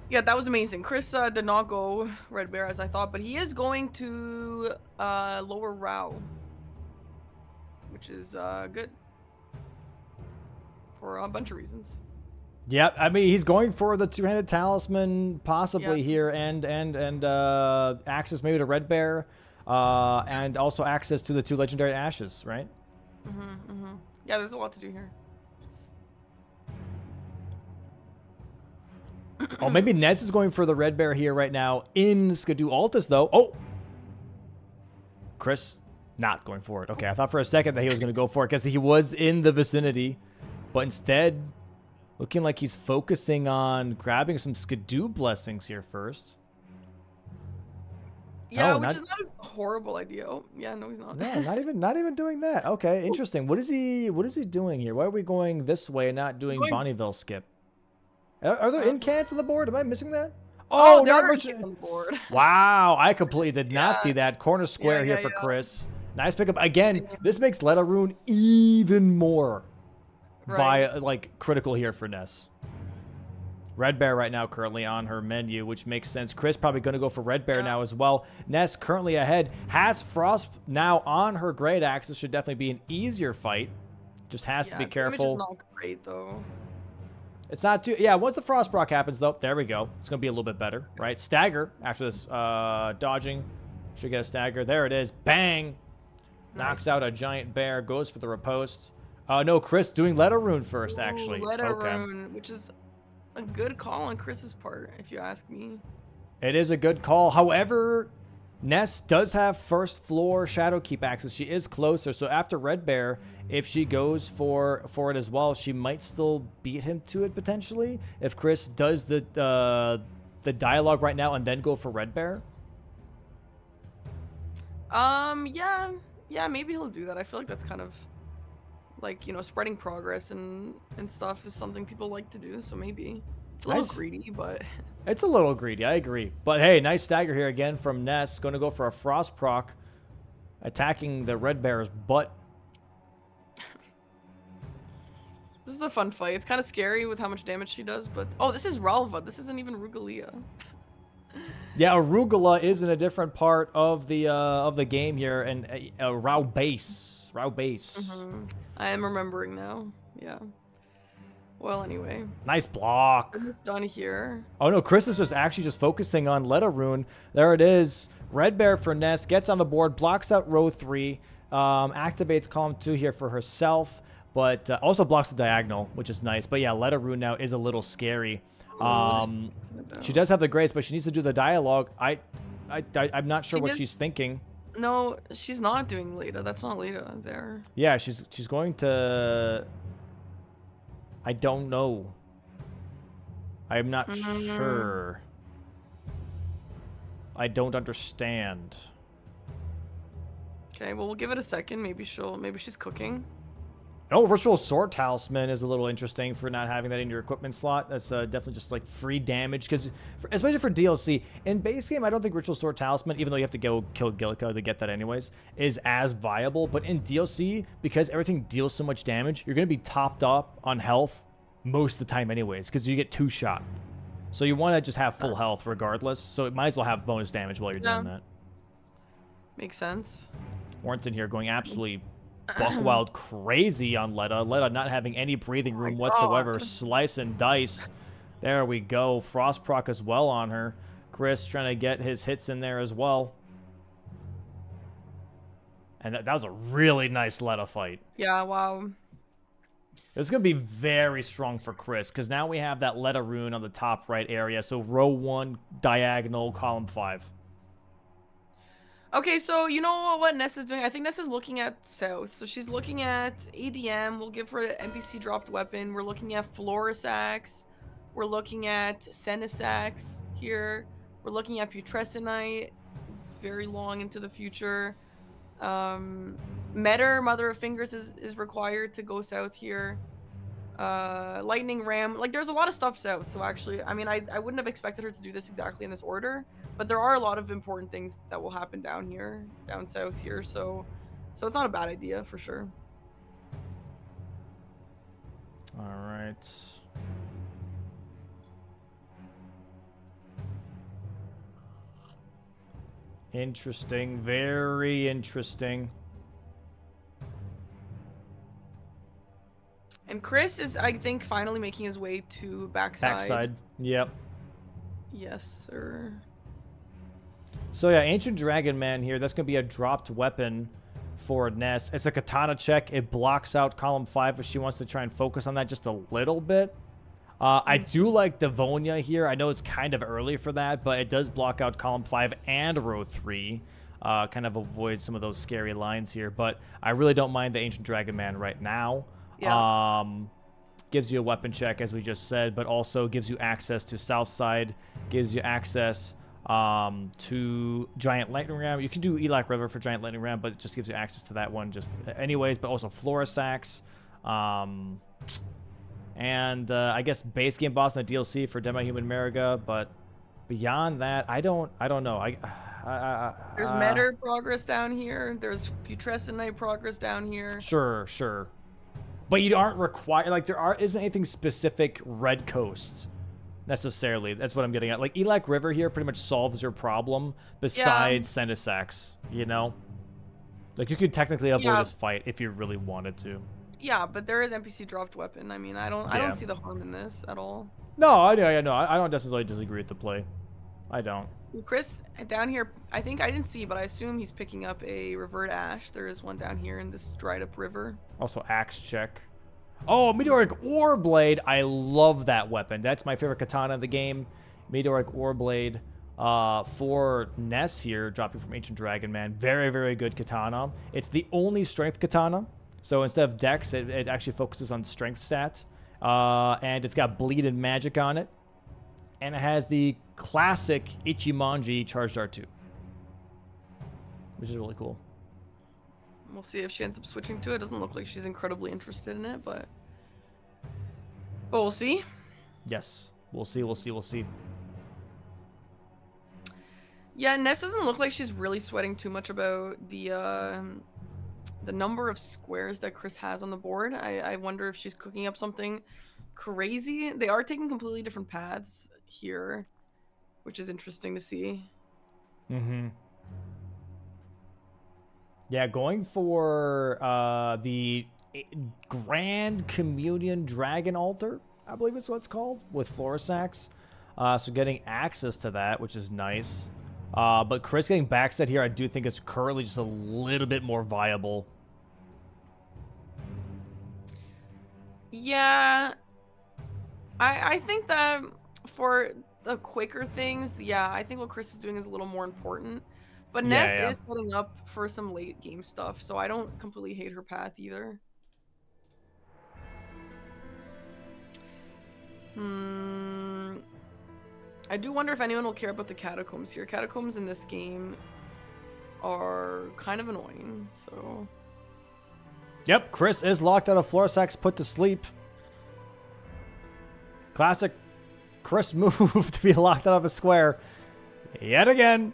Yeah, that was amazing. Chris did not go Red Bear as I thought, but he is going to lower Rao, which is good for a bunch of reasons. Yeah, I mean, he's going for the two-handed talisman possibly here, and access maybe to Red Bear, and also access to the 2 legendary ashes, right? Yeah, there's a lot to do here. Oh, maybe Nez is going for the Red Bear here right now in Skidoo Altus, though. Oh! Chris not going for it. Okay, I thought for a second that he was going to go for it because he was in the vicinity, but instead, looking like he's focusing on grabbing some Skidoo blessings here first. Yeah, which is not a horrible idea. Oh, yeah, no, he's not. No, not even doing that. Okay, interesting. What is he doing here? Why are we going this way and not doing Bonneville skip? Are there incants on the board? Am I missing that? Oh, not much on the board. Wow, I completely did not see that. Corner square here for Chris. Nice pickup. Again, this makes Letta Rune even more critical here for Ness. Red Bear right now currently on her menu, which makes sense. Chris probably going to go for Red Bear now as well. Ness currently ahead. Has Frost now on her great axis. Should definitely be an easier fight. Just has to be careful. Damage is not great, though. It's not too... Yeah, once the Frost proc happens, though, there we go. It's going to be a little bit better, right? Stagger after this dodging. Should get a stagger. There it is. Bang! Knocks out a giant bear. Goes for the riposte. No, Chris doing Letta Rune first, actually. Letta Rune, which is a good call on Chris's part, if you ask me. It is a good call. However, Ness does have first floor Shadowkeep access. She is closer, so after Red Bear, if she goes for it as well, she might still beat him to it potentially. If Chris does the dialogue right now and then go for Red Bear. Yeah, maybe he'll do that. I feel like that's kind of like, you know, spreading progress and stuff is something people like to do. So maybe it's a little greedy, but it's a little greedy. I agree. But hey, nice stagger here again from Ness. Going to go for a Frost proc, attacking the Red Bear's butt. This is a fun fight. It's kind of scary with how much damage she does, but oh, this is Ralva. This isn't even Rugalia. Yeah, Arugula is in a different part of the game here, and Rao base. I am remembering now. Yeah. Well, anyway. Nice block. Done here. Oh no, Chris is just focusing on Letta Rune. There it is. Red Bear for Ness gets on the board, blocks out row 3, activates column 2 here for herself, but also blocks the diagonal, which is nice. But yeah, Letta Rune now is a little scary. She does have the grace, but she needs to do the dialogue. I'm not sure what she's thinking. No, she's not doing Leda. That's not Leda there. Yeah, she's going to... I don't know. I'm not sure. I don't understand. Okay, well, we'll give it a second. Maybe she's cooking. Oh, Ritual Sword Talisman is a little interesting for not having that in your equipment slot. That's definitely just like free damage, because especially for DLC. In base game, I don't think Ritual Sword Talisman, even though you have to go kill Gillica to get that anyways, is as viable. But in DLC, because everything deals so much damage, you're going to be topped up on health most of the time anyways, because you get 2-shot. So you want to just have full health regardless. So it might as well have bonus damage while you're doing that. Makes sense. Warrenton here going absolutely buck wild crazy on Letta. Letta not having any breathing room whatsoever. Slice and dice. There we go. Frost proc as well on her. Chris trying to get his hits in there as well. And that was a really nice Letta fight. Yeah, wow. It's going to be very strong for Chris, because now we have that Letta rune on the top right area. So row 1, diagonal, column 5. Okay, so you know what Ness is doing? I think Ness is looking at south. So she's looking at ADM. We'll give her an NPC dropped weapon. We're looking at Florisax. We're looking at Senisax here. We're looking at Putrescinite very long into the future. Metter, Mother of Fingers is required to go south here. Lightning Ram. Like, there's a lot of stuff south. So actually, I mean, I wouldn't have expected her to do this exactly in this order. But there are a lot of important things that will happen down south here. So it's not a bad idea for sure. All right. Interesting. Very interesting. And Chris is, I think, finally making his way to backside. Backside. Yep. Yes, sir. So yeah, Ancient Dragon Man here. That's going to be a dropped weapon for Ness. It's a katana check. It blocks out column 5 if she wants to try and focus on that just a little bit. I do like Devonia here. I know it's kind of early for that, but it does block out column 5 and row 3. Kind of avoid some of those scary lines here. But I really don't mind the Ancient Dragon Man right now. Yeah. Gives you a weapon check, as we just said, but also gives you access to South Side. Gives you access to Giant Lightning Ram. You can do Elac River for Giant Lightning Ram, but it just gives you access to that one just anyways, but also Florisax. And I guess base game boss in the DLC for Demi-Human Mariga, but beyond that, I don't know. There's Metter progress down here. There's Putrescinite progress down here. Sure. But you aren't required, like, isn't anything specific Red Coast necessarily. That's what I'm getting at. Like, Elac River here pretty much solves your problem besides Senisax, you know? Like, you could technically avoid this fight if you really wanted to. Yeah, but there is NPC dropped weapon. I mean, I don't see the harm in this at all. No, I don't necessarily disagree with the play. I don't. Chris, down here, I think I didn't see, but I assume he's picking up a Revert Ash. There is one down here in this dried up river. Also, axe check. Oh, Meteoric Ore Blade. I love that weapon. That's my favorite katana in the game. Meteoric Ore Blade for Ness here, dropping from Ancient Dragon Man. Very, very good katana. It's the only strength katana. So instead of dex, it actually focuses on strength stats. And it's got bleed and magic on it. And it has the classic Ichimonji charged R2. Which is really cool. We'll see if she ends up switching to it. Doesn't look like she's incredibly interested in it, but we'll see. Yes. We'll see. Yeah, Ness doesn't look like she's really sweating too much about the number of squares that Chris has on the board. I wonder if she's cooking up something crazy. They are taking completely different paths here, which is interesting to see. Mm-hmm. Yeah, going for the Grand Communion Dragon Altar, I believe is what it's called, with Florisax. So getting access to that, which is nice. But Chris getting backset here, I do think is currently just a little bit more viable. Yeah. I think that for the quicker things, yeah, I think what Chris is doing is a little more important. But Ness is setting up for some late game stuff, so I don't completely hate her path either. I do wonder if anyone will care about the catacombs here. Catacombs in this game are kind of annoying, so... Yep, Chris is locked out of floor sacks, put to sleep. Classic Chris move to be locked out of a square. Yet again.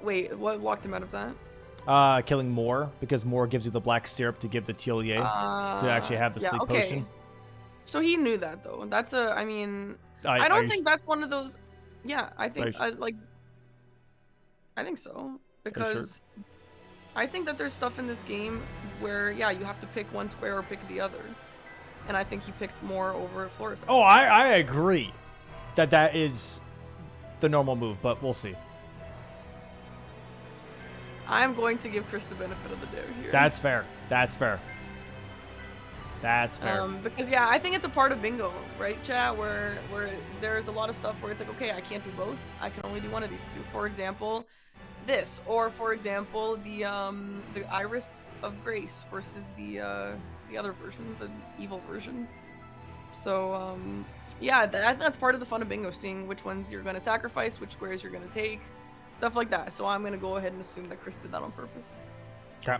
Wait, what locked him out of that? Killing Moore, because Moore gives you the black syrup to give to Tillier to actually have the sleep potion. So he knew that, though. That's a, I mean, I don't think that's one of those. Yeah, I think, I think so. Because I think that there's stuff in this game where, yeah, you have to pick one square or pick the other. And I think he picked Moore over Flores. Oh, I agree that is the normal move, but we'll see. I'm going to give Chris the benefit of the doubt here. That's fair. That's fair. That's fair. Because yeah, I think it's a part of bingo, right, chat? Where there's a lot of stuff where it's like, okay, I can't do both. I can only do one of these two. For example, this, or for example, the Iris of Grace versus the other version, the evil version. So yeah, that's part of the fun of bingo, seeing which ones you're going to sacrifice, which squares you're going to take. Stuff like that. So I'm going to go ahead and assume that Chris did that on purpose. Okay.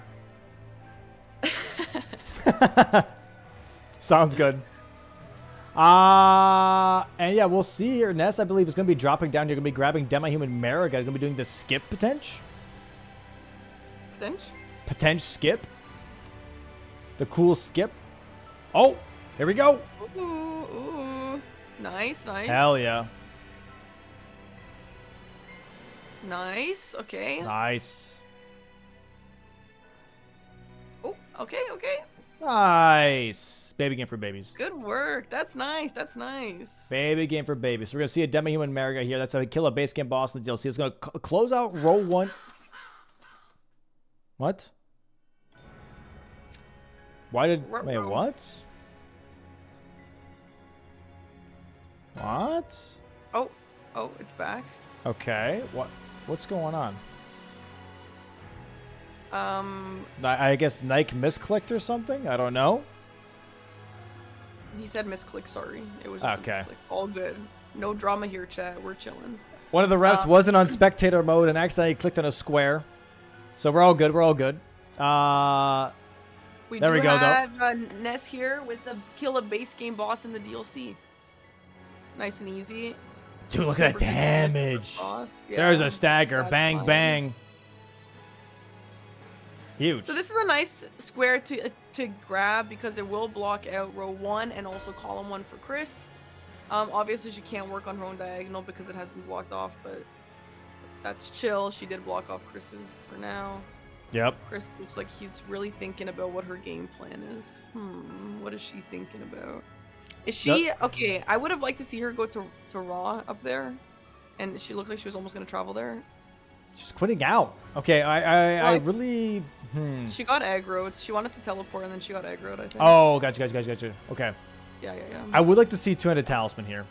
Sounds good. And yeah, we'll see here. Ness, I believe, is going to be dropping down. You're going to be grabbing Demi-Human Mara. Going to be doing the skip potential. Potential skip. The cool skip. Oh, here we go. Ooh. Nice. Hell yeah. Nice. Okay. Nice. Oh, okay. Nice. Baby game for babies. Good work. That's nice. Baby game for babies. So we're going to see a Demi-Human Mariga here. That's how we kill a base game boss in the DLC. It's going to close out row 1. What? Why did... Wait, what? What? Oh, it's back. Okay. What's going on? I guess Nike misclicked or something? I don't know. He said misclick, sorry. It was just a misclick. All good. No drama here, chat. We're chilling. One of the refs wasn't on spectator mode and accidentally clicked on a square. So we're all good. There we go, though. We have Ness here with the kill a base game boss in the DLC. Nice and easy. Dude, look at that damage. Yeah, there's a stagger. Bang, bang. Huge. So this is a nice square to grab because it will block out row 1 and also column 1 for Chris. Obviously, she can't work on her own diagonal because it has been blocked off, but that's chill. She did block off Chris's for now. Yep. Chris looks like he's really thinking about what her game plan is. What is she thinking about? Is she... Okay, I would have liked to see her go to Raw up there. And she looked like she was almost going to travel there. She's quitting out. Okay, I really... She got aggroed. She wanted to teleport and then she got aggroed, I think. Oh, gotcha. Okay. Yeah. I would like to see 200 Talisman here.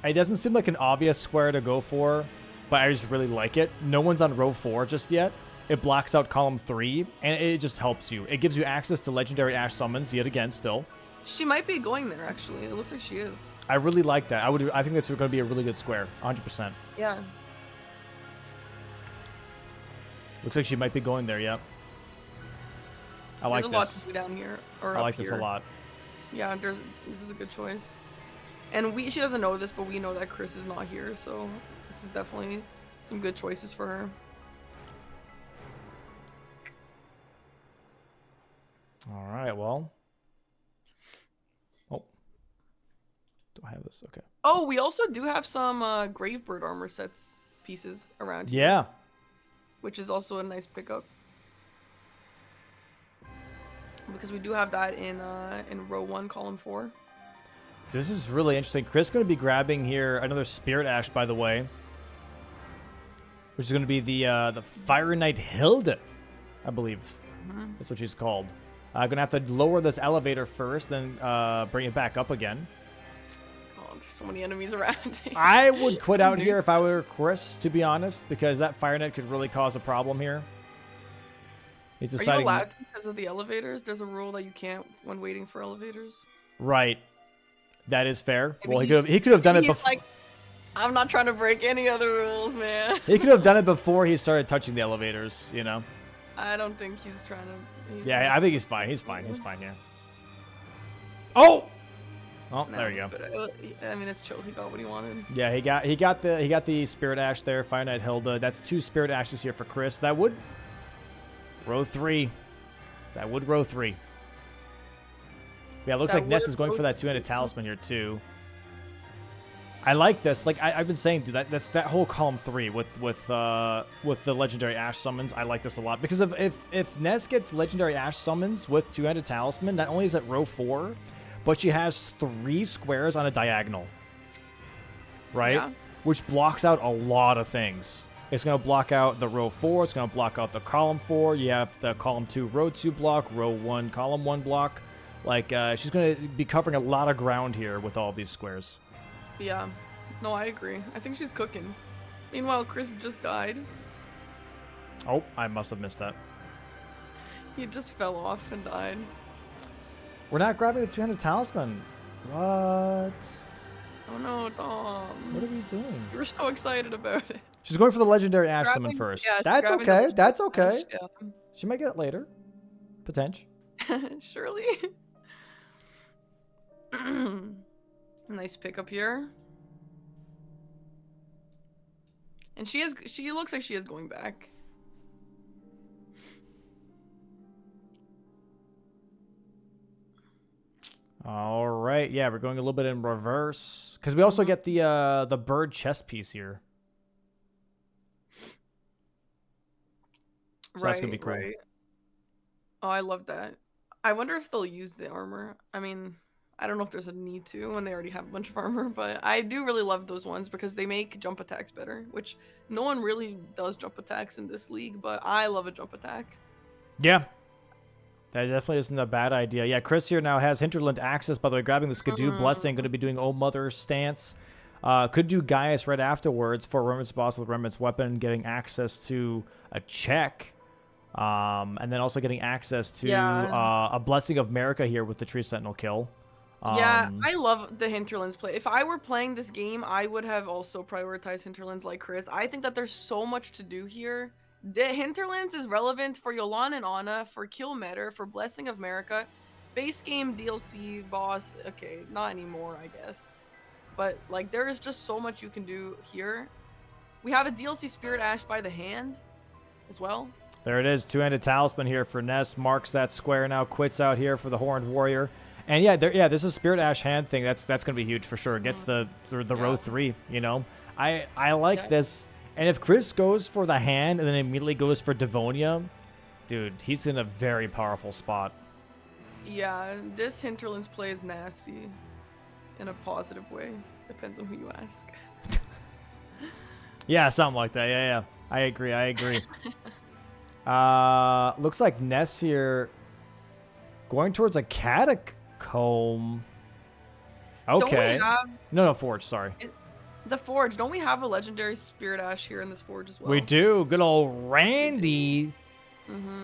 It doesn't seem like an obvious square to go for, but I just really like it. No one's on row 4 just yet. It blocks out column 3, and it just helps you. It gives you access to legendary Ash summons yet again still. She might be going there, actually. It looks like she is. I really like that. I think that's going to be a really good square. 100%. Yeah. Looks like she might be going there, yep. I like this. There's a lot to do down here. Or I like this a lot. Yeah, this is a good choice. And she doesn't know this, but we know that Chris is not here, so this is definitely some good choices for her. All right, well. Oh. Do I have this? Okay. Oh, we also do have some Gravebird armor sets pieces around here. Yeah. Which is also a nice pickup. Because we do have that in row 1, column 4. This is really interesting. Chris is going to be grabbing here another Spirit Ash, by the way. Which is going to be the Fire Knight Hilda, I believe. That's what she's called. I'm going to have to lower this elevator first, then bring it back up again. Oh, there's so many enemies around. I would quit out here if I were Chris, to be honest, because that Fire Knight could really cause a problem here. He's deciding... Are you allowed to because of the elevators? There's a rule that you can't when waiting for elevators. Right. That is fair. Maybe well, he could have done it before. Like, I'm not trying to break any other rules, man. He could have done it before he started touching the elevators, you know? I don't think he's trying to. Yeah, I think he's fine. He's fine. He's fine. Yeah. Oh. Oh, No, there you go. But I mean, it's chill. He got what he wanted. Yeah, he got the Spirit Ash there. Fire Knight Hilda. That's 2 Spirit Ashes here for Chris. That would row 3. That would row 3. Yeah, it looks like Ness is going for that 2-handed talisman here too. I like this. Like I've been saying, dude, that's that whole column 3 with the legendary Ash summons. I like this a lot because if Ness gets legendary Ash summons with 2-handed talisman, not only is it row 4, but she has 3 squares on a diagonal, right? Yeah. Which blocks out a lot of things. It's going to block out the row 4. It's going to block out the column 4. You have the column 2, row 2 block, row 1, column 1 block. Like, she's going to be covering a lot of ground here with all these squares. Yeah. No, I agree. I think she's cooking. Meanwhile, Chris just died. Oh, I must have missed that. He just fell off and died. We're not grabbing the 200 talisman. What? Oh no, Dom. What are we doing? You were so excited about it. She's going for the legendary Ash summon first. Yeah, that's okay. That's okay. Ash, She might get it later. Potential. yeah. Surely. Nice pickup here. And she looks like she is going back. All right. Yeah, we're going a little bit in reverse because we also get the bird chest piece here. So that's gonna be cool. Right. Oh, I love that. I wonder if they'll use the armor. I mean, I don't know if there's a need to when they already have a bunch of armor, but I do really love those ones because they make jump attacks better, which no one really does jump attacks in this league, but I love a jump attack. Yeah. That definitely isn't a bad idea. Yeah, Chris here now has Hinterland access, by the way, grabbing the Skidoo Blessing, going to be doing Oh Mother stance. Could do Gaius right afterwards for Remnant's boss with Remnant's weapon, getting access to a check. And then also getting access to a Blessing of America here with the Tree Sentinel kill. Yeah, I love the Hinterlands play. If I were playing this game, I would have also prioritized Hinterlands like Chris. I think that there's so much to do here. The Hinterlands is relevant for Yolan and Ana, for Kill Metter, for Blessing of America. Base game DLC boss, okay, not anymore, I guess. But, like, there is just so much you can do here. We have a DLC Spirit Ash by the hand as well. There it is, 2-handed talisman here for Ness. Marks that square now, quits out here for the Horned Warrior. And yeah, this is Spirit Ash hand thing. That's going to be huge for sure. It gets the row 3, you know. I like this. And if Chris goes for the hand and then immediately goes for Devonia, dude, he's in a very powerful spot. Yeah, this Hinterlands play is nasty in a positive way. Depends on who you ask. Yeah, something like that. Yeah. I agree. Looks like Ness here going towards a catacomb. Okay. No, Forge, sorry. The Forge. Don't we have a legendary Spirit Ash here in this Forge as well? We do. Good old Randy.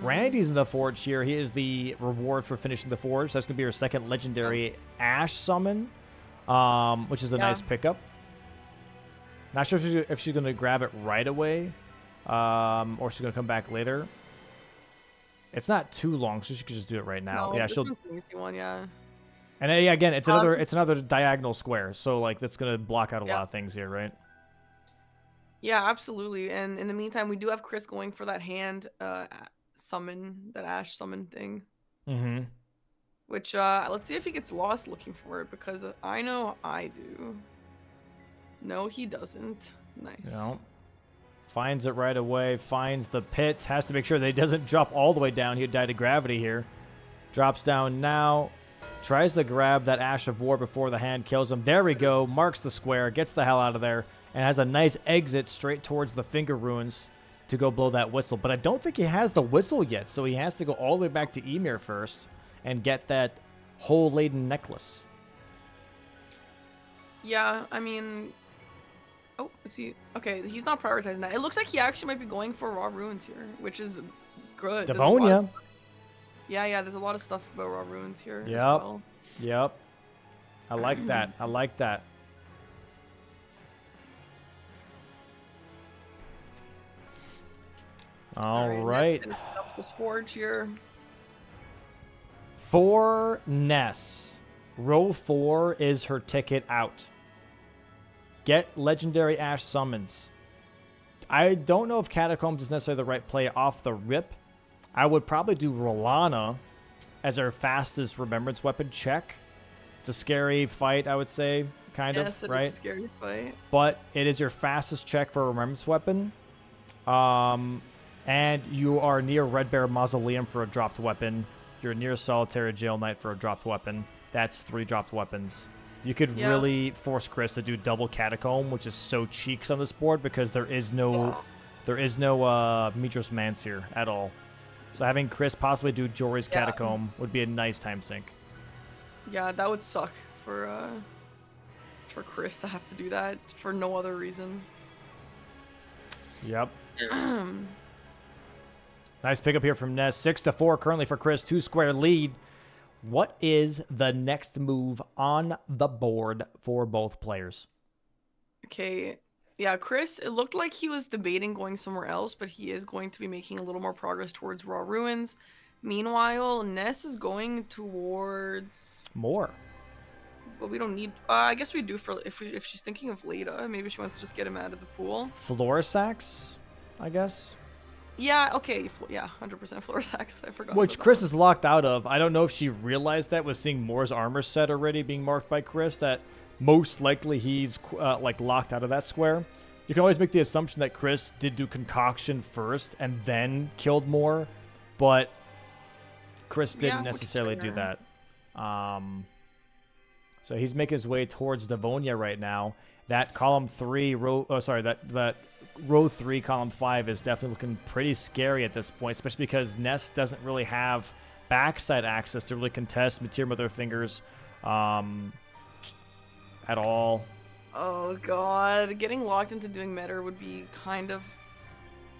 Randy's in the Forge here. He is the reward for finishing the Forge. That's going to be her second legendary Ash summon, which is a nice pickup. Not sure if she's going to grab it right away or she's going to come back later. It's not too long, so she could just do it right now. No, yeah, she'll. An easy one, yeah. And again, it's another diagonal square, so like that's gonna block out a lot of things here, right? Yeah, absolutely. And in the meantime, we do have Chris going for that hand summon, that Ash summon thing. Which let's see if he gets lost looking for it, because I know I do. No, he doesn't. Nice. No. Finds it right away. Finds the pit. Has to make sure that he doesn't drop all the way down. He'd die to gravity here. Drops down now. Tries to grab that Ash of War before the hand kills him. There we go. Marks the square. Gets the hell out of there. And has a nice exit straight towards the Finger Ruins to go blow that whistle. But I don't think he has the whistle yet. So he has to go all the way back to Ymir first and get that hole-laden necklace. Yeah, I mean... Oh, is he... Okay, he's not prioritizing that. It looks like he actually might be going for Raw Ruins here, which is good. Devonia. Yeah, there's a lot of stuff about Raw Ruins here as well. Yep. I like that. I like that. All right. this forge here. For Ness, row 4 is her ticket out. Get legendary Ash summons. I don't know if Catacombs is necessarily the right play off the rip. I would probably do Rolana as our fastest remembrance weapon check. It's a scary fight, I would say, kind Yes, of, it right? is a scary fight. But it is your fastest check for a remembrance weapon. And you are near Red Bear Mausoleum for a dropped weapon. You're near Solitary Jail Knight for a dropped weapon. That's 3 dropped weapons. You could really force Chris to do double Catacomb, which is so cheeks on this board because there is no Mitros Mance here at all. So having Chris possibly do Jory's Catacomb would be a nice time sink. Yeah, that would suck for Chris to have to do that for no other reason. Yep. Nice pickup here from Ness. 6-4 currently for Chris. 2-square lead. What is the next move on the board for both players? Okay. Yeah, Chris, it looked like he was debating going somewhere else, but he is going to be making a little more progress towards Raw Ruins. Meanwhile, Ness is going towards... More. But we don't need... I guess we do for... If she's thinking of Leda, maybe she wants to just get him out of the pool. Floor sacks, I guess. Yeah, okay. Yeah, 100% floor sacks. I forgot. Which Chris is locked out of. I don't know if she realized that with seeing Moore's armor set already being marked by Chris, that most likely he's like locked out of that square. You can always make the assumption that Chris did do Concoction first and then killed Moore, but Chris didn't necessarily do that. So he's making his way towards Devonia right now. That column 3 row, that row 3 column 5 is definitely looking pretty scary at this point, especially because Ness doesn't really have backside access to really contest Materia with their fingers at all. Oh god, getting locked into doing Metter would be kind of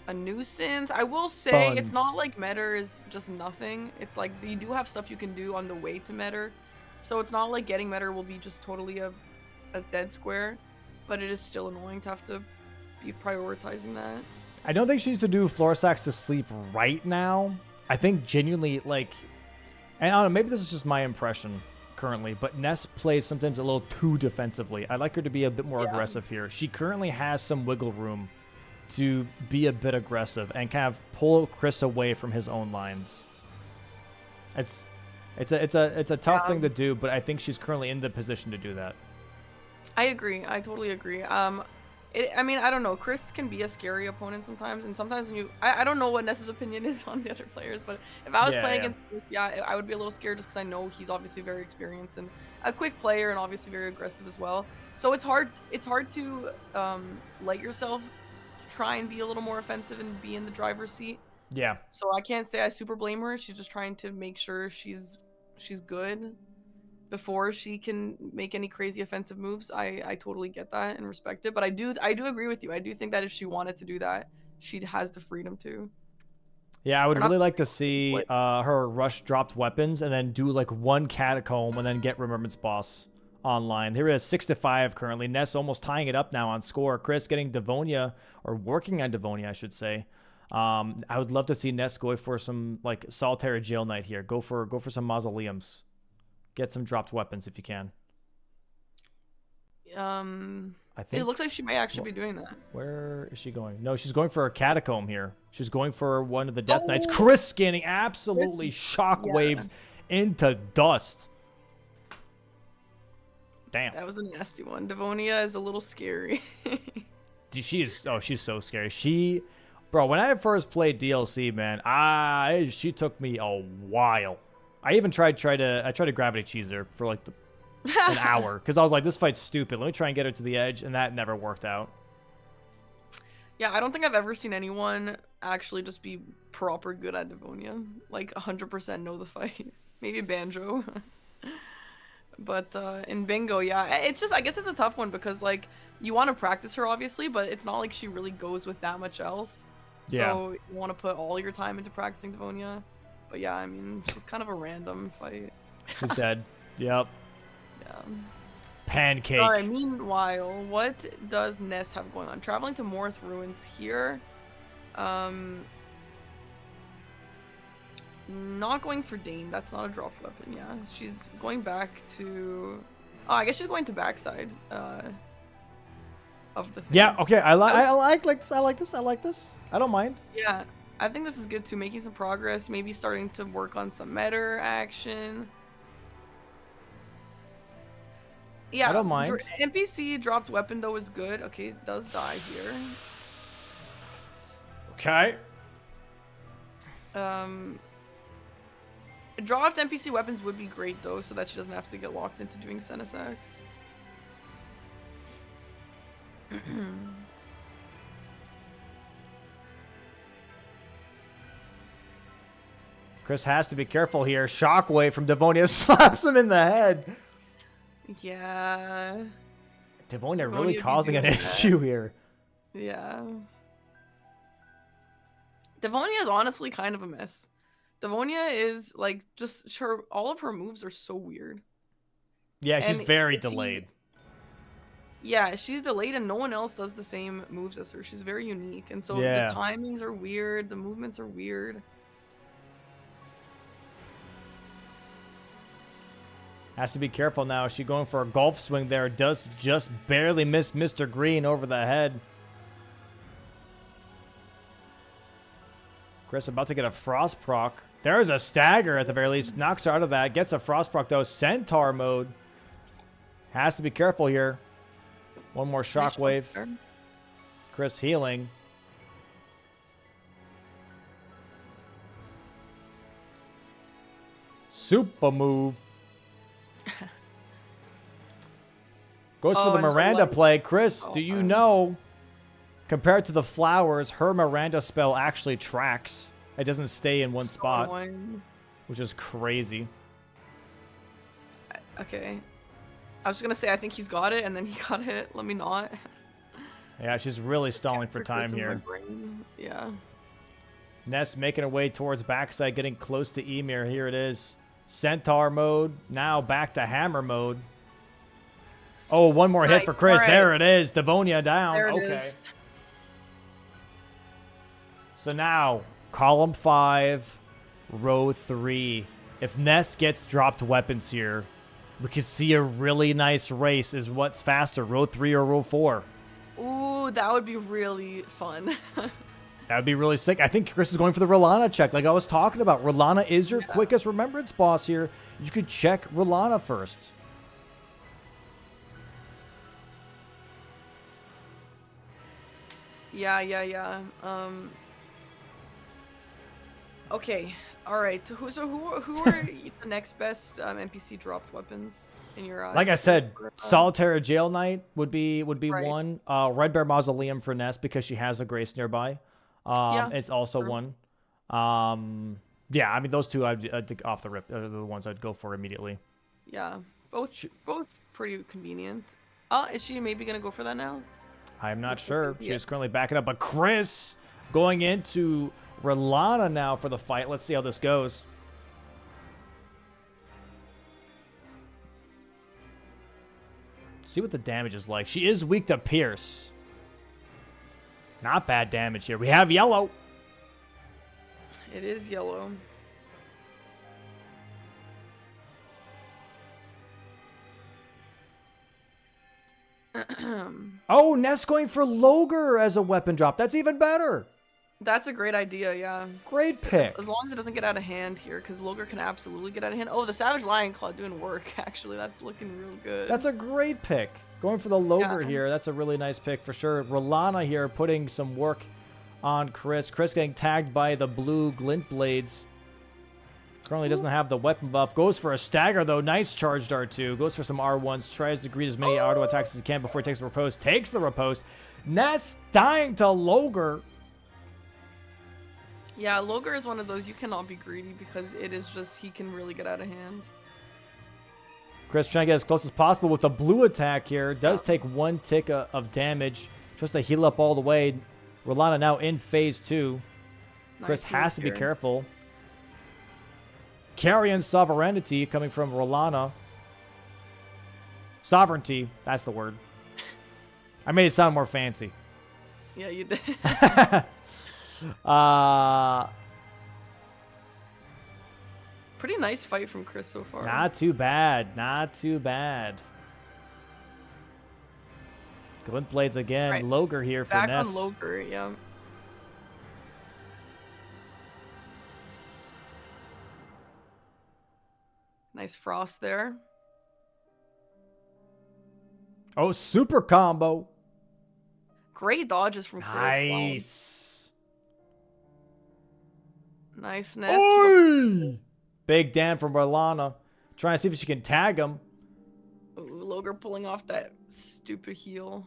a nuisance. I will say it's not like Metter is just nothing. It's like you do have stuff you can do on the way to Metter. So it's not like getting Metter will be just totally a dead square, but it is still annoying to have to be prioritizing that. I don't think she needs to do floor sacks to sleep right now. I think genuinely, like, and I don't know, maybe this is just my impression currently, but Ness plays sometimes a little too defensively. I'd like her to be a bit more aggressive here. She currently has some wiggle room to be a bit aggressive and kind of pull Chris away from his own lines. It's a tough thing to do, but I think she's currently in the position to do that. I agree. I totally agree. I mean, I don't know. Chris can be a scary opponent sometimes, and sometimes when I don't know what Ness's opinion is on the other players, but if I was playing against Chris, I would be a little scared just because I know he's obviously very experienced and a quick player and obviously very aggressive as well. So it's hard to let yourself try and be a little more offensive and be in the driver's seat. Yeah. So I can't say I super blame her. She's just trying to make sure she's good before she can make any crazy offensive moves. I totally get that and respect it, but I do agree with you. I do think that if she wanted to do that, she has the freedom to. Yeah, I would really like to see her rush dropped weapons and then do like one Catacomb and then get Remembrance Boss online. Here is 6-5 currently. Ness almost tying it up now on score. Chris getting Devonia, or working on Devonia, I should say. I would love to see Ness go for some like Solitary Jail Knight here. Go for some Mausoleums. Get some dropped weapons if you can. I think it looks like she may actually be doing that. Where is she going? No, she's going for a Catacomb here. She's going for one of the Death Knights. Chris scanning absolutely shockwaves into dust. Damn. That was a nasty one. Devonia is a little scary. She's so scary. Bro, when I first played DLC, man, she took me a while. I even tried to gravity cheese her for like an hour because I was like, this fight's stupid. Let me try and get her to the edge, and that never worked out. Yeah, I don't think I've ever seen anyone actually just be proper good at Devonia. Like 100% know the fight. Maybe Banjo. But in Bingo, yeah, it's just, I guess it's a tough one because like you want to practice her obviously, but it's not like she really goes with that much else. So you want to put all your time into practicing Devonia. But yeah, I mean, she's kind of a random fight. He's dead. Yep. Yeah. Pancake. All right, meanwhile, what does Ness have going on? Traveling to Morth Ruins here. Not going for Dane. That's not a drop weapon. Yeah, she's going back to. Oh, I guess she's going to backside. Of the thing. Yeah. Okay. I like this. I like this. I like this. I don't mind. Yeah, I think this is good too. Making some progress. Maybe starting to work on some meta action. Yeah, I don't mind. NPC dropped weapon though is good. Okay, it does die here. Okay. Dropped NPC weapons would be great though, so that she doesn't have to get locked into doing Senesax. Chris has to be careful here. Shockwave from Devonia slaps him in the head. Yeah. Devonia really causing an issue here. Yeah. Devonia is honestly kind of a mess. Devonia is like just all of her moves are so weird. Yeah, she's very delayed. Yeah, she's delayed and no one else does the same moves as her. She's very unique. And so the timings are weird, the movements are weird. Has to be careful now. She's going for a golf swing there. Does just barely miss Mr. Green over the head. Chris about to get a frost proc. There's a stagger at the very least. Knocks her out of that. Gets a frost proc though. Centaur mode. Has to be careful here. One more shockwave. Chris healing. Super move. Goes for the Miranda play. Chris, do you know, compared to the flowers, her Miranda spell actually tracks. It doesn't stay in one spot, which is crazy. Okay. I was going to say, I think he's got it, and then he got hit. Let me not. Yeah, she's really stalling for time here. Yeah. Ness making her way towards backside, getting close to Emir. Here it is. Centaur mode. Now back to hammer mode. Oh, one more hit for Chris. Right. There it is. Devonia down. There it is. So now, column 5, row 3. If Ness gets dropped weapons here, we could see a really nice race. Is what's faster, row 3 or row 4? Ooh, that would be really fun. That would be really sick. I think Chris is going for the Rolana check, like I was talking about. Rolana is your quickest remembrance boss here. You could check Rolana first. Yeah. Okay. All right. Who are the next best NPC dropped weapons in your eyes? Like I said, Solitary Jail Knight would be one. Red Bear Mausoleum for Ness because she has a Grace nearby. It's also one. Yeah, I mean those two I'd off the rip are the ones I'd go for immediately. Yeah, both pretty convenient. Is she maybe gonna go for that now? I'm not sure. She's currently backing up, but Chris going into Rolana now for the fight. Let's see how this goes. See what the damage is like. She is weak to Pierce. Not bad damage here. We have yellow. It is yellow. Oh, Ness going for Loger as a weapon drop. That's even better. That's a great idea, yeah. Great pick. As long as it doesn't get out of hand here, because Loger can absolutely get out of hand. Oh, the Savage Lion Claw doing work, actually. That's looking real good. That's a great pick. Going for the Loger here. That's a really nice pick for sure. Rolana here putting some work on Chris. Chris getting tagged by the blue glint blades. Currently doesn't have the weapon buff. Goes for a stagger, though. Nice charged R2. Goes for some R1s. Tries to greet as many auto attacks as he can before he takes the riposte. Takes the riposte. Ness dying to Loger. Yeah, Loger is one of those you cannot be greedy because it is just he can really get out of hand. Chris trying to get as close as possible with the blue attack here. Does take one tick of damage. Just to heal up all the way. Rolana now in phase 2. Chris has to be careful. Carrion Sovereignty coming from Rolana. Sovereignty, that's the word. I made it sound more fancy. Yeah, you did. Pretty nice fight from Chris so far. Not too bad. Not too bad. Glint Blades again. Right. Loger here for Back Ness. on Loger, yeah. Nice Frost there. Oh, super combo. Great dodges from Chris. Nice. Wow. Nice Nest. Oy! Big Dan from Barlana. Trying to see if she can tag him. Ooh, Loger pulling off that stupid heal.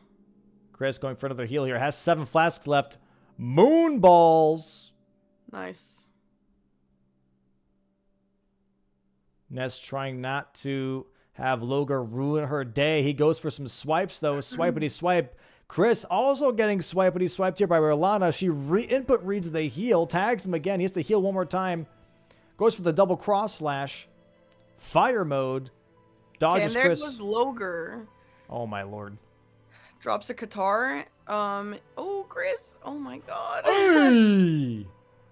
Chris going for another heal here. Has 7 flasks left. Moon balls. Nice. Ness trying not to have Loger ruin her day. He goes for some swipes, though. Swipity swipe. Chris also getting swipity swiped here by Barlana. She input reads the heal. Tags him again. He has to heal one more time. Goes for the double cross slash. Fire mode. Dodges and there Chris. goes Loger. Oh, my lord. Drops a Qatar. Oh, Chris. Oh, my God. Hey!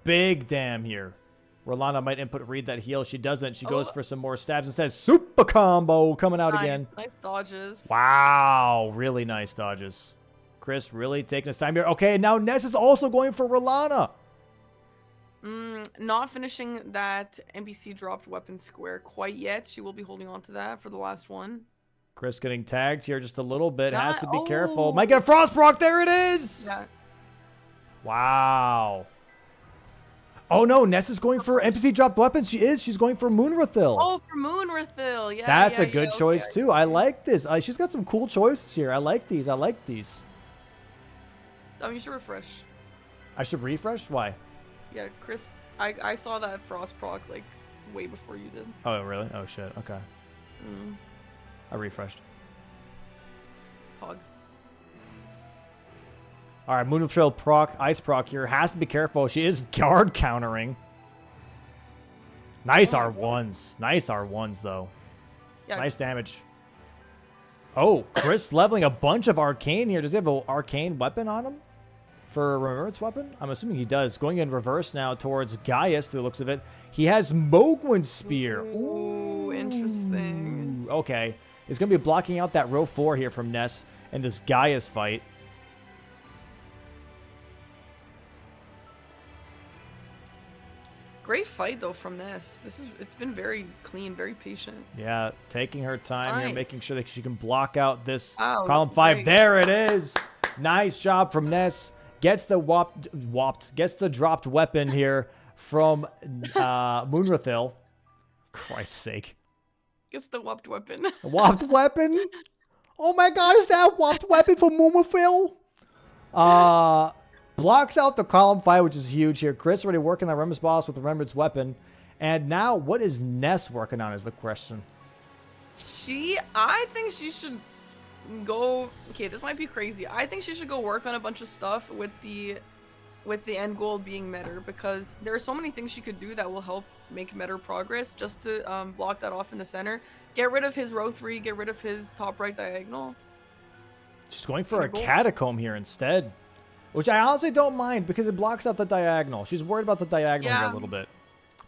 Big damn here. Rolana might input read that heal. She doesn't. She goes for some more stabs and says super combo coming out again. Nice dodges. Wow. Really nice dodges. Chris really taking his time here. Okay, now Ness is also going for Rolana. Not finishing that NPC dropped weapon square quite yet. She will be holding on to that for the last one. Chris getting tagged here just a little bit. Has to be Oh. careful. Might get a frost proc. There it is. Yeah. Wow. Oh no, Ness is going for NPC dropped weapons. She's going for Moonrathil. Oh, for Moonrathil. Yeah. That's yeah, a good yeah, choice okay, too. I like this. She's got some cool choices here. I like these. You should refresh. I should refresh? Why? Yeah, Chris. I saw that frost proc like way before you did. Oh, really? Oh, shit. Okay. I refreshed. Hog. All right, Moonrathil proc, ice proc here. Has to be careful. She is guard countering. Nice R1s. Nice R1s, though. Yeah. Nice damage. Oh, Chris leveling a bunch of arcane here. Does he have an arcane weapon on him? For a remembrance weapon? I'm assuming he does. Going in reverse now towards Gaius, through the looks of it. He has Mogwin's Spear. Ooh, interesting. Okay. He's going to be blocking out that row 4 here from Ness in this Gaius fight. Great fight though from Ness. It's been very clean, very patient. Yeah, taking her time here, Nice. making sure that she can block out this Oh, column 5. great. There it is. Nice job from Ness. Gets the gets the dropped weapon here from Moonrathil. Christ's sake. Gets the whopped weapon. Whopped weapon? Oh my god, is that a whopped weapon for Moonrathil? Blocks out the column 5, which is huge here. Chris already working on Remembrance Boss with the Remembrance weapon. And now, what is Ness working on is the question. I think she should go. Okay, this might be crazy. I think she should go work on a bunch of stuff with the end goal being Metter, because there are so many things she could do that will help make Metter progress. Just to block that off in the center, get rid of his row 3, get rid of his top right diagonal. She's going for a catacomb here instead, which I honestly don't mind because it blocks out the diagonal. She's worried about the diagonal here a little bit.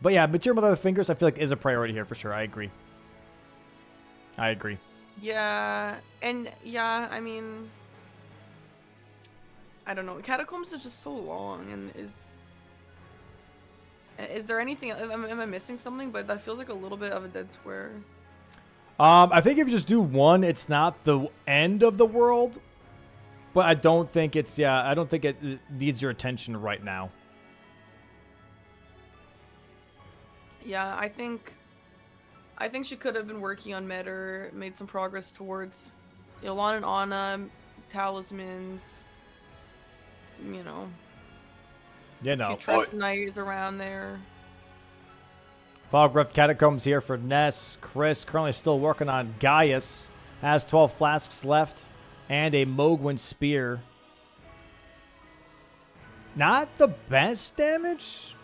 But yeah, Material with Other Fingers I feel like is a priority here for sure. I agree. Yeah, and yeah, I mean, I don't know. Catacombs is just so long, and is there anything? Am I missing something? But that feels like a little bit of a dead square. I think if you just do one, it's not the end of the world. But I don't think it's, I don't think it needs your attention right now. Yeah, I think she could have been working on Metter, made some progress towards Yolan and Anna, talismans, you know. You know. Trust Knight is around there. Fogrift Catacombs here for Ness. Chris currently still working on Gaius. Has 12 flasks left. And a Mogwin Spear. Not the best damage,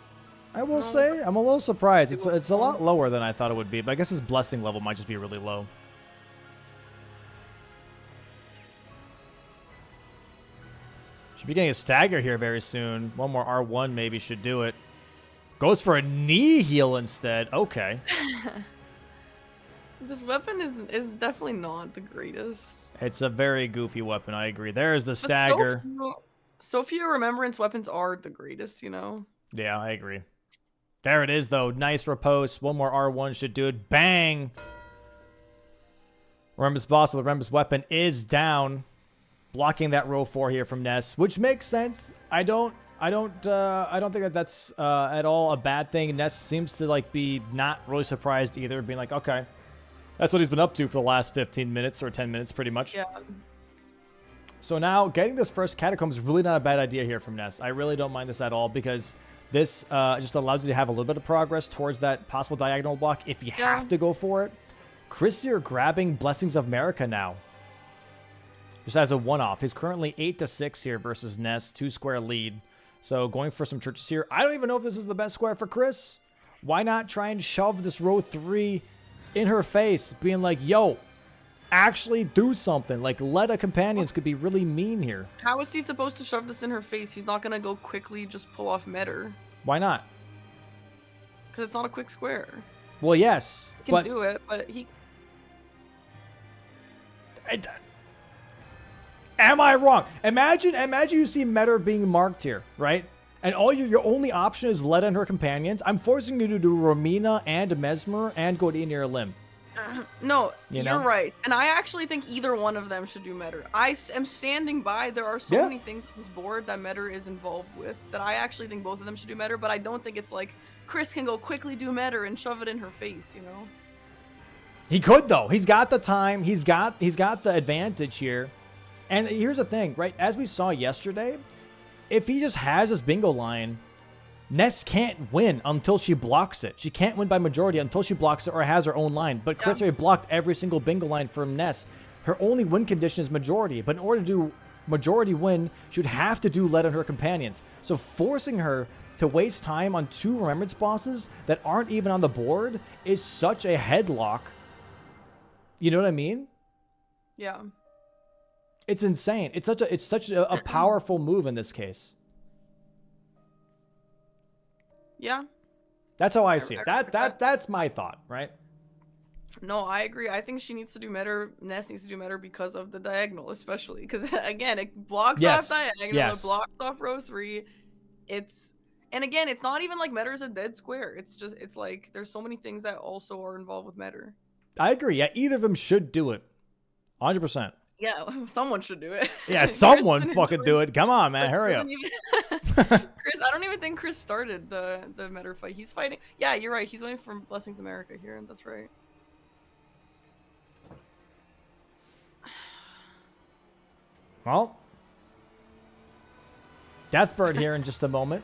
I will say. I'm a little surprised. It's a lot lower than I thought it would be. But I guess his blessing level might just be really low. Should be getting a stagger here very soon. One more R1 maybe should do it. Goes for a knee heal instead. Okay. This weapon is definitely not the greatest. It's a very goofy weapon. I agree. There's the But stagger. So few remembrance weapons are the greatest, you know? Yeah, I agree. There it is, though. Nice riposte. One more R1 should do it. Bang! Remembrance boss with the Remembrance weapon is down. Blocking that row 4 here from Ness, which makes sense. I don't think that that's at all a bad thing. Ness seems to like be not really surprised either, being like, okay, that's what he's been up to for the last 15 minutes or 10 minutes, pretty much. Yeah. So now getting this first catacomb is really not a bad idea here from Ness. I really don't mind this at all because this just allows you to have a little bit of progress towards that possible diagonal block if you have to go for it. Chris here grabbing Blessings of America now. Just as a one-off. He's currently 8-6 here versus Ness. 2-square lead. So going for some churches here. I don't even know if this is the best square for Chris. Why not try and shove this row 3 in her face? Being like, yo, actually do something. Like, let a companions could be really mean here. How is he supposed to shove this in her face? He's not going to go quickly just pull off Metter. Why not? Because it's not a quick square. Well, yes. He can do it, but he... Am I wrong? Imagine you see Metter being marked here, right? And all your only option is Leda and her companions. I'm forcing you to do Romina and Mesmer and go to Inir Limb. No, you're right. And I actually think either one of them should do Metter. I am standing by. There are so many things on this board that Metter is involved with that I actually think both of them should do Metter, but I don't think it's like Chris can go quickly do Metter and shove it in her face, you know? He could, though. He's got the time. He's got the advantage here. And here's the thing, right? As we saw yesterday, if he just has this bingo line, Ness can't win until she blocks it. She can't win by majority until she blocks it or has her own line. But Chris already blocked every single bingo line from Ness. Her only win condition is majority. But in order to do majority win, she would have to do Led on her companions. So forcing her to waste time on 2 remembrance bosses that aren't even on the board is such a headlock. You know what I mean? Yeah. It's insane. It's such a powerful move in this case. Yeah. That's how I see it. That's my thought, right? No, I agree. I think she needs to do Metter. Ness needs to do Metter because of the diagonal, especially because again, it blocks off diagonal. It blocks off row 3. And again, it's not even like Metter is a dead square. It's like there's so many things that also are involved with Metter. I agree. Yeah, either of them should do it. 100%. Yeah, someone should do it. Yeah, someone fucking do it. Come on, man. Hurry up. Chris, I don't even think Chris started the Metter fight. He's fighting. Yeah, you're right. He's waiting for Blessings America here. That's right. Well, Deathbird here in just a moment.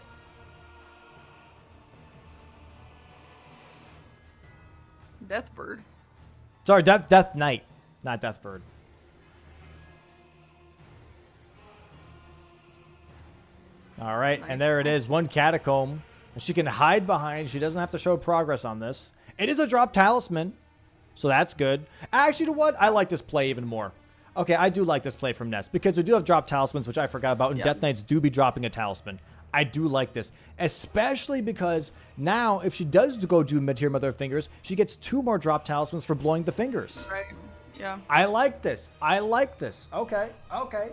Deathbird. Sorry, Death Knight, not Deathbird. All right, and there it is. 1 catacomb. And she can hide behind. She doesn't have to show progress on this. It is a drop talisman, so that's good. Actually, you know what? I like this play even more. Okay, I do like this play from Ness because we do have drop talismans, which I forgot about, and Death Knights do be dropping a talisman. I do like this, especially because now if she does go do mid-tier Mother of Fingers, she gets 2 more drop talismans for blowing the fingers. Right, yeah. I like this. I like this. Okay, okay.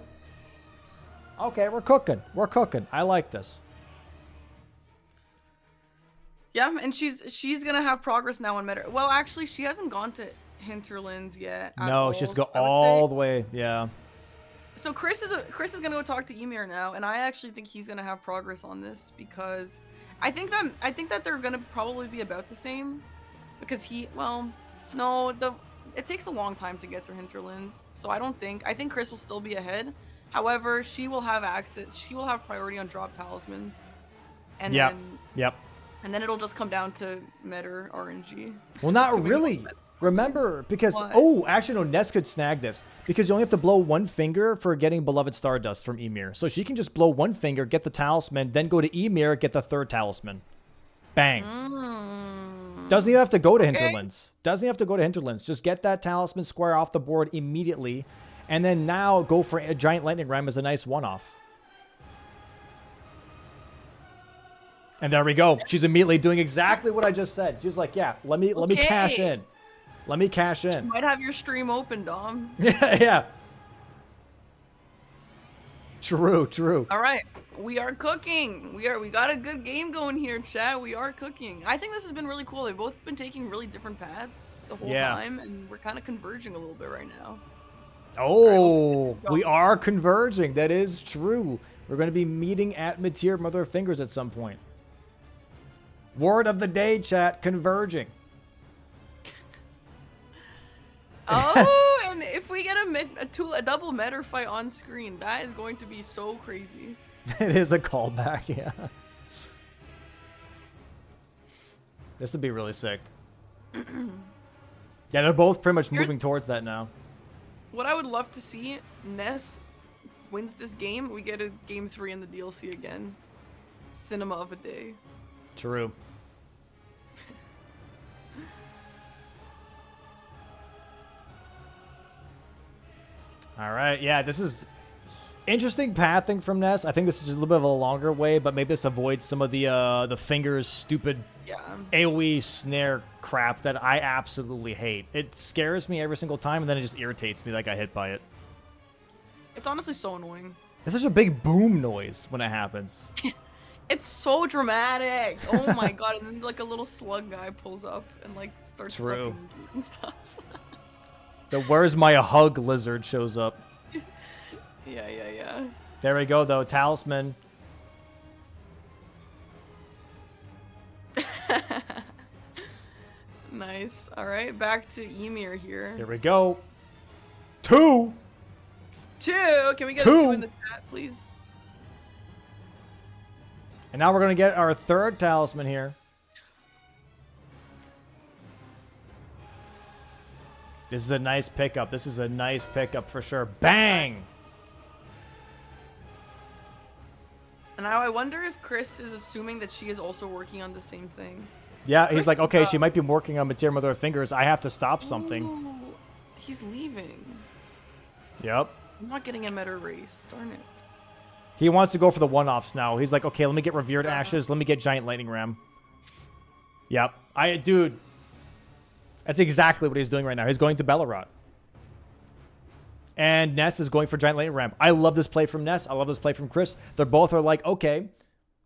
Okay, we're cooking. We're cooking. I like this. Yeah, and she's gonna have progress now on Metter. Well, actually, she hasn't gone to Hinterlands yet. No, she's go all the way. Yeah. So Chris is gonna go talk to Emir now, and I actually think he's gonna have progress on this because I think that they're gonna probably be about the same because it takes a long time to get through Hinterlands, so I think Chris will still be ahead. However, she will have access. She will have priority on drop talismans, and and then it'll just come down to Metter RNG. Well, not really. Remember, because actually no, Ness could snag this because you only have to blow 1 finger for getting Beloved Stardust from Emir. So she can just blow 1 finger, get the talisman, then go to Emir, get the 3rd talisman. Bang. Doesn't even have to go to Hinterlands. Doesn't have to go to Hinterlands. Just get that talisman square off the board immediately. And then now go for a Giant Lightning Ram as a nice one-off. And there we go. She's immediately doing exactly what I just said. She's like, yeah, let me cash in. Let me cash in. You might have your stream open, Dom. Yeah. True. All right. We are cooking. We got a good game going here, chat. We are cooking. I think this has been really cool. They've both been taking really different paths the whole time, and we're kind of converging a little bit right now. Oh, we are converging. That is true. We're going to be meeting at Mateer Mother of Fingers at some point. Word of the day, chat, converging. Oh, and if we get a double meta fight on screen, that is going to be so crazy. It is a callback, yeah. This would be really sick. Yeah, they're both pretty much moving towards that now. What I would love to see, Ness wins this game, we get a game 3 in the DLC again. Cinema of a day. True. All right, yeah, this is interesting pathing from Ness. I think this is a little bit of a longer way, but maybe this avoids some of the Fingers stupid AoE snare crap that I absolutely hate. It scares me every single time, and then it just irritates me like I hit by it. It's honestly so annoying. It's such a big boom noise when it happens. It's so dramatic. Oh my god! And then like a little slug guy pulls up and like starts sucking and stuff. The "Where's my hug" lizard shows up. Yeah. There we go, though. Talisman. Nice. All right, back to Ymir here. Here we go. 2. Can we get a 2 in the chat, please? And now we're going to get our 3rd talisman here. This is a nice pickup. This is a nice pickup for sure. Bang! And now I wonder if Chris is assuming that she is also working on the same thing. Yeah, he's like, okay, she might be working on Mateer Mother of Fingers. I have to stop something. Ooh, he's leaving. Yep. I'm not getting a meta race. Darn it. He wants to go for the one-offs now. He's like, okay, let me get Revered Ashes. Let me get Giant Lightning Ram. Yep. Dude, that's exactly what he's doing right now. He's going to Bellerot. And Ness is going for Giant Lightning Ram. I love this play from Ness. I love this play from Chris. They're both are like, okay,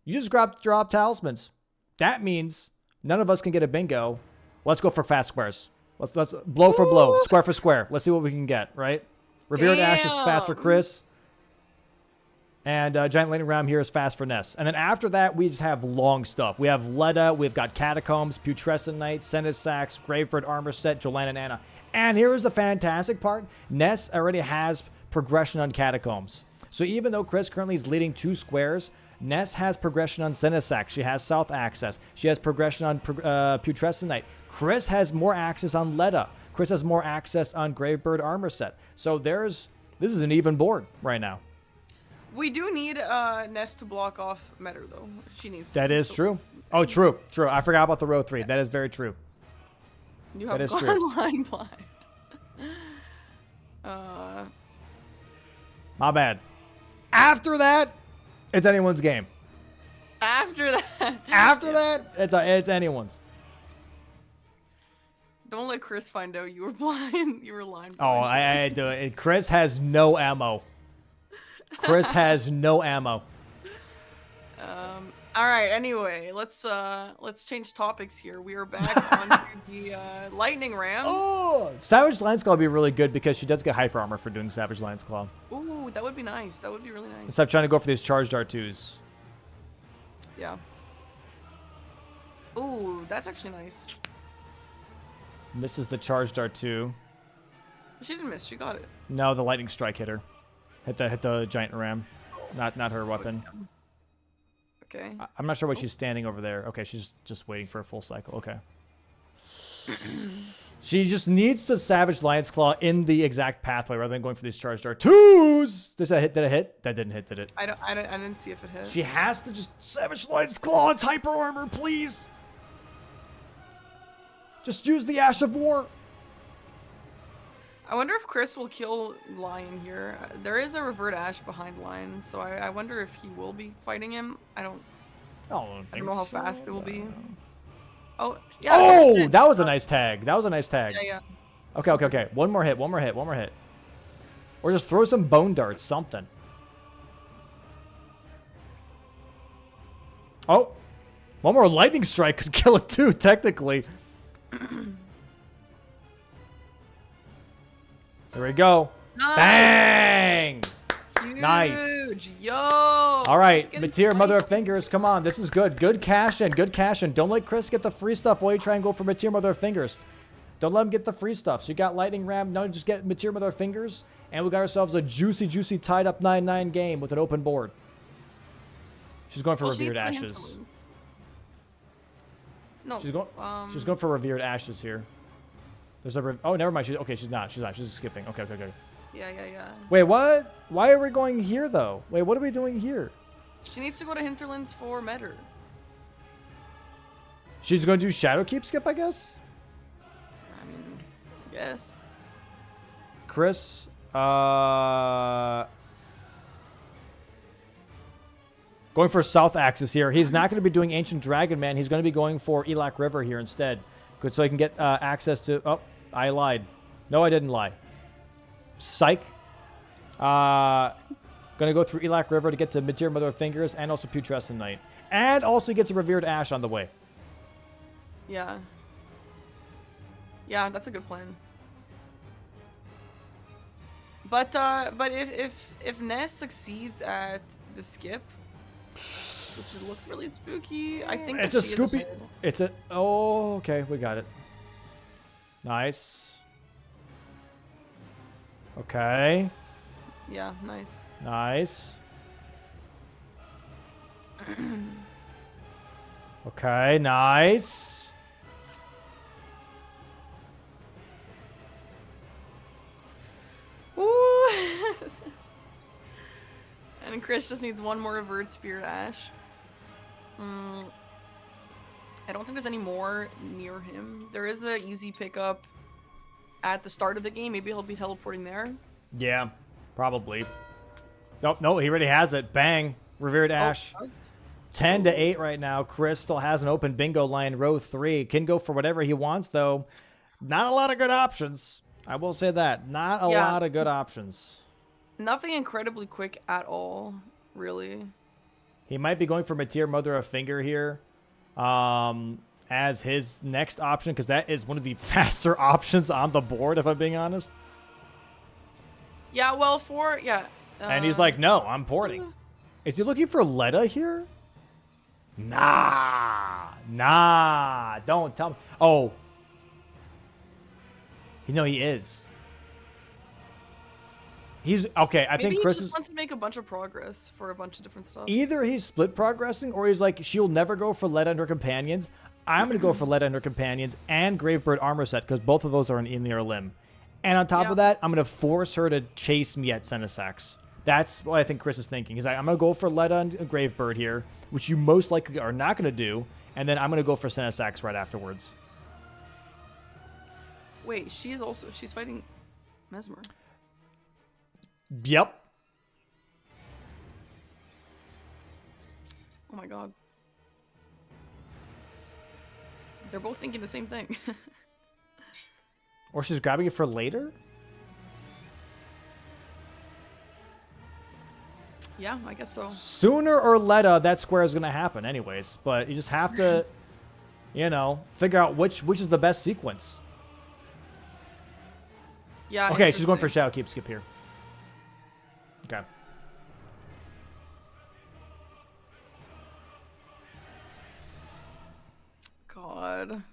you just drop talismans. That means none of us can get a bingo. Let's go for fast squares. Let's blow for blow, square for square. Let's see what we can get, right? Revered Ash is fast for Chris. And Giant Lightning Ram here is fast for Ness. And then after that, we just have long stuff. We have Leda, we've got Catacombs, Putrescent Knight, Senisax, Gravebird Armor Set, Jolanna and Anna. And here's the fantastic part. Ness already has progression on Catacombs. So even though Chris currently is leading 2 squares, Ness has progression on Senisax. She has South access. She has progression on Putrescent Knight. Chris has more access on Leda. Chris has more access on Gravebird Armor Set. So this is an even board right now. We do need Ness to block off meta, though. She needs to. That is true. Oh, true. I forgot about the row 3. That is very true. You have gone line blind. My bad. After that, it's anyone's game. After that, it's anyone's. Don't let Chris find out you were blind. You were line blind. Oh, I do it. Chris has no ammo. Chris has no ammo. All right. Anyway, let's change topics here. We are back on the lightning ram. Oh, Savage Lion's Claw would be really good because she does get hyper armor for doing Savage Lion's Claw. Ooh, that would be nice. That would be really nice. Instead of trying to go for these charged R2s. Yeah. Ooh, that's actually nice. Misses the charged R2. She didn't miss. She got it. No, the lightning strike hit her. Hit the giant ram. Not her weapon. Okay. I'm not sure why she's standing over there. Okay, she's just waiting for a full cycle. Okay. She just needs to Savage Lion's Claw in the exact pathway rather than going for these charged R2s. Did it hit? That didn't hit, did it? I didn't see if it hit. She has to just Savage Lion's Claw. It's hyper armor, please. Just use the Ash of War. I wonder if Chris will kill Lion here. There is a Revert Ash behind Lion, so I wonder if he will be fighting him. I don't I don't know how fast it will be. Oh, yeah. Oh, that was a nice tag. That was a nice tag. Yeah. Okay. One more hit. Or just throw some bone darts, something. Oh, one more lightning strike could kill it too, technically. There we go. Nice. Bang! Huge. Nice. Yo. All right, Mateer, Mother of Fingers, come on. This is good. Good cash in. Don't let Chris get the free stuff while you try and go for Mateer, Mother of Fingers. Don't let him get the free stuff. So you got Lightning Ram. Now just get Mateer, Mother of Fingers. And we got ourselves a juicy tied up 9-9 game with an open board. She's going for Revered Ashes. No. She's going for Revered Ashes here. There's a oh, never mind. She's not. She's skipping. Okay. Yeah. Wait, what? Why are we going here though? Wait, what are we doing here? She needs to go to Hinterlands for Metter. She's going to do Shadow Keep skip, I guess. I mean, yes. Chris, going for South Axis here. He's not going to be doing Ancient Dragon Man. He's going to be going for Elak River here instead. Good, so he can get access to... Oh, I lied. No, I didn't lie. Psych. Going to go through Elak River to get to Mateer, Mother of Fingers, and also Putrescent Knight. And also he gets a Revered Ash on the way. Yeah. Yeah, that's a good plan. But if Ness succeeds at the skip, which looks really spooky, I think it's a Scoopy. It's a oh, okay, we got it. Nice. Okay. Yeah, nice. Nice. Okay, nice. Ooh. And Chris just needs one more Revered Spirit Ash. I don't think there's any more near him. There is an easy pickup at the start of the game. Maybe he'll be teleporting there. Yeah, probably. Nope, no, he already has it. Bang. Revered Ash. 10-8 right now. Chris still has an open bingo line, row 3. Can go for whatever he wants, though. Not a lot of good options. I will say that. Not a lot of good options. Nothing incredibly quick at all, really. He might be going for Mateer, Mother of Finger here as his next option, because that is one of the faster options on the board, if I'm being honest. Yeah, well, and he's like, no, I'm porting. Is he looking for Leda here? Nah. Don't tell me. Oh. No, he is. He's okay. I think Chris just wants to make a bunch of progress for a bunch of different stuff. Either he's split progressing, or he's like, she'll never go for Leda and her companions. I'm gonna go for Leda and her companions and Gravebird armor set, because both of those are in the limb. And on top of that, I'm gonna force her to chase me at Senesax. That's what I think Chris is thinking. He's like, I'm gonna go for Leda and Gravebird here, which you most likely are not gonna do, and then I'm gonna go for Senesax right afterwards. Wait, she's fighting Mesmer. Yep. Oh my god. They're both thinking the same thing. Or she's grabbing it for later? Yeah, I guess so. Sooner or later, that square is going to happen anyways. But you just have to, figure out which is the best sequence. Yeah. Okay, she's going for Shadow Keep skip here. Okay. God.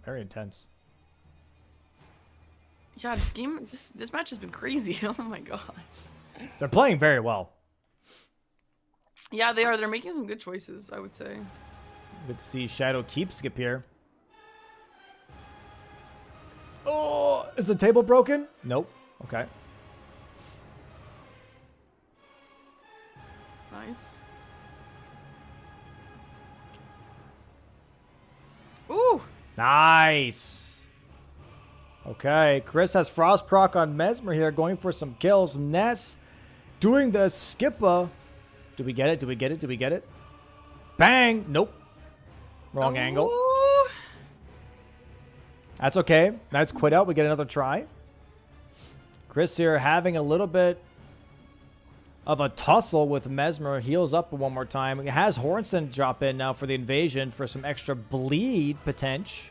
Very intense. Yeah, this match has been crazy. Oh my god. They're playing very well. Yeah, they are. They're making some good choices, I would say. Good to see Shadow Keep skip here. Oh, is the table broken? Nope. Okay. Nice. Ooh. Nice. Okay, Chris has Frost proc on Mesmer here, going for some kills. Ness doing the skipper. Do we get it? Bang! Nope. Wrong angle. That's okay. Nice quit out. We get another try. Chris here having a little bit of a tussle with Mesmer. Heals up one more time. It has Hornson drop in now for the invasion for some extra bleed potential.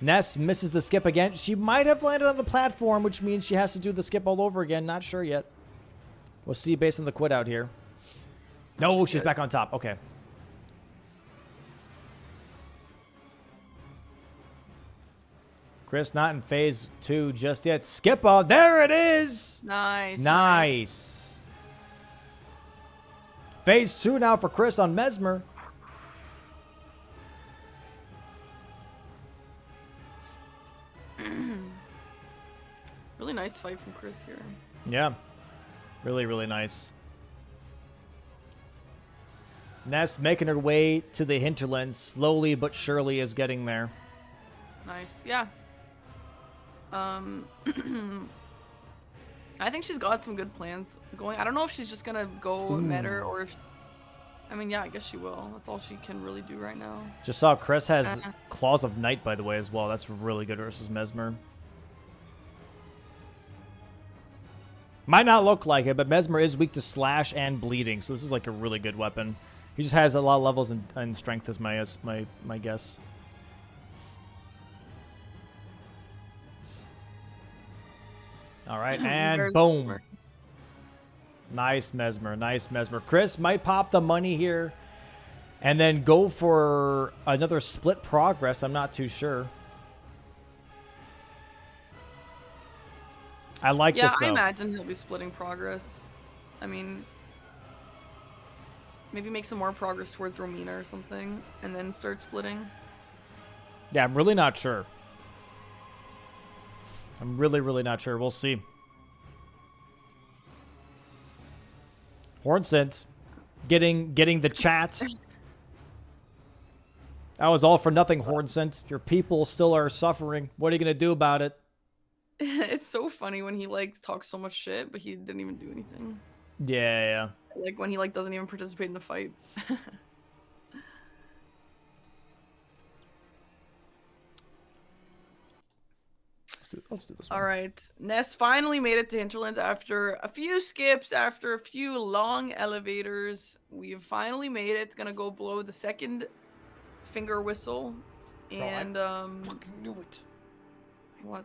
Ness misses the skip again. She might have landed on the platform, which means she has to do the skip all over again. Not sure yet. We'll see based on the quit out here. No, she's back on top. Okay. Chris not in phase 2 just yet. Skip out. There it is. Nice. Nice. Phase 2 now for Chris on Mesmer. Really nice fight from Chris here. Yeah. Really, really nice. Ness making her way to the hinterlands. Slowly but surely is getting there. Nice. Yeah. I think she's got some good plans going. I don't know if she's just gonna go meta or if... I mean, yeah, I guess she will. That's all she can really do right now. Just saw Chris has Claws of Night, by the way, as well. That's really good versus Mesmer. Might not look like it, but Mesmer is weak to slash and bleeding, so this is like a really good weapon. He just has a lot of levels in strength, is my guess. All right, and boom. Nice Mesmer, nice Mesmer. Chris might pop the money here and then go for another split progress. I'm not too sure. I like this, though. Yeah, I imagine he'll be splitting progress. I mean, maybe make some more progress towards Romina or something, and then start splitting. Yeah, I'm really not sure. I'm really, really not sure. We'll see. Hornsent getting the chat. That was all for nothing, Hornsent. Your people still are suffering. What are you going to do about it? It's so funny when he like talks so much shit, but he didn't even do anything. Yeah. Like when he like doesn't even participate in the fight. Let's do this one. All right. Ness finally made it to Hinterlands after a few skips, after a few long elevators. We've finally made it. Gonna go blow the second finger whistle. And fucking knew it. What?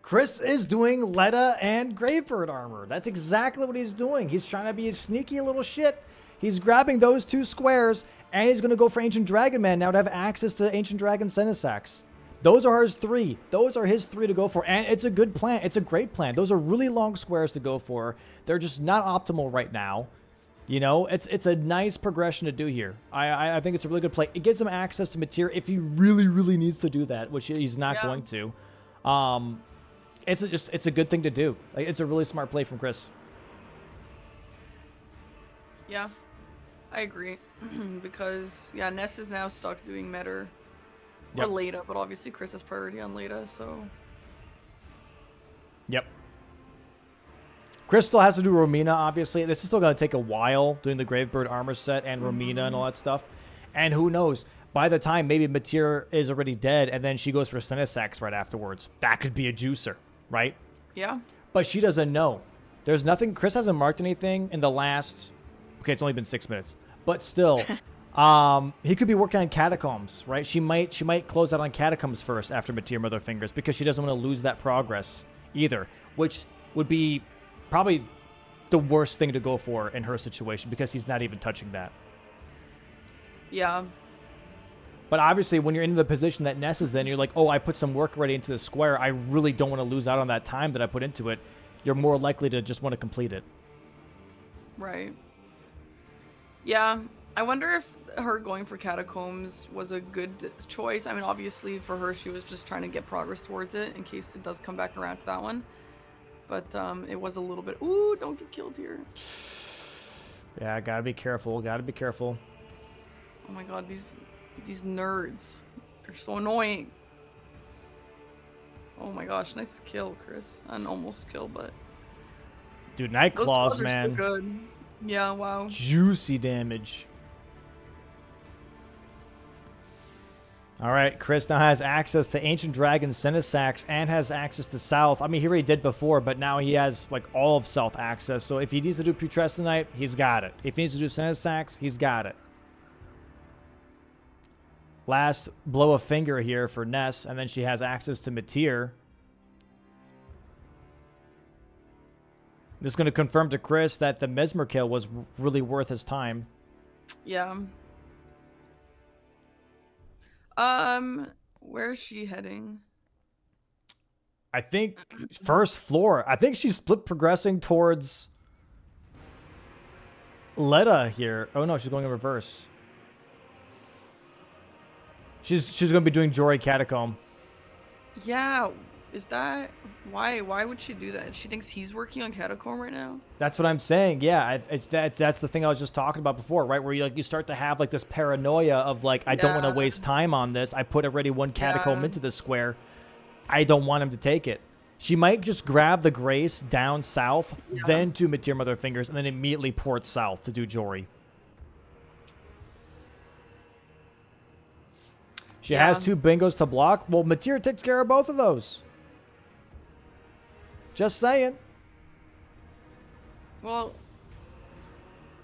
Chris is doing Letta and Gravebird armor. That's exactly what he's doing. He's trying to be a sneaky little shit. He's grabbing those two squares, and he's going to go for Ancient Dragon Man now to have access to Ancient Dragon Senisax. Those are his 3. Those are his 3 to go for, and it's a good plan. It's a great plan. Those are really long squares to go for. They're just not optimal right now. You know, it's a nice progression to do here. I think it's a really good play. It gives him access to material if he really, really needs to do that, which he's not going to. It's a good thing to do. Like, it's a really smart play from Chris. Yeah, I agree. Because yeah, Ness is now stuck doing meta or Leda, but obviously Chris has priority on Leda, so. Yep. Chris still has to do Romina, obviously. This is still going to take a while doing the Gravebird armor set and Romina and all that stuff. And who knows? By the time maybe Matir is already dead and then she goes for Senisax right afterwards. That could be a juicer, right? Yeah. But she doesn't know. There's nothing. Chris hasn't marked anything in the last... Okay, it's only been 6 minutes. But still, he could be working on Catacombs, right? She might close out on Catacombs first after Matir Motherfingers because she doesn't want to lose that progress either, which would be probably the worst thing to go for in her situation because he's not even touching that. Yeah. But obviously, when you're in the position that Ness is in, you're like, oh, I put some work already into the square. I really don't want to lose out on that time that I put into it. You're more likely to just want to complete it. Right. Yeah. I wonder if her going for Catacombs was a good choice. I mean, obviously, for her, she was just trying to get progress towards it in case it does come back around to that one. But it was a little bit... Ooh, don't get killed here. Yeah, gotta be careful. Gotta be careful. Oh my god, these nerds. They're so annoying. Oh my gosh, nice kill, Chris. An almost kill, but... Dude, Night Claws, man. Good. Yeah, wow. Juicy damage. All right, Chris now has access to Ancient Dragon, Sinisax, and has access to South. I mean, he already did before, but now he has, like, all of South access. So if he needs to do Putrescinite, he's got it. If he needs to do Sinisax, he's got it. Last blow of finger here for Ness, and then she has access to Meteor. This is going to confirm to Chris that the Mesmer kill was really worth his time. Yeah. Where's she heading? I think first floor. I think she's split progressing towards Letta here. Oh no, she's going in reverse. She's going to be doing Jory Catacomb. Yeah, is that why would she do that? She thinks he's working on Catacomb right now? That's what I'm saying. Yeah, that's the thing I was just talking about before, right? Where you start to have like this paranoia of like, I don't want to waste time on this. I put already one Catacomb into this square. I don't want him to take it. She might just grab the Grace down south, then do Meteor Mother Fingers, and then immediately port south to do Jory. She has 2 bingos to block. Well, Meteor takes care of both of those. Just saying. Well,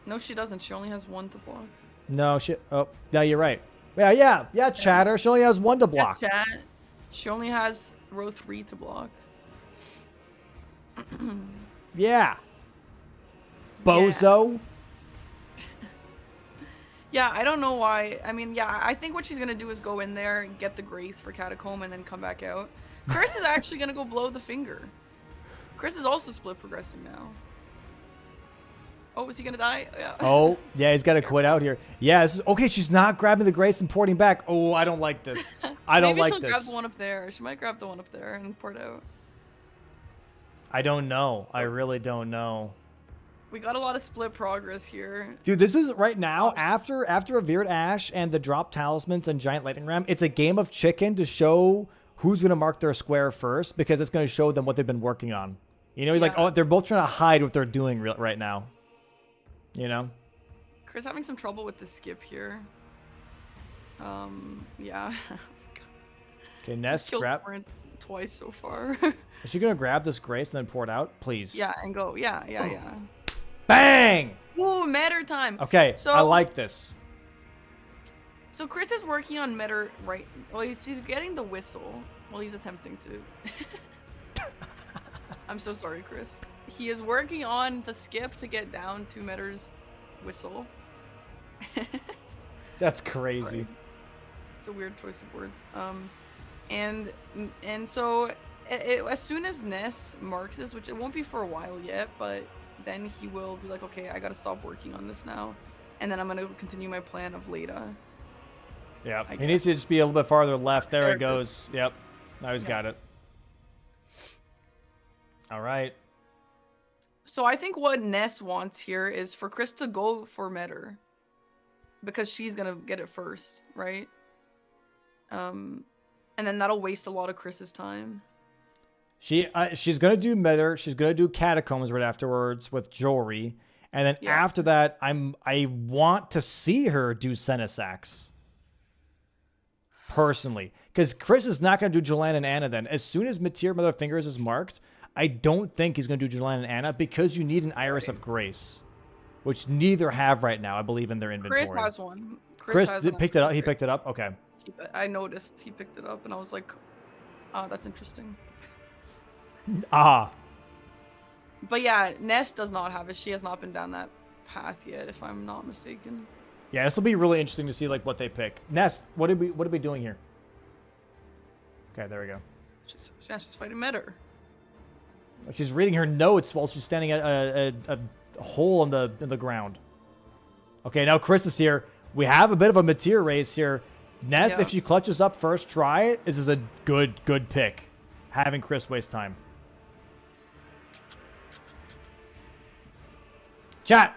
no, she doesn't. She only has 1 to block. No, she... Oh, yeah, you're right. Yeah, Chatter. She only has 1 to block. Yeah, chat. She only has row 3 to block. Yeah. Bozo. Yeah, I don't know why. I mean, yeah, I think what she's going to do is go in there and get the Grace for Catacomb and then come back out. Chris is actually going to go blow the finger. Chris is also split progressing now. Oh, is he going to die? Yeah. Oh, yeah, he's got to quit out here. Yeah, okay, she's not grabbing the Grace and porting back. Oh, I don't like this. I don't like this. Maybe she'll grab the one up there. She might grab the one up there and port out. I don't know. I really don't know. We got a lot of split progress here. Dude, this is right now, after Revered Ash and the drop talismans and Giant Lightning Ram, it's a game of chicken to show who's going to mark their square first, because it's going to show them what they've been working on. You know, like, oh, they're both trying to hide what they're doing right now. You know? Chris having some trouble with the skip here. Yeah. Okay, Ness, grab. Twice so far. Is she going to grab this Grace and then pour it out? Please. Yeah, and go. Yeah. Bang! Ooh, Metter time. Okay, so I like this. So Chris is working on Metter right. Well, he's getting the whistle. Well, he's attempting to. I'm so sorry, Chris. He is working on the skip to get down to Metter's whistle. That's crazy. Sorry. It's a weird choice of words. And so as soon as Ness marks this, which it won't be for a while yet, but then he will be like, okay, I gotta stop working on this now, and then I'm gonna continue my plan of Leda. Yeah, he needs to just be a little bit farther left. There it goes. Yep, now he's got it. All right. So I think what Ness wants here is for Chris to go for Metter, because she's gonna get it first, right? And then that'll waste a lot of Chris's time. She's gonna do Metter. She's gonna do Catacombs right afterwards with Jory, and then after that, I want to see her do Sinisax. Personally, because Chris is not gonna do Jolanne and Anna. Then, as soon as Meteor Mother Fingers is marked, I don't think he's gonna do Jolanne and Anna, because you need an Iris of Grace, which neither have right now, I believe, in their inventory. Chris has one. Chris picked it up. He picked it up. Okay. I noticed he picked it up, and I was like, "Oh, that's interesting." Ah. But yeah, Ness does not have it. She has not been down that path yet, if I'm not mistaken. Yeah, this will be really interesting to see like what they pick. Ness, what are we doing here? Okay, there we go. She's fighting Metter. She's reading her notes while she's standing at a hole in the ground. Okay, now Chris is here. We have a bit of a Meteor race here. Ness, if she clutches up first try, this is a good pick. Having Chris waste time. Chat,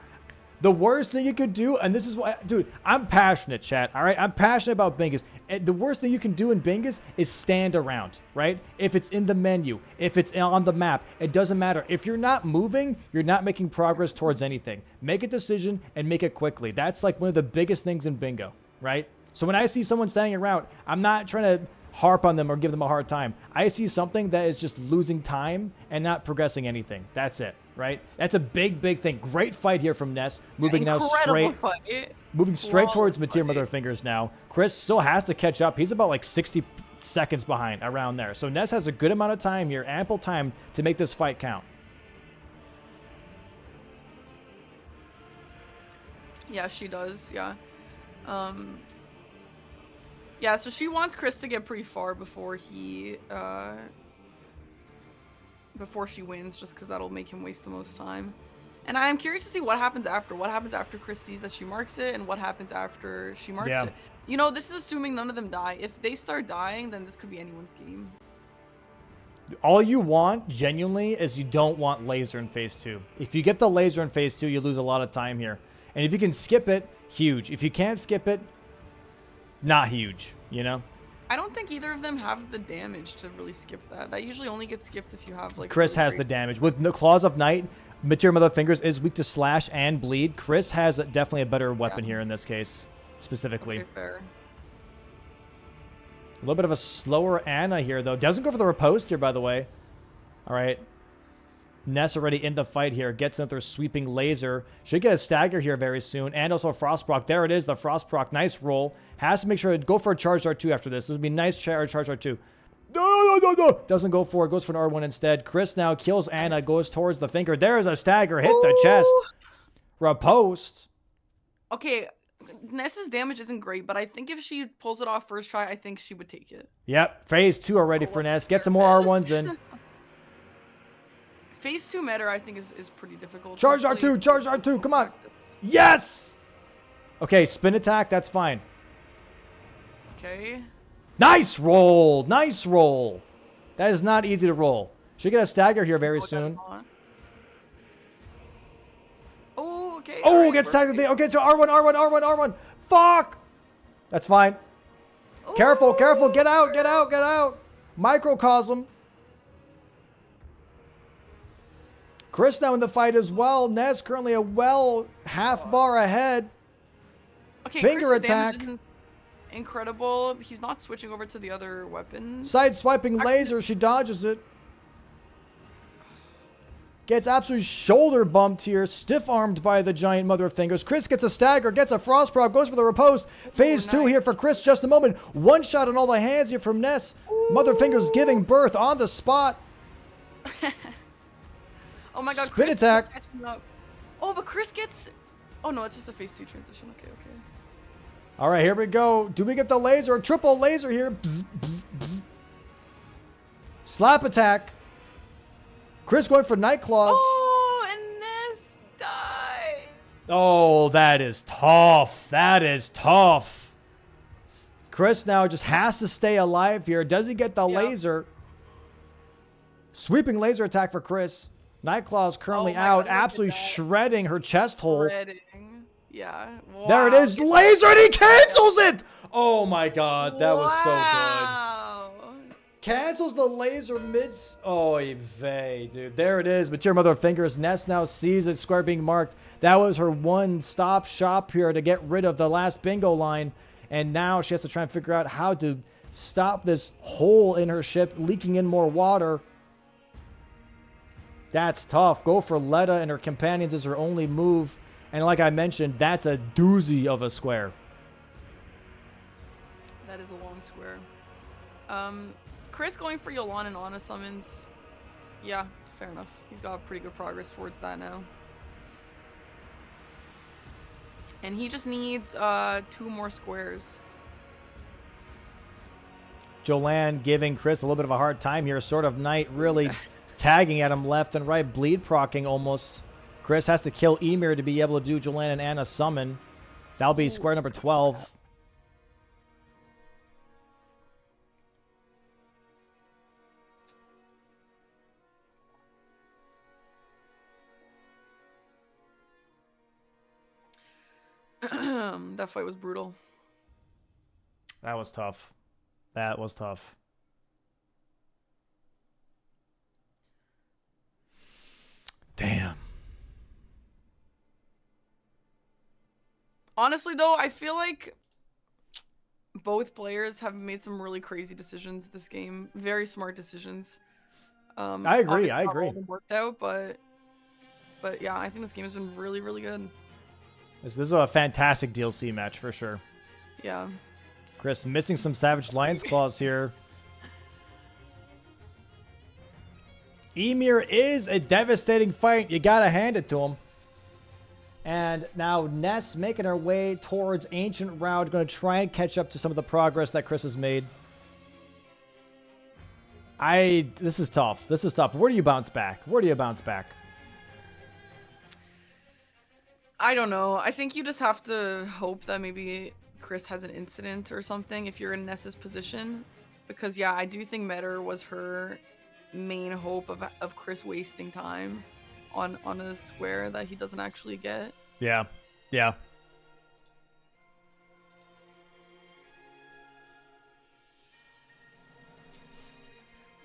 the worst thing you could do, and this is why, dude, I'm passionate, chat, all right? I'm passionate about Bingus. And the worst thing you can do in Bingus is stand around, right? If it's in the menu, if it's on the map, it doesn't matter. If you're not moving, you're not making progress towards anything. Make a decision and make it quickly. That's like one of the biggest things in Bingo, right? So when I see someone standing around, I'm not trying to harp on them or give them a hard time. I see something that is just losing time and not progressing anything. That's it, right? That's a big, big thing. Great fight here from Ness. Moving now straight. Moving straight towards Mateer Motherfingers now. Chris still has to catch up. He's about like 60 seconds behind around there. So Ness has a good amount of time here, ample time to make this fight count. Yeah, she does. Yeah. Yeah, so she wants Chris to get pretty far before he before she wins, just because that'll make him waste the most time. And I'm curious to see what happens after. What happens after Chris sees that she marks it, and what happens after she marks it. You know, this is assuming none of them die. If they start dying, then this could be anyone's game. All you want, genuinely, is you don't want laser in phase 2. If you get the laser in phase 2, you lose a lot of time here. And if you can skip it, huge. If you can't skip it, not huge, you know? I don't think either of them have the damage to really skip that. That usually only gets skipped if you have, like... Chris has the damage. With the Claws of Night, Mateer Motherfingers is weak to slash and bleed. Chris has definitely a better weapon here in this case, specifically. Okay, fair. A little bit of a slower Anna here, though. Doesn't go for the riposte here, by the way. All right. Ness already in the fight here. Gets another sweeping laser. Should get a stagger here very soon. And also a frost proc. There it is, the frost proc. Nice roll. Has to make sure to go for a charge R2 after this. This would be a nice charge R2. No. Doesn't go for it. Goes for an R1 instead. Chris now kills Anna. Goes towards the finger. There's a stagger. Hit the chest. Riposte. Okay. Ness's damage isn't great, but I think if she pulls it off first try, I think she would take it. Yep. Phase 2 already for Ness. Get some more R1s in. Phase 2 meta, I think, is pretty difficult. Charge R2, charge R2, come on. Yes! Okay, spin attack, that's fine. Okay. Nice roll, nice roll. That is not easy to roll. Should get a stagger here very soon. Oh, okay. Oh, right, gets staggered. Okay, so R1. Fuck! That's fine. Ooh. Careful, get out. Microcosm. Chris now in the fight as well. Ness currently a half bar ahead. Okay, finger Chris's attack. Damage isn't incredible. He's not switching over to the other weapon. Side swiping laser. She dodges it. Gets absolutely shoulder bumped here. Stiff armed by the giant mother of fingers. Chris gets a stagger. Gets a frost proc. Goes for the riposte. Phase 2 here for Chris. Just a moment. One shot on all the hands here from Ness. Mother fingers giving birth on the spot. Oh my god, spin Chris attack. Oh, but Chris gets... Oh no, it's just a phase 2 transition. Okay. All right, here we go. Do we get the laser? Triple laser here. Bzz, bzz, bzz. Slap attack. Chris going for Night Claws. Oh, and Ness dies. Oh, that is tough. Chris now just has to stay alive here. Does he get the laser? Sweeping laser attack for Chris. Nightclaw's currently out, absolutely shredding her chest hole. Yeah. Wow. There it is, laser, and he cancels it! Oh my god, that was so good. Cancels the laser mid... Oy vey, dude. There it is, Mateer Mother of Fingers. Ness now sees its square being marked. That was her one-stop shop here to get rid of the last bingo line. And now she has to try and figure out how to stop this hole in her ship leaking in more water. That's tough. Go for Letta and her companions is her only move. And like I mentioned, that's a doozy of a square. That is a long square. Chris going for Yolan and Ana summons. Yeah, fair enough. He's got pretty good progress towards that now. And he just needs 2 more squares. Jolan giving Chris a little bit of a hard time here. Sword of Night really tagging at him left and right. Bleed procking almost. Chris has to kill Emir to be able to do Jolan and Anna summon. That'll be square number 12. That fight was brutal. That was tough. That was tough. Damn. Honestly, though, I feel like both players have made some really crazy decisions this game. Very smart decisions. I agree. I agree. All of them worked out, but yeah, I think this game has been really, really good. This is a fantastic DLC match for sure. Yeah. Chris missing some Savage Lion's Claws here. Emir is a devastating fight. You gotta hand it to him. And now Ness making her way towards Ancient Round. Going to try and catch up to some of the progress that Chris has made. This is tough. This is tough. Where do you bounce back? Where do you bounce back? I don't know. I think you just have to hope that maybe Chris has an incident or something if you're in Ness's position. Because, yeah, I do think Metter was her main hope of Chris wasting time on a square that he doesn't actually get. Yeah. Yeah.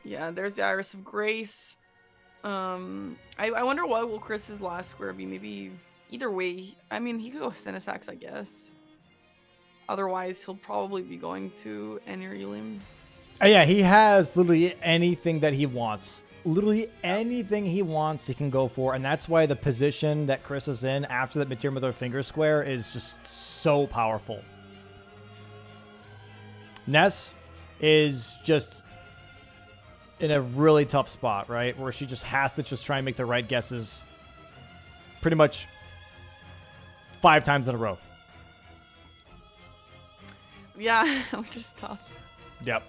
Yeah, there's the Iris of Grace. I wonder what will Chris's last square be. Maybe either way. I mean, he could go Senesax, I guess. Otherwise, he'll probably be going to Enyar. Yeah, he has literally anything that he wants. Literally anything he wants, he can go for. And that's why the position that Chris is in after that Material with her finger square is just so powerful. Ness is just in a really tough spot, right? Where she just has to just try and make the right guesses pretty much 5 times in a row. Yeah, which is tough. Yep.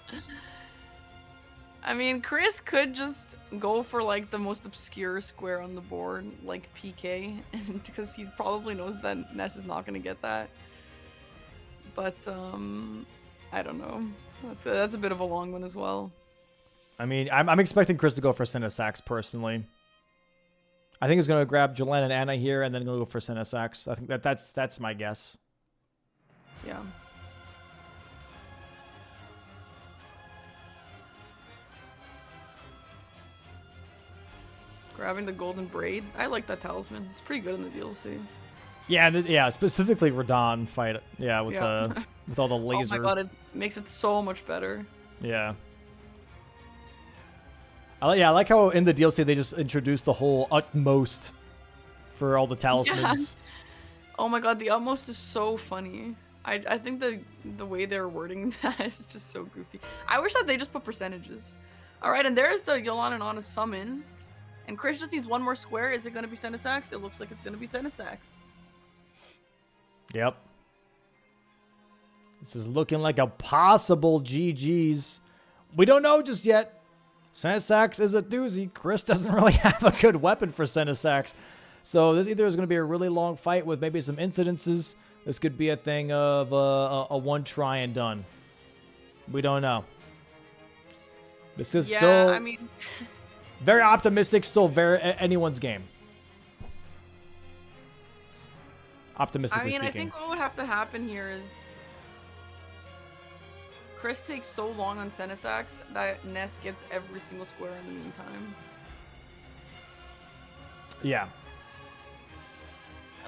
I mean, Chris could just go for like the most obscure square on the board, like PK, because he probably knows that Ness is not going to get that. But I don't know. That's a bit of a long one as well. I mean, I'm expecting Chris to go for Senesax personally. I think he's going to grab Jolene and Anna here, and then go for Senesax. I think that's my guess. Yeah. Grabbing the golden braid. I like that talisman. It's pretty good in the DLC. Yeah, yeah, specifically Radon fight. Yeah, with the with all the laser. Oh my god, it makes it so much better. Yeah. I like how in the DLC they just introduced the whole utmost for all the talismans. Yeah. Oh my god, the utmost is so funny. I think the way they're wording that is just so goofy. I wish that they just put percentages. Alright, and there's the Yolan and Anna summon. And Chris just needs one more square. Is it going to be Senesax? It looks like it's going to be Senesax. Yep. This is looking like a possible GG's. We don't know just yet. Senesax is a doozy. Chris doesn't really have a good weapon for Senesax. So this either is going to be a really long fight with maybe some incidences. This could be a thing of a one try and done. We don't know. This is still... I mean... very optimistic, still very anyone's game. Optimistically speaking. I think what would have to happen here is Chris takes so long on Senesax that Ness gets every single square in the meantime. Yeah.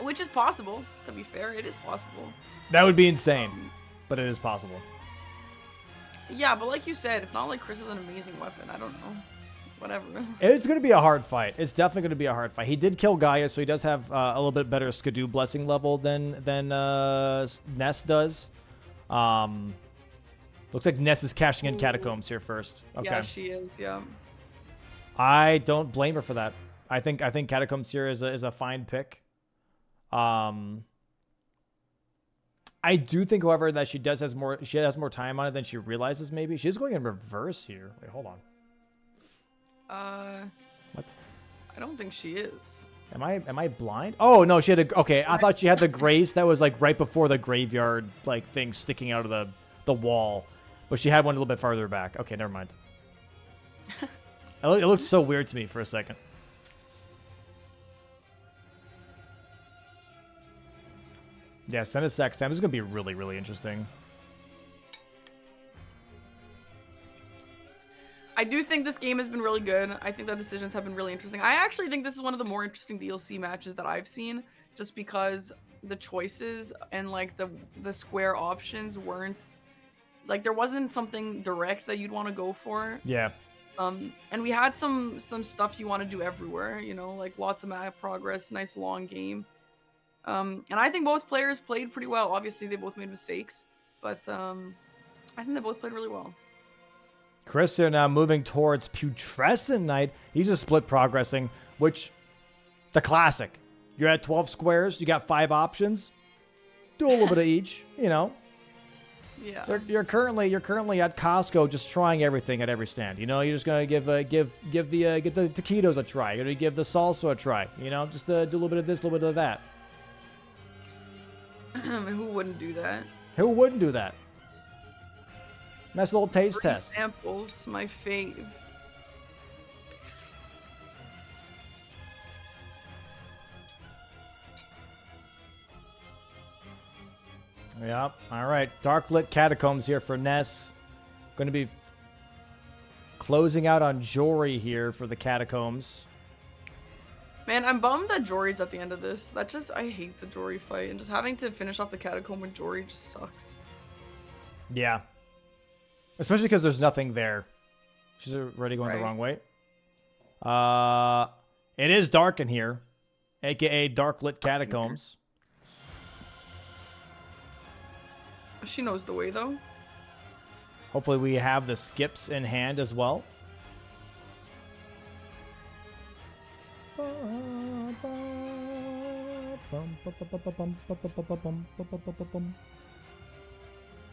Which is possible, to be fair. It is possible. That would be insane, but it is possible. Yeah, but like you said, it's not like Chris has an amazing weapon. I don't know. Whatever. It's going to be a hard fight. It's definitely going to be a hard fight. He did kill Gaia, so he does have a little bit better Skidoo blessing level than Ness does. Looks like Ness is cashing in Catacombs here first. Okay. Yeah, she is. Yeah. I don't blame her for that. I think Catacombs here is a fine pick. I do think, however, that she has more time on it than she realizes. Maybe she's going in reverse here. Wait, hold on. What? I don't think she is. Am I blind? Oh no, she had okay. I thought she had the grace that was like right before the graveyard like thing sticking out of the wall, but she had one a little bit farther back. Okay, never mind. It looked so weird to me for a second. Yeah, Senesax time. This is gonna be really, really interesting. I do think this game has been really good. I think the decisions have been really interesting. I actually think this is one of the more interesting DLC matches that I've seen, just because the choices and like the square options weren't like there wasn't something direct that you'd want to go for. Yeah. And we had some stuff you want to do everywhere, you know, like lots of map progress, nice long game. And I think both players played pretty well. Obviously, they both made mistakes, but I think they both played really well. Chris here now moving towards Putrescent Knight. He's just split progressing, which, the classic. You're at 12 squares, you got 5 options. Do a little bit of each, you know. Yeah. You're currently at Costco just trying everything at every stand. You know, you're just gonna give the taquitos a try. You're gonna give the salsa a try. You know, just do a little bit of this, a little bit of that. Who wouldn't do that? Who wouldn't do that? Nice little taste Free test. Samples, my fave. Yep. All right. Darklit Catacombs here for Ness. Going to be closing out on Jory here for the Catacombs. Man, I'm bummed that Jory's at the end of this. I hate the Jory fight, and just having to finish off the Catacomb with Jory just sucks. Yeah. Especially because there's nothing there. She's already going the wrong way. It is dark in here, aka Darklit Catacombs. She knows the way, though. Hopefully we have the skips in hand as well. Oh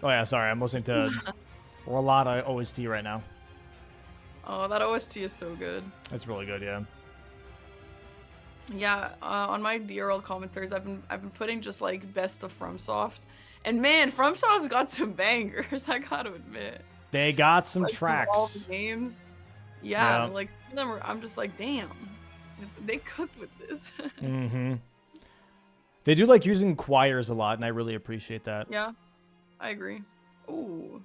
yeah, sorry, I'm listening to a lot of OST right now. Oh, that OST is so good. It's really good, yeah. Yeah, on my DRL commentaries, I've been putting just like best of FromSoft, and man, FromSoft's got some bangers. I gotta admit. They got some like, tracks. All the games. Yeah, like some of them I'm just like, damn, they cooked with this. Mm-hmm. They do like using choirs a lot, and I really appreciate that. Yeah, I agree. Ooh.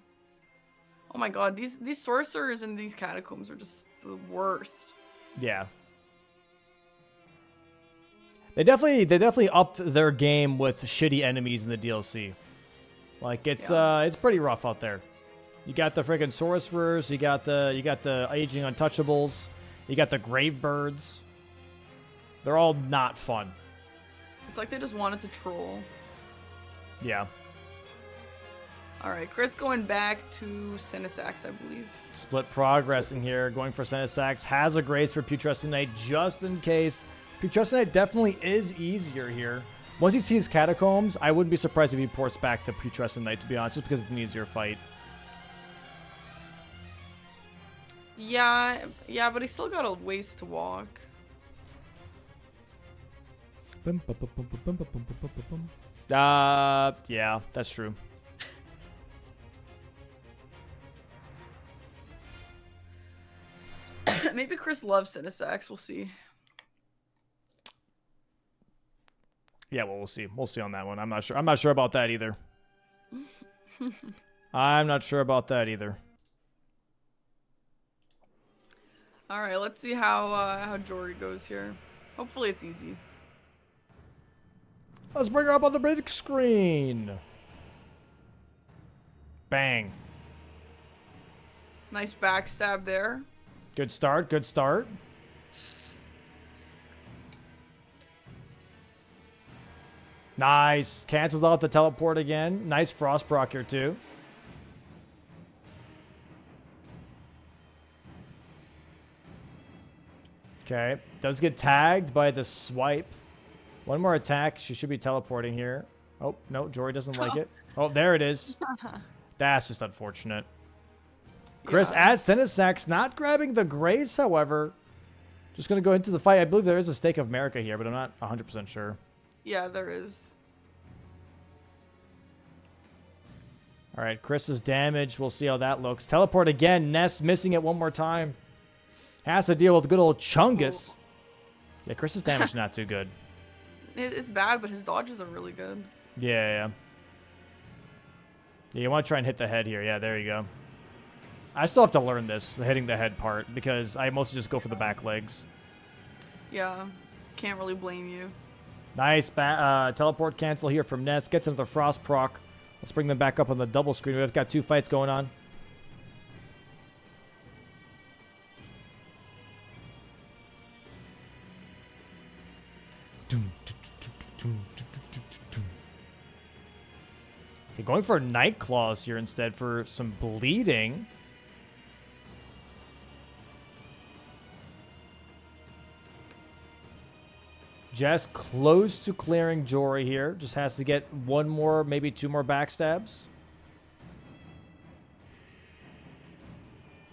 Oh my god, these sorcerers in these catacombs are just the worst. Yeah. They definitely upped their game with shitty enemies in the DLC. Like it's pretty rough out there. You got the freaking sorcerers, you got the aging untouchables, you got the grave birds. They're all not fun. It's like they just wanted to troll. Yeah. Alright, Chris going back to Sinisax, I believe. Split progress in here, going for Sinisax. Has a grace for Putrescent Knight just in case. Putrescent Knight definitely is easier here. Once he sees Catacombs, I wouldn't be surprised if he ports back to Putrescent Knight, to be honest, just because it's an easier fight. Yeah, but he's still got a ways to walk. Yeah, that's true. Maybe Chris loves Sinisax, we'll see. Yeah, well, we'll see. We'll see on that one. I'm not sure. I'm not sure about that either. I'm not sure about that either. All right, let's see how Jory goes here. Hopefully it's easy. Let's bring her up on the big screen. Bang. Nice backstab there. Good start. Good start. Nice. Cancels out the teleport again. Nice frost proc here too. Okay. Does get tagged by the swipe. One more attack. She should be teleporting here. Oh, no. Jory doesn't like it. Oh, there it is. That's just unfortunate. Chris as Sinisax, not grabbing the grace, however. Just going to go into the fight. I believe there is a stake of America here, but I'm not 100% sure. Yeah, there is. All right, Chris is damaged. We'll see how that looks. Teleport again. Ness missing it one more time. Has to deal with good old Chungus. Oh. Yeah, Chris is damaged not too good. It's bad, but his dodges are really good. Yeah. Yeah, you want to try and hit the head here. Yeah, there you go. I still have to learn this, the hitting the head part, because I mostly just go for the back legs. Yeah, can't really blame you. Nice teleport cancel here from Ness. Gets into the frost proc Let's bring them back up on the double screen. We've got 2 fights going on. Okay, going for Night Claws here instead for some bleeding. Jess close to clearing Jory here. Just has to get 1 more, maybe 2 more backstabs.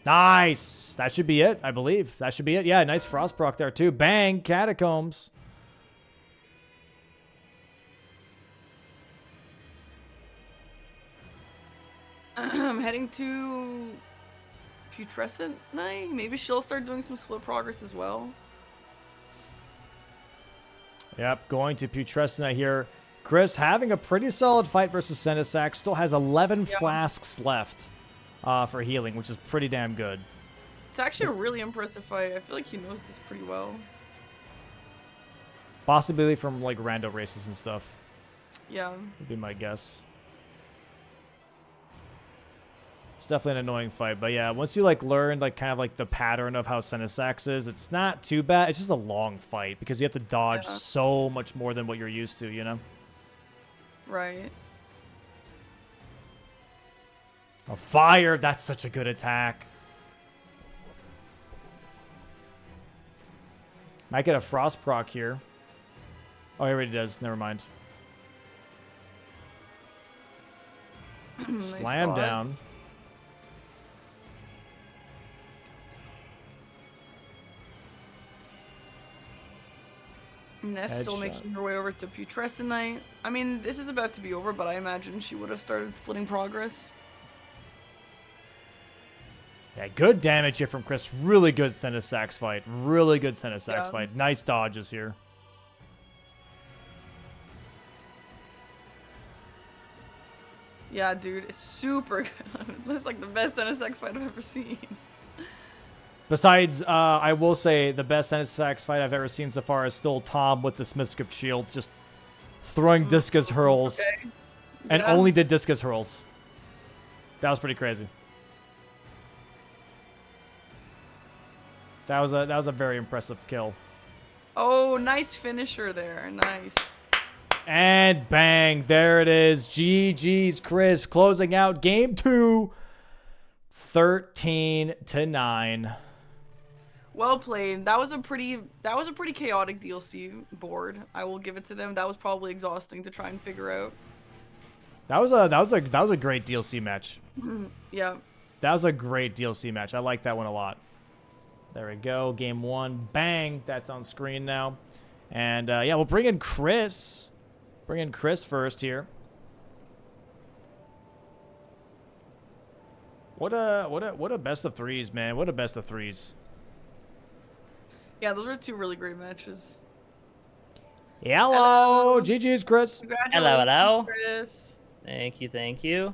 Nice. That should be it, I believe. That should be it. Yeah, nice Frost proc there too. Bang, Catacombs. I'm heading to Putrescent Night. Maybe she'll start doing some split progress as well. Yep, going to Putrescent here. Chris having a pretty solid fight versus Senisac. Still has 11 flasks left for healing, which is pretty damn good. It's actually a really impressive fight. I feel like he knows this pretty well. Possibly from like rando races and stuff. Yeah. Would be my guess. It's definitely an annoying fight, but yeah, once you like learn like kind of like the pattern of how Senisax is, it's not too bad. It's just a long fight because you have to dodge so much more than what you're used to, you know? Right. Oh, fire! That's such a good attack. Might get a frost proc here. Oh, he already does. Never mind. Nice Slam dodge. down. Ness still Headshot. making her way over to Putrescent Night. I mean, this is about to be over, but I imagine she would have started splitting progress. Yeah, good damage here from Chris. Really good Senisax fight. Really good Senisax fight. Nice dodges here. Yeah, dude, it's super good. That's like the best Senisax fight I've ever seen. Besides, I will say the best Senisax fight I've ever seen so far is still Tom with the Smith Script shield, just throwing discus hurls, Okay. and Yeah. only did discus hurls. That was pretty crazy. That was a very impressive kill. Oh, nice finisher there. Nice. And bang, there it is. GG's Chris closing out game 2, 13-9. Well played. That was a pretty chaotic DLC board. I will give it to them. That was probably exhausting to try and figure out. That was a great DLC match. Yeah. That was a great DLC match. I like that one a lot. There we go. Game 1. Bang. That's on screen now. And yeah, we'll bring in Chris. Bring in Chris first here. What a best of 3s, man. What a best of 3s. Yeah, those were 2 really great matches. Hello. GG's Chris. Congratulations, Hello. Chris. Thank you.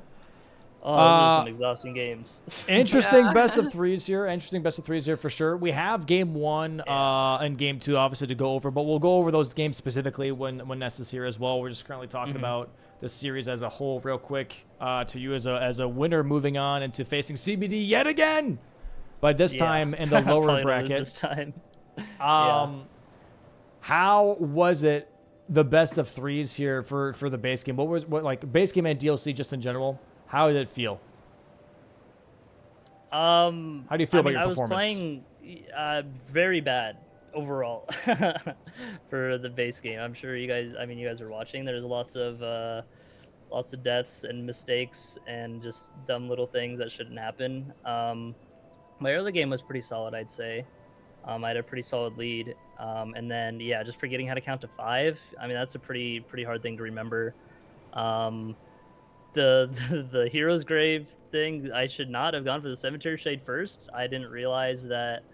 Oh, those are some exhausting games. Interesting Yeah. best of 3s here. Interesting best of 3s here for sure. We have game 1 and game 2 obviously to go over, but we'll go over those games specifically when Ness is here as well. We're just currently talking about the series as a whole real quick to you as a winner moving on into facing CBD yet again. But this time in the lower Probably bracket. this time. How was it the best of 3s here for the base game? What like base game and DLC just in general? How did it feel? How do you feel about your I performance? was playing very bad overall for the base game. I'm sure you guys. You guys are watching. There's lots of deaths and mistakes and just dumb little things that shouldn't happen. My early game was pretty solid, I'd say. I had a pretty solid lead, and then yeah, just forgetting how to count to 5. That's a pretty hard thing to remember. The hero's grave thing, I should not have gone for the cemetery shade first. I didn't realize that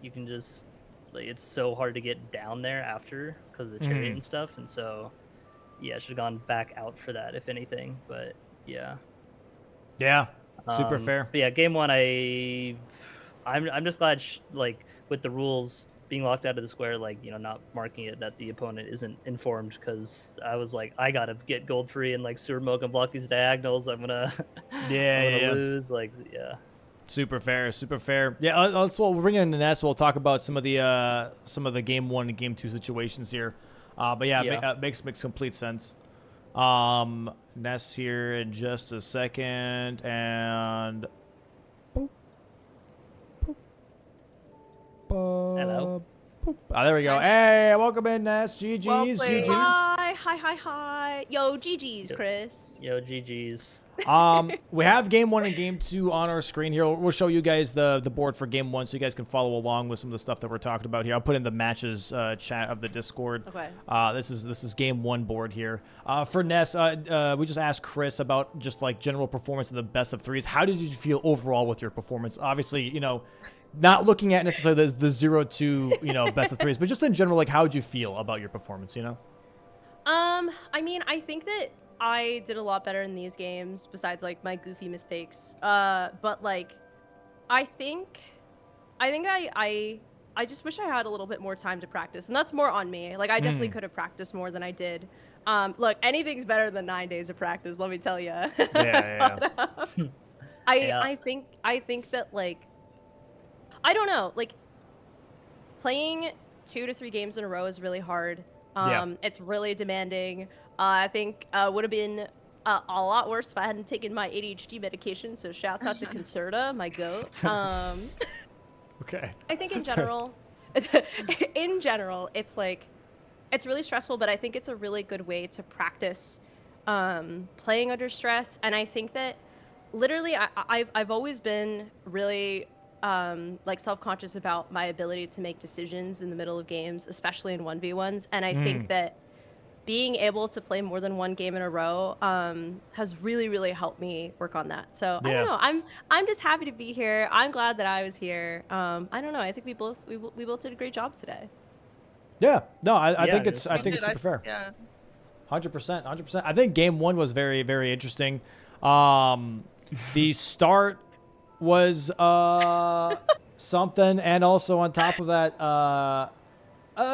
you can just it's so hard to get down there after because of the chariot and stuff, and so yeah, I should have gone back out for that if anything. But yeah, super fair. But yeah, game 1, I'm just glad with the rules being locked out of the square, like, you know, not marking it that the opponent isn't informed, because I was like, I gotta get gold free and like sewer milk and block these diagonals. I'm gonna lose. Like, yeah. Super fair, super fair. Yeah, we'll bring in Ness. We'll talk about some of the game 1 and game 2 situations here. But yeah, makes complete sense. Ness here in just a second, and boop, boop, boop, Hello. boop. Oh, there we go. Hey, welcome in, Ness. GG's, Well played. GG's. Hi. Yo, GG's, Chris. Yo, GG's. We have game 1 and game 2 on our screen here. We'll show you guys the board for game 1 so you guys can follow along with some of the stuff that we're talking about here. I'll put in the matches chat of the Discord. Okay. This is game 1 board here. For Ness, we just asked Chris about just like general performance in the best of 3s. How did you feel overall with your performance? Obviously, you know, not looking at necessarily the 0-2, you know, best of 3s, but just in general, like, how did you feel about your performance, you know? I mean, I think that I did a lot better in these games besides like my goofy mistakes. But like, I think I just wish I had a little bit more time to practice, and that's more on me. Like, I definitely could have practiced more than I did. Look, anything's better than 9 days of practice, let me tell you. Yeah. But, I think that, like, I don't know, like, playing 2 to 3 games in a row is really hard. It's really demanding. I think would have been a lot worse if I hadn't taken my ADHD medication. So shouts out to Concerta, my goat. Okay. I think in general, it's like, it's really stressful, but I think it's a really good way to practice playing under stress. And I think that literally I've always been really like self-conscious about my ability to make decisions in the middle of games, especially in 1v1s. And I think that being able to play more than 1 game in a row has really, really helped me work on that. So I don't know. I'm just happy to be here. I'm glad that I was here. I don't know. I think we both did a great job today. Yeah. No, I think it's super fair. Yeah. 100%. I think game 1 was very, very interesting. The start was something, and also on top of that,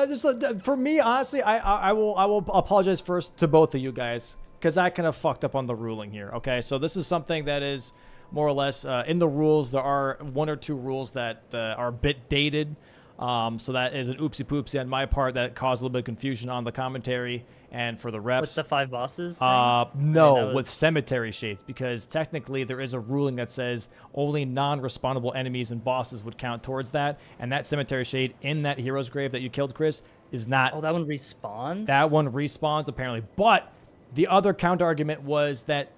just for me, honestly, I will apologize first to both of you guys, because I kind of fucked up on the ruling here. Okay, so this is something that is more or less in the rules. There are 1 or 2 rules that are a bit dated. So that is an oopsie poopsie on my part that caused a little bit of confusion on the commentary and for the refs. With the 5 bosses? No, with cemetery shades, because technically there is a ruling that says only non-respawnable enemies and bosses would count towards that, and that cemetery shade in that hero's grave that you killed, Chris, is not. Oh, that one respawns? That one respawns, apparently. But the other counter argument was that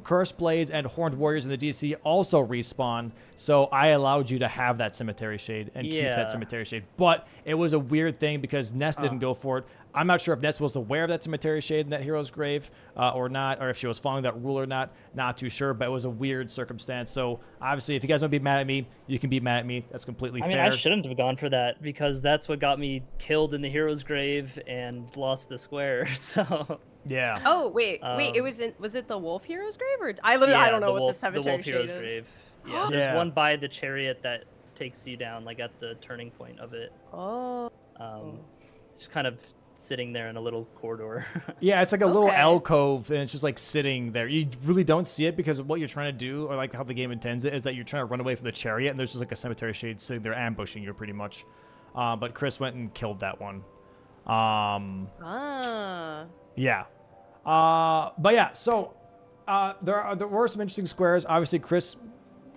Cursed Blades and Horned Warriors in the DC also respawn, so I allowed you to have that cemetery shade and keep that cemetery shade. But it was a weird thing because Ness didn't go for it. I'm not sure if Ness was aware of that cemetery shade in that hero's grave or not, or if she was following that rule or not. Not too sure, but it was a weird circumstance. So obviously, if you guys want to be mad at me, you can be mad at me. That's completely fair. I mean, I shouldn't have gone for that, because that's what got me killed in the hero's grave and lost the square. So. Yeah. Oh wait, was it the Wolf Hero's grave, or I don't know what the cemetery shade is. Grave. Yeah, there's one by the chariot that takes you down, like at the turning point of it. Oh. Just kind of sitting there in a little corridor. Yeah, it's like a little alcove, and it's just like sitting there. You really don't see it because what you're trying to do, or like how the game intends it, is that you're trying to run away from the chariot, and there's just like a cemetery shade sitting there ambushing you, pretty much. But Chris went and killed that one. Yeah. But yeah, so there were some interesting squares. Obviously, Chris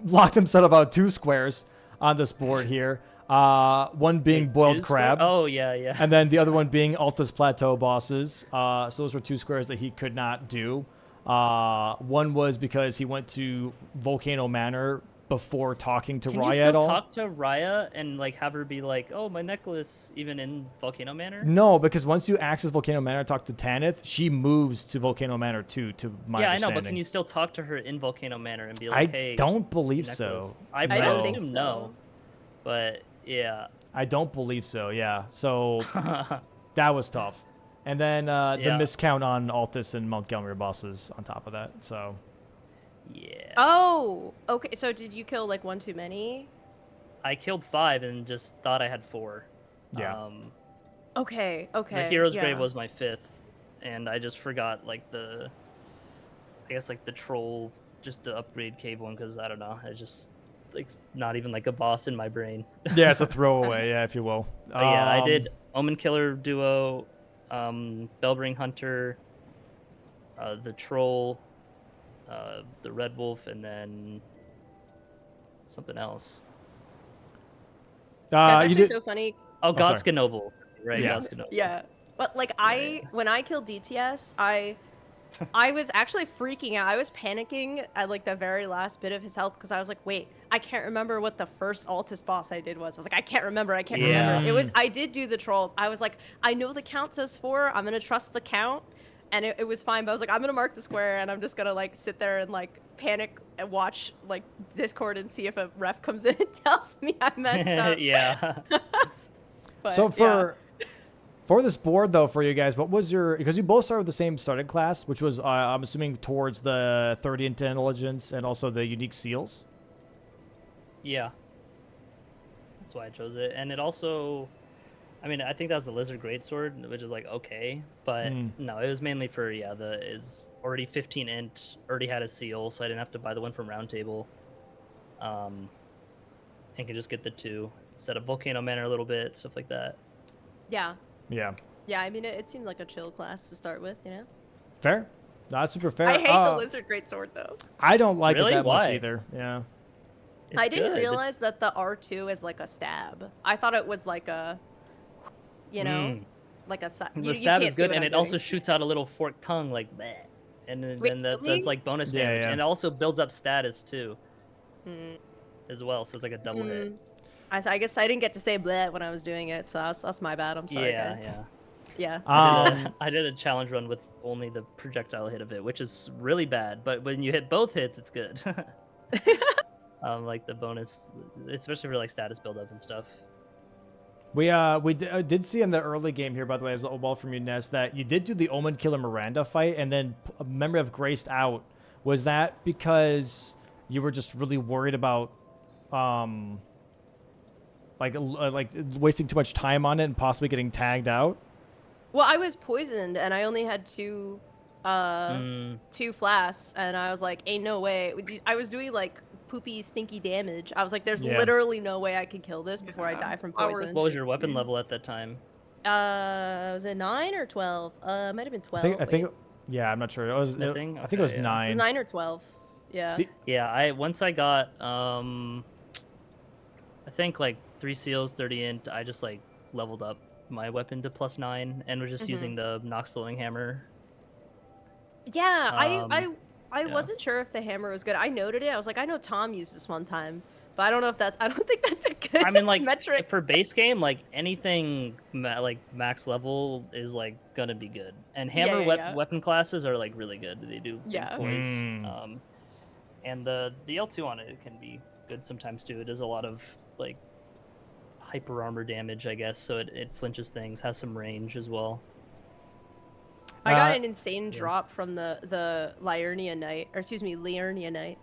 locked himself out 2 squares on this board here. One being boiled crab. Oh, yeah. And then the other one being Altus Plateau bosses. So those were 2 squares that he could not do. One was because he went to Volcano Manor before talking to Raya at all. Can you still talk to Raya and like have her be like, "Oh, my necklace," even in Volcano Manor? No, because once you access Volcano Manor, talk to Tanith, she moves to Volcano Manor too. To my understanding. I know, but can you still talk to her in Volcano Manor and be like, "Hey"? I don't believe so. I don't think so. No, but yeah. I don't believe so. Yeah, so that was tough. And then the miscount on Altus and Montgomery bosses on top of that. So. Yeah. Oh, okay. So did you kill like 1 too many? I killed 5 and just thought I had 4. Yeah. Okay. The Hero's yeah. Grave was my 5th, and I just forgot like I guess like the Troll, just the upgrade cave one, because I don't know, it's just like not even like a boss in my brain. Yeah, it's a throwaway, yeah, if you will. But yeah, I did Omen Killer duo, Bellbring Hunter, the Troll, the Red Wolf, and then something else. That's you actually did. so funny. Oh, sorry. God's Noble, right? Yeah. God's Noble. Yeah. But like when I killed DTS, I was actually freaking out. I was panicking at like the very last bit of his health because I was like, wait, I can't remember what the first Altus boss I did was. I was like, I can't remember. Yeah. I did do the troll. I was like, I know the count says 4. I'm gonna trust the count, and it was fine. But I was like, I'm gonna mark the square, and I'm just gonna like sit there and like panic and watch like Discord and see if a ref comes in and tells me I messed up. Yeah. But, So for this board though, for you guys, what was your, because you both started with the same starting class, which was I'm assuming towards the 30 into intelligence and also the unique seals. Yeah. That's why I chose it. And it also, I mean, I think that's the Lizard Greatsword, which is like okay, but no, it was mainly for is already 15 int, already had a seal, so I didn't have to buy the one from Roundtable. And could just get the 2 instead of Volcano Manor a little bit, stuff like that. Yeah. Yeah. Yeah, I mean, it seemed like a chill class to start with, you know? Fair. Not super fair. I hate the Lizard Greatsword, though. I don't like Really? it that Why? much either. Yeah. I didn't good. realize that the R2 is like a stab. I thought it was like a, you know, like a stab. The stab is good, and it also shoots out a little forked tongue, like bleh. And then, Wait, that's really? like bonus Yeah, damage, yeah. and it also builds up status too, Mm, as well. So it's like a double hit. I guess I didn't get to say bleh when I was doing it, so that's my bad. I'm sorry. Yeah, guys. yeah. Yeah. I did a challenge run with only the projectile hit of it, which is really bad. But when you hit both hits, it's good. Like the bonus, especially for like status buildup and stuff. We did see in the early game here, by the way, as well from you, Ness, that you did do the Omen Killer Miranda fight, and then a Memory of Graced out. Was that because you were just really worried about, like wasting too much time on it and possibly getting tagged out? Well, I was poisoned, and I only had 2 flasks, and I was like, ain't no way. I was doing like poopy, stinky damage. I was like, there's literally no way I can kill this before I die from poison. What was your weapon level at that time? Was it 9 or 12? Might have been 12. I think yeah, I'm not sure. It was. I think it was 9. It was 9 or 12. Yeah. Yeah, once I got I think like 3 seals, 30 int, I just like leveled up my weapon to +9 and was just using the Nox Flowing Hammer. Yeah, I wasn't sure if the hammer was good. I noted it. I was like, I know Tom used this one time, but I don't know if that's. I don't think that's a good. I mean, like metric for base game, like anything like max level is like gonna be good. And hammer weapon classes are like really good. They do big poise. And the L2 on it can be good sometimes too. It does a lot of like hyper armor damage, I guess. So it flinches things. Has some range as well. I got an insane drop from the Liurnia Knight, or excuse me, Liurnia Knight.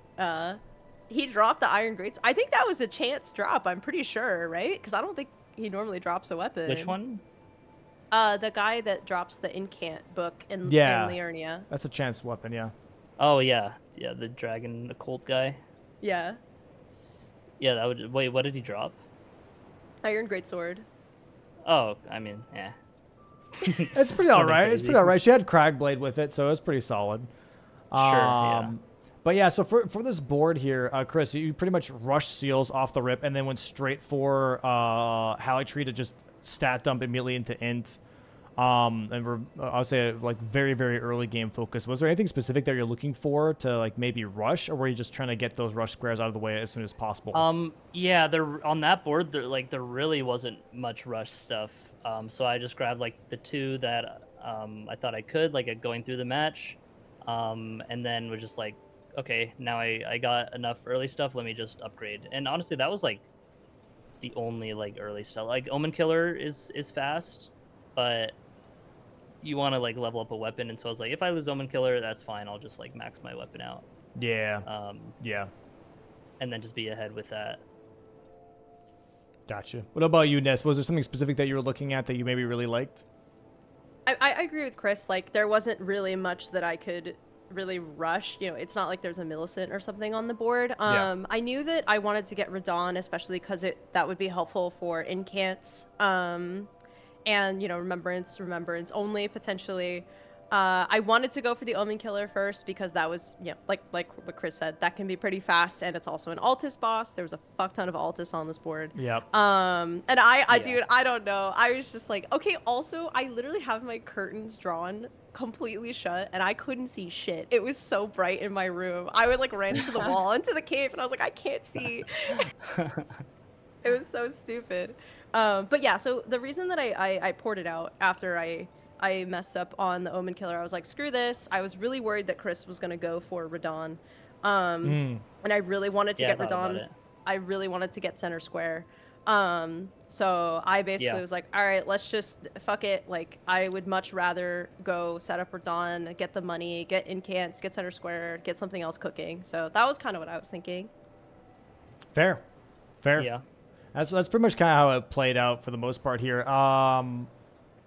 He dropped the Iron Greats. I think that was a chance drop. I'm pretty sure, right? Because I don't think he normally drops a weapon. Which one? The guy that drops the Incant book in Liurnia. That's a chance weapon, yeah. Oh yeah, the dragon occult guy. Yeah. Yeah, that would. Wait, what did he drop? Iron Greatsword. Oh, I mean, yeah. It's pretty alright. It's pretty alright. She had Cragblade with it, so it was pretty solid. Sure. Yeah. But yeah, so for this board here, Chris, you pretty much rushed seals off the rip and then went straight for Haligtree to just stat dump immediately into int. And we're, I'll say, like very, very early game focus. Was there anything specific that you're looking for to like maybe rush, or were you just trying to get those rush squares out of the way as soon as possible? Yeah, there on that board, there really wasn't much rush stuff. So I just grabbed like the 2 that I thought I could, like going through the match, and then was just like, okay, now I got enough early stuff. Let me just upgrade. And honestly, that was like the only like early stuff. Like Omen Killer is fast, but you want to like level up a weapon, and so I was like, if I lose Omen Killer, that's fine. I'll just like max my weapon out. Yeah. Yeah. And then just be ahead with that. Gotcha. What about you, Ness? Was there something specific that you were looking at that you maybe really liked? I agree with Chris. Like, there wasn't really much that I could really rush. You know, it's not like there's a Millicent or something on the board. I knew that I wanted to get Radon, especially because that would be helpful for incants. And, you know, remembrance only, potentially. I wanted to go for the Omen Killer first because that was, you know, like what Chris said, that can be pretty fast, and it's also an Altis boss. There was a fuck ton of Altis on this board. Yep. And I dude, I don't know. I was just like, okay, also, I literally have my curtains drawn completely shut, and I couldn't see shit. It was so bright in my room. I would, like, ran into the wall, into the cave, and I was like, I can't see. It was so stupid. But yeah, so the reason that I poured it out after I messed up on the Omen Killer, I was like, screw this. I was really worried that Chris was going to go for Radon. And I really wanted to get Radon. I really wanted to get center square. So I basically was like, all right, let's just fuck it. Like, I would much rather go set up Radon, get the money, get incants, get center square, get something else cooking. So that was kind of what I was thinking. Fair. Yeah. That's pretty much kind of how it played out for the most part here.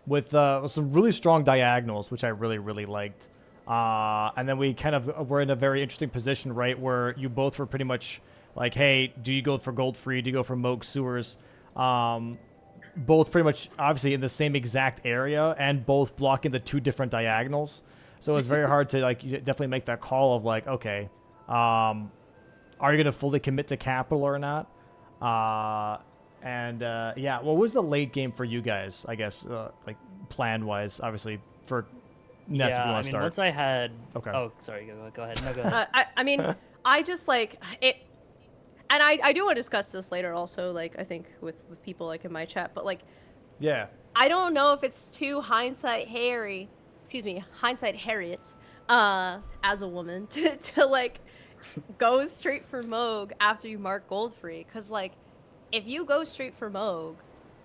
With some really strong diagonals, which I really, really liked. And then we kind of were in a very interesting position, right, where you both were pretty much like, hey, do you go for gold free? Do you go for Moog Sewers? Both pretty much obviously in the same exact area and both blocking the two different diagonals. So it was very hard to, like, definitely make that call of like, okay, are you going to fully commit to capital or not? Yeah, what was the late game for you guys, I guess, like plan-wise, obviously, for Ness, if you want to start. Once I had... Okay. Oh, sorry, go ahead. No, go ahead. I mean, I just, like, it... And I do want to discuss this later also, like, I think with people, like, in my chat, but, like... Yeah. I don't know if it's too hindsight Harriet, as a woman, to like, go straight for Moog after you mark gold free, because, like, if you go straight for Moog,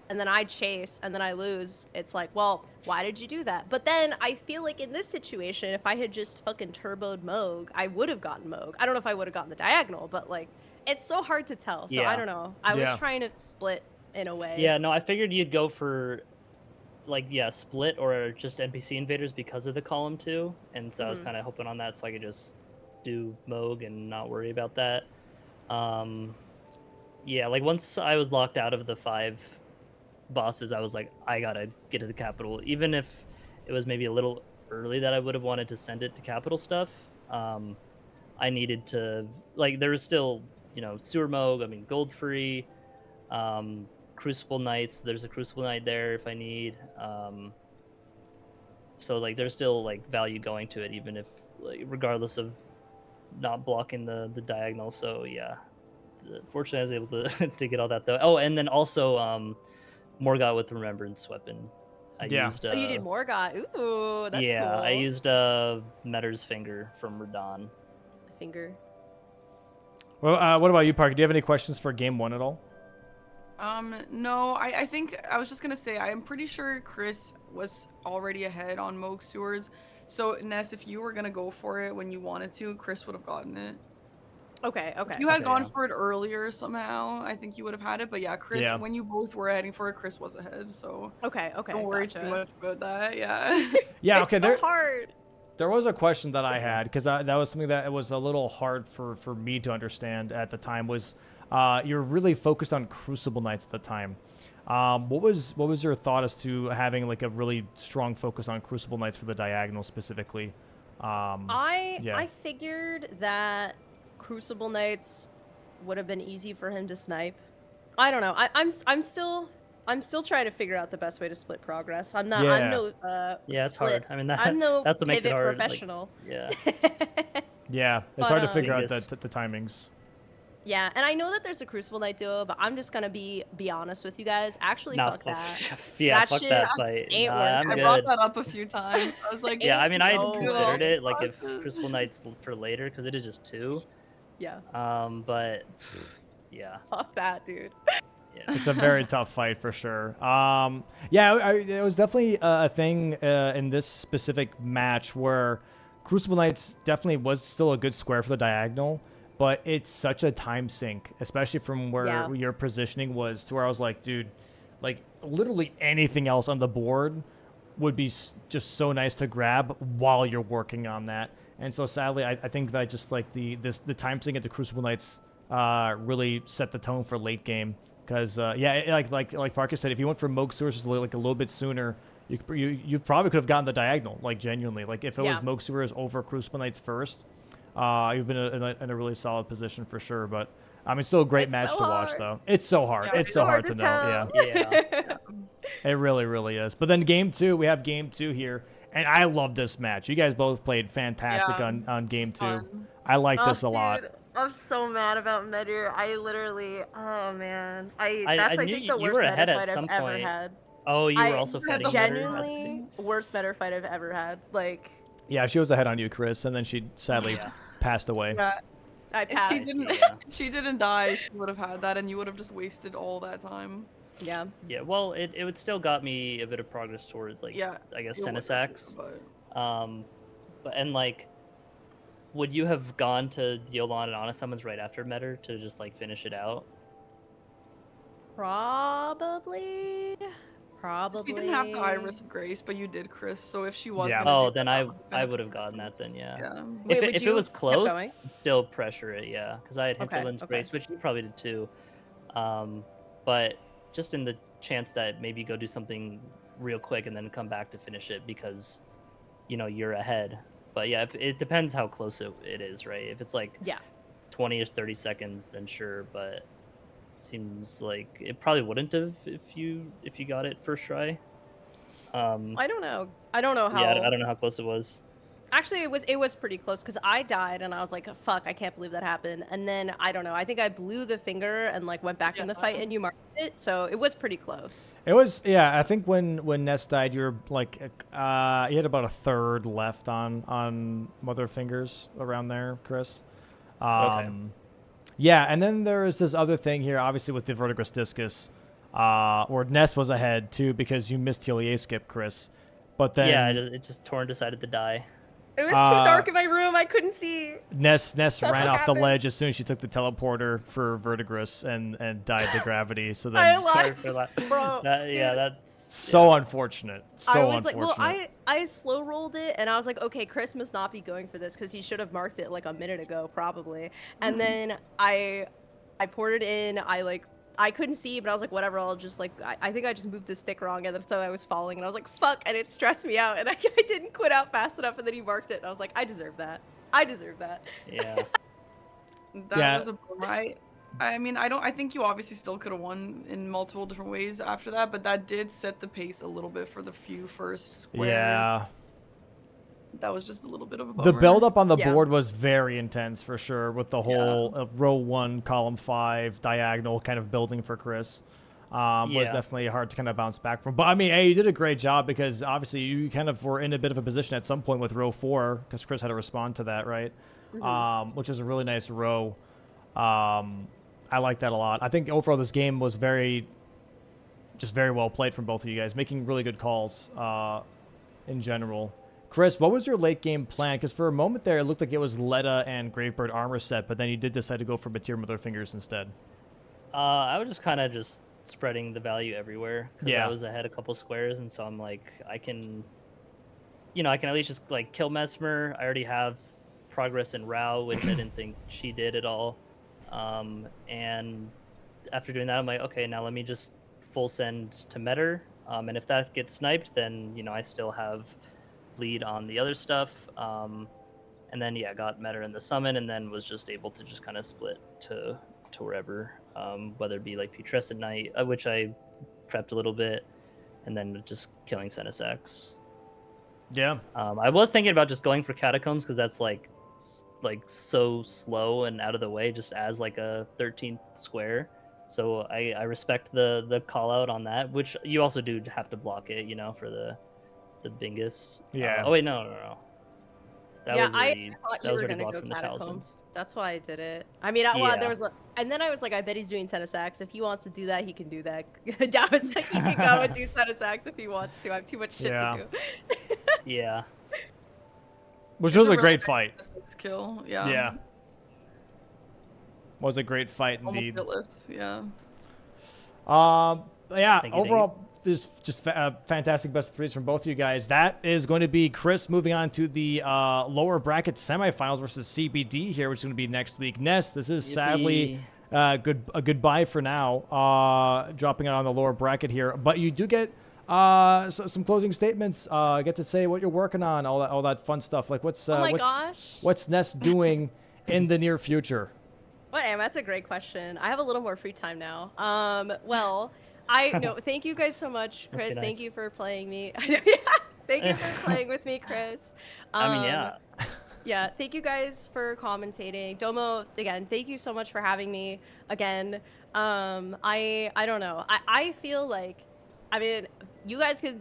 and then I chase, and then I lose, it's like, well, why did you do that? But then I feel like in this situation, if I had just fucking turboed Moog, I would have gotten Moog. I don't know if I would have gotten the diagonal, but, like, it's so hard to tell. So I don't know. I was trying to split in a way. Yeah, no, I figured you'd go for, like, split or just NPC invaders because of the column 2, and so I was kind of hoping on that so I could just do Moog and not worry about that. Yeah, like, once I was locked out of the 5 bosses, I was like, I gotta get to the capital. Even if it was maybe a little early that I would have wanted to send it to capital stuff, I needed to, like, there was still, you know, Sewer Moog, I mean, gold free, Crucible Knights, there's a Crucible Knight there if I need. So, like, there's still, like, value going to it, even if, like, regardless of not blocking the diagonal. So, yeah. Fortunately, I was able to to get all that though. Oh, and then also Morgott with Remembrance Weapon. I used, you did Morgott. Ooh, that's cool. Yeah, I used Metter's Finger from Radon. Finger. Well, what about you, Parker? Do you have any questions for game 1 at all? No, I think I was just gonna say I'm pretty sure Chris was already ahead on Moog Sewers. So Ness, if you were gonna go for it when you wanted to, Chris would have gotten it. Okay. If you had gone for it earlier somehow, I think you would have had it. But yeah, Chris, when you both were heading for it, Chris was ahead. So okay. Don't worry too much about that. Yeah. Yeah. It's so hard. There was a question that I had because that was something that was a little hard for me to understand at the time. Was you're really focused on Crucible Knights at the time? What was your thought as to having like a really strong focus on Crucible Knights for the diagonal specifically? I figured that Crucible Knights would have been easy for him to snipe. I don't know. I'm still trying to figure out the best way to split progress. I'm no it's hard. I mean, I'm no that's what makes it hard. Professional. Like, yeah, it's hard to figure out the timings. Yeah, and I know that there's a Crucible Knight duo, but I'm just gonna be honest with you guys. Actually, fuck that. Yeah, fuck that fight. I brought that up a few times. I was like, yeah, I mean, I considered it like if Crucible Knights for later because it is just 2. Yeah. But yeah. Fuck that, dude. Yeah. It's a very tough fight for sure. It was definitely a thing in this specific match where Crucible Knights definitely was still a good square for the diagonal, but it's such a time sink, especially from where Yeah. your positioning was, to where I was like, dude, like literally anything else on the board would be just so nice to grab while you're working on that. And so sadly, I think that just like the time sink at the Crucible Knights really set the tone for late game. Because like Parker said, if you went for Moog Sewers just like a little bit sooner, you probably could have gotten the diagonal, like genuinely. Like if it was Moog Sewers over Crucible Knights first, you've been in a really solid position for sure. But I mean, still a great match to watch though. It's so hard. Yeah, it's so hard to know. Yeah. Yeah. It really, really is. But then game 2, we have game 2 here. And I love this match. You guys both played fantastic on game 2. Fun. I like this a lot. I'm so mad about Medir. I literally, oh man, I that's I knew think you the were worst ahead meta at fight some I've ever point. had. Oh, you were I also fighting Medir? Genuinely worst meta fight I've ever had. Like, Yeah, she was ahead on you, Chris, and then she sadly passed away. Yeah. I If passed. she didn't die, she would have had that, and you would have just wasted all that time. Yeah. Yeah, well, it would still got me a bit of progress towards, like, Yeah, I guess, it would have, Senesax. but- But, and, like, would you have gone to Yolan and Honest Summons right after Medir to just, like, finish it out? Probably. You didn't have the Iris of Grace, but you did, Chris. So if she was, Yeah. gonna Oh, do then that, I would've been a would have tough gotten that then, performance. yeah. Wait, If would it you was kept close, going? still pressure it, yeah, because I had Okay, Hinterland's okay. Grace, which you probably did too. But just in the chance that maybe go do something real quick and then come back to finish it because, you know, you're ahead. But yeah, it depends how close it is, right? If it's like 20 or 30 seconds, then sure. But it seems like it probably wouldn't have if you got it first try. I don't know. I don't know how. Yeah, I don't know how close it was. Actually, it was pretty close because I died and I was like, "Fuck, I can't believe that happened." And then I don't know. I think I blew the finger and like went back in the fight and you marked it, so it was pretty close. It was, yeah. I think when Ness died, you were like, you had about a third left on Mother Fingers around there, Chris. Okay. Yeah, and then there is this other thing here, obviously with the Verdigris Discus, where Ness was ahead too because you missed Telier skip, Chris. But then It just Torn decided to die. It was too dark in my room. I couldn't see. Ness ran what off the happened. ledge as soon as she took the teleporter for Verdigris and died to gravity. So I then, lied. For that. Bro, Yeah, dude. that's so unfortunate. So I was unfortunate. like, well, I slow rolled it and I was like, okay, Chris must not be going for this because he should have marked it like a minute ago, probably. And then I poured it in. I couldn't see, but I was like, whatever. I'll just like, I think I just moved the stick wrong, and then so I was falling, and I was like, fuck, and it stressed me out, and I didn't quit out fast enough, and then he marked it, and I was like, I deserve that. I deserve that. yeah. That was a bummer. I mean, I think you obviously still could have won in multiple different ways after that, but that did set the pace a little bit for the few first squares. Yeah. That was just a little bit of a bummer. The build-up on the board was very intense for sure, with the whole row 1, column 5, diagonal kind of building for Chris. Was definitely hard to kind of bounce back from. But I mean, hey, you did a great job because obviously you kind of were in a bit of a position at some point with row 4 because Chris had to respond to that, right? Which is a really nice row. I like that a lot. I think overall this game was very well played from both of you guys, making really good calls in general. Chris, what was your late game plan? Because for a moment there, it looked like it was Letta and Gravebird armor set, but then you did decide to go for Mateer Mother Fingers instead. I was just kind of just spreading the value everywhere because Yeah. I was ahead a couple squares, and so I'm like, I can at least just like kill Mesmer. I already have progress in Rao, which I didn't think she did at all. And after doing that, I'm like, okay, now let me just full send to Medir. And if that gets sniped, then I still have lead on the other stuff. And then got Medir in the summon, and then was just able to just kind of split to wherever, whether it be like Putrescent Knight, which I prepped a little bit, and then just killing Senesax. Yeah. I was thinking about just going for Catacombs because that's like so slow and out of the way, just as like a 13th square. So I respect the call out on that, which you also do have to block it, for the Bingus. Yeah. Oh wait, no. That was already, I thought that you was were already gonna blocked go from the Catacombs. Talismans. That's why I did it. I mean, there was, and then I was like, I bet he's doing Senesax. If he wants to do that, he can do that. I was like, he can go and do Senesax if he wants to. I have too much shit to do. Yeah. Which It was a really great nice fight. Senesax kill. Yeah. Yeah. Was a great fight Almost indeed. guiltless, yeah. Yeah, Thank you, overall, this just fantastic best of threes from both of you guys. That is going to be Chris moving on to the lower bracket semifinals versus CBD here, which is going to be next week. Ness, this is sadly a goodbye for now, dropping out on the lower bracket here. But you do get some closing statements. Get to say what you're working on, all that fun stuff. Like what's what's Ness doing in the near future? What am? That's a great question. I have a little more free time now. Well, thank you guys so much, Chris. Nice. Thank you for playing me. Thank you for playing with me, Chris. I mean, yeah. Yeah, thank you guys for commentating. Domo, again, thank you so much for having me again. I don't know. I feel like, I mean, you guys could,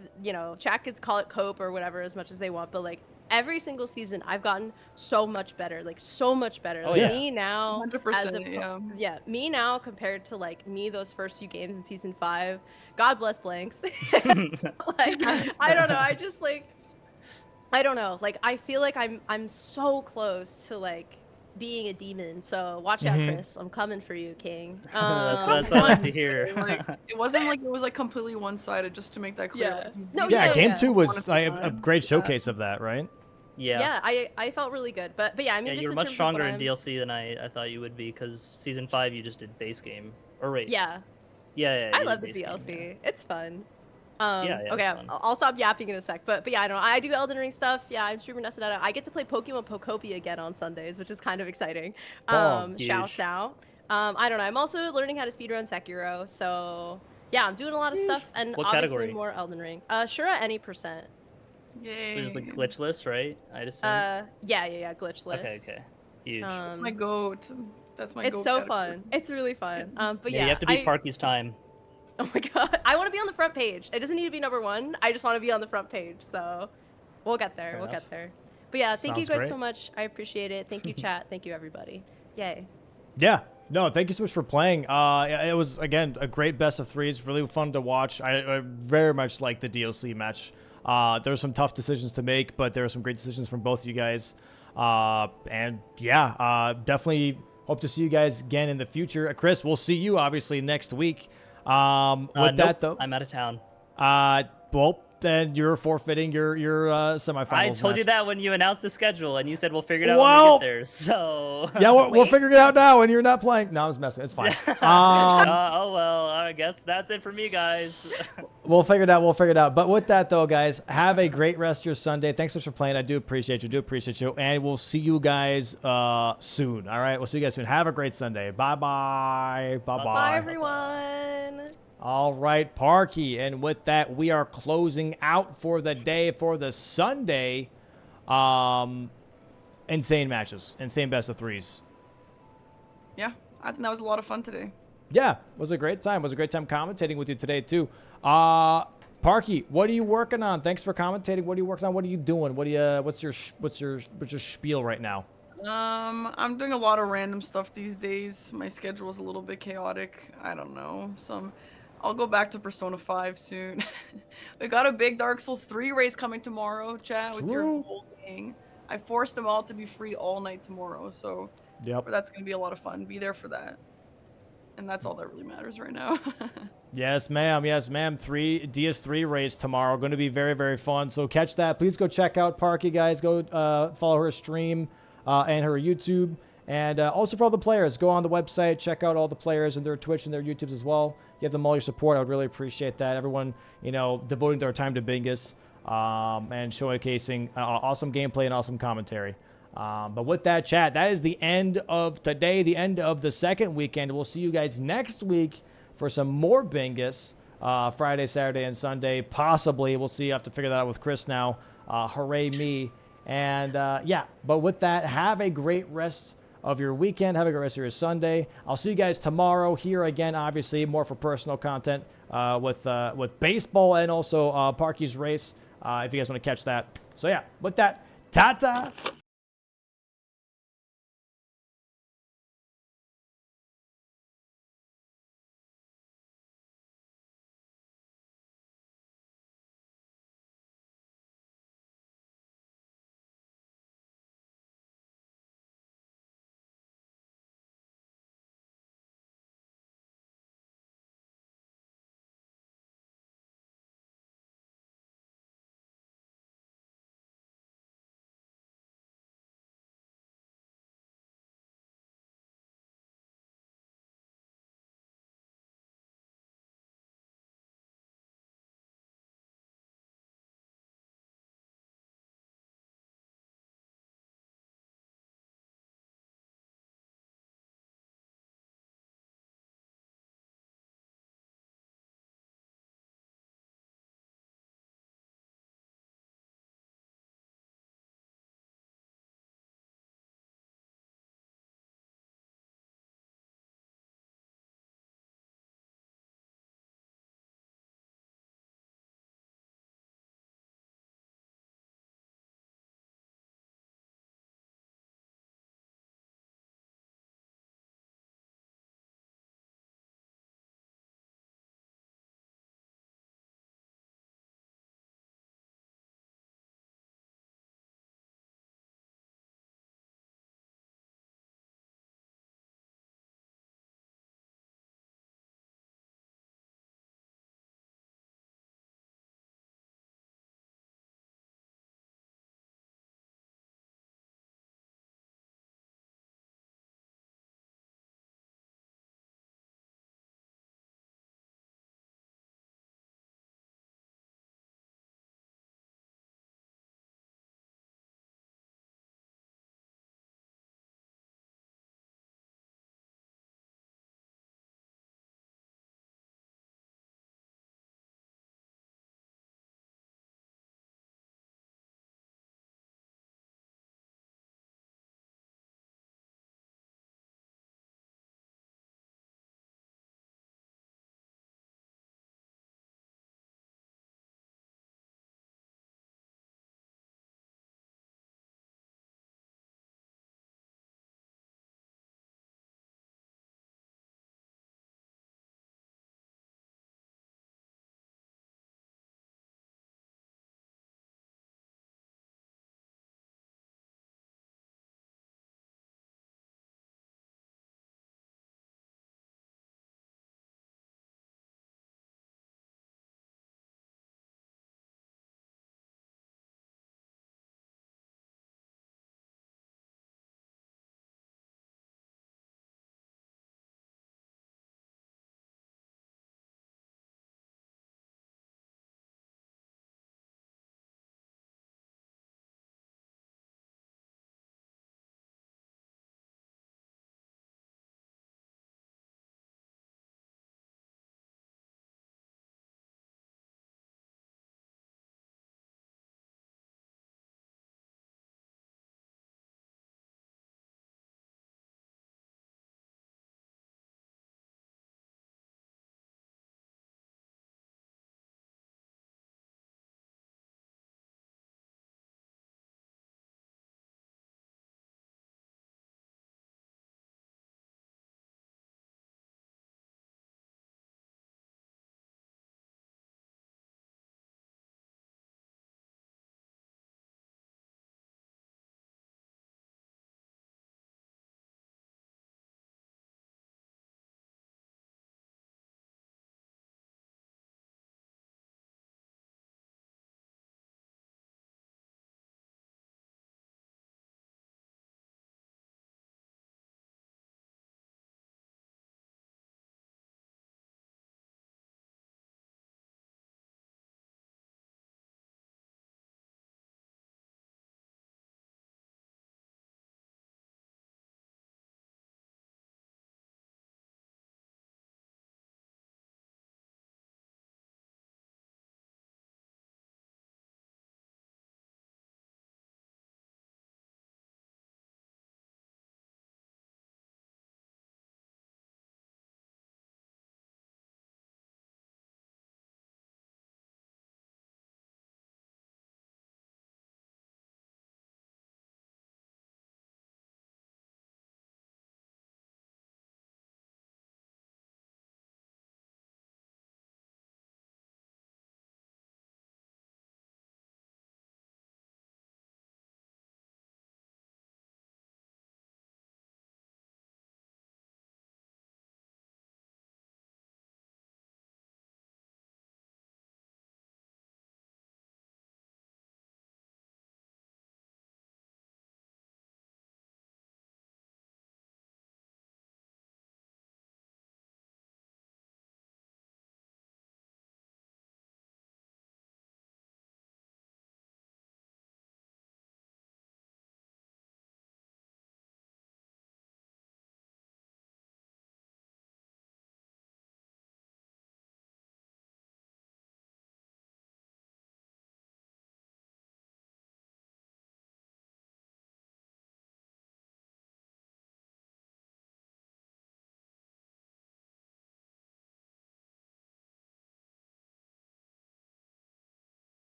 chat could call it cope or whatever as much as they want, but like every single season I've gotten so much better, like so much better. Oh, Like yeah. me now, 100%, yeah. me now compared to like me those first few games in season 5. God bless blanks. Like I don't know. I just like I don't know. Like I feel like I'm so close to like being a demon. So watch out, Chris. I'm coming for you, King. That's what I like to hear. Like, it wasn't like it was like completely one-sided, just to make that clear. Yeah. Like, No, Yeah, game yeah. 2 was Honestly, a great showcase of that, right? Yeah. I felt really good. But yeah, I mean, Yeah, just you were in much terms of stronger what in I'm- DLC than I thought you would be, because season 5 you just did base game. Or wait. Yeah. Yeah. I you love did the base DLC. game, It's fun. Yeah, okay, it's fun. I'll stop yapping in a sec. But yeah, I don't know. I do Elden Ring stuff. Yeah, I'm streaming Nessunetta. I get to play Pokemon Pokopia again on Sundays, which is kind of exciting. huge. Shouts out. I don't know. I'm also learning how to speedrun Sekiro. So yeah, I'm doing a lot of stuff, and What obviously category? more Elden Ring. Sure at any percent. Yay. It was like glitchless, right? I'd assume. Yeah, glitchless. Okay. Huge. That's my goat. That's my It's goat so category. fun. It's really fun. But yeah, yeah, you have to beat Parky's time. Oh my god, I want to be on the front page. It doesn't need to be number 1. I just want to be on the front page. So we'll get there. Fair We'll enough. get there. But yeah, thank you Sounds guys so great. much. I appreciate it. Thank you, chat. Thank you, everybody. Yay. Yeah. No, thank you so much for playing. It was, again, a great best of threes. Really fun to watch. I very much like the DLC match. There were some tough decisions to make, but there were some great decisions from both of you guys. And yeah, definitely hope to see you guys again in the future. Chris, we'll see you obviously next week. With that though, I'm out of town. well, then you're forfeiting your semifinals. I told you match. that when you announced the schedule, and you said we'll figure it out Well, when we get there. So Yeah, we're Wait. figuring it out now, and you're not playing. No, I was messing. It's fine. oh well, I guess that's it for me, guys. We'll figure it out. We'll figure it out. But with that, though, guys, have a great rest of your Sunday. Thanks so much for playing. I do appreciate you. And we'll see you guys soon. All right? We'll see you guys soon. Have a great Sunday. Bye-bye. Bye-bye. Bye, everyone. All right, Parky. And with that, we are closing out for the day for the Sunday. Insane matches. Insane best of threes. Yeah, I think that was a lot of fun today. Yeah, it was a great time. It was a great time commentating with you today, too. Parky, what are you working on? Thanks for commentating. What are you working on? What are you doing? What's your spiel right now? I'm doing a lot of random stuff these days. My schedule is a little bit chaotic. I don't know. I'll go back to Persona 5 soon. We got a big Dark Souls 3 race coming tomorrow, chat, with your True. whole gang. I forced them all to be free all night tomorrow, so Yep. that's gonna be a lot of fun. Be there for that. And that's all that really matters right now. Yes, ma'am. Yes, ma'am. DS3 race tomorrow. Going to be very, very fun. So catch that. Please go check out Parky, guys. Go follow her stream and her YouTube. And also for all the players, go on the website, check out all the players and their Twitch and their YouTubes as well. Give them all your support. I would really appreciate that. Everyone, devoting their time to Bingus and showcasing awesome gameplay and awesome commentary. But with that, chat, that is the end of today, the end of the second weekend. We'll see you guys next week for some more Bingus, Friday, Saturday, and Sunday, possibly. We'll see. I have to figure that out with Chris now. Hooray me. And, yeah, but with that, have a great rest of your weekend. Have a great rest of your Sunday. I'll see you guys tomorrow here again, obviously, more for personal content with baseball and also Parky's race, if you guys want to catch that. So, yeah, with that, ta-ta!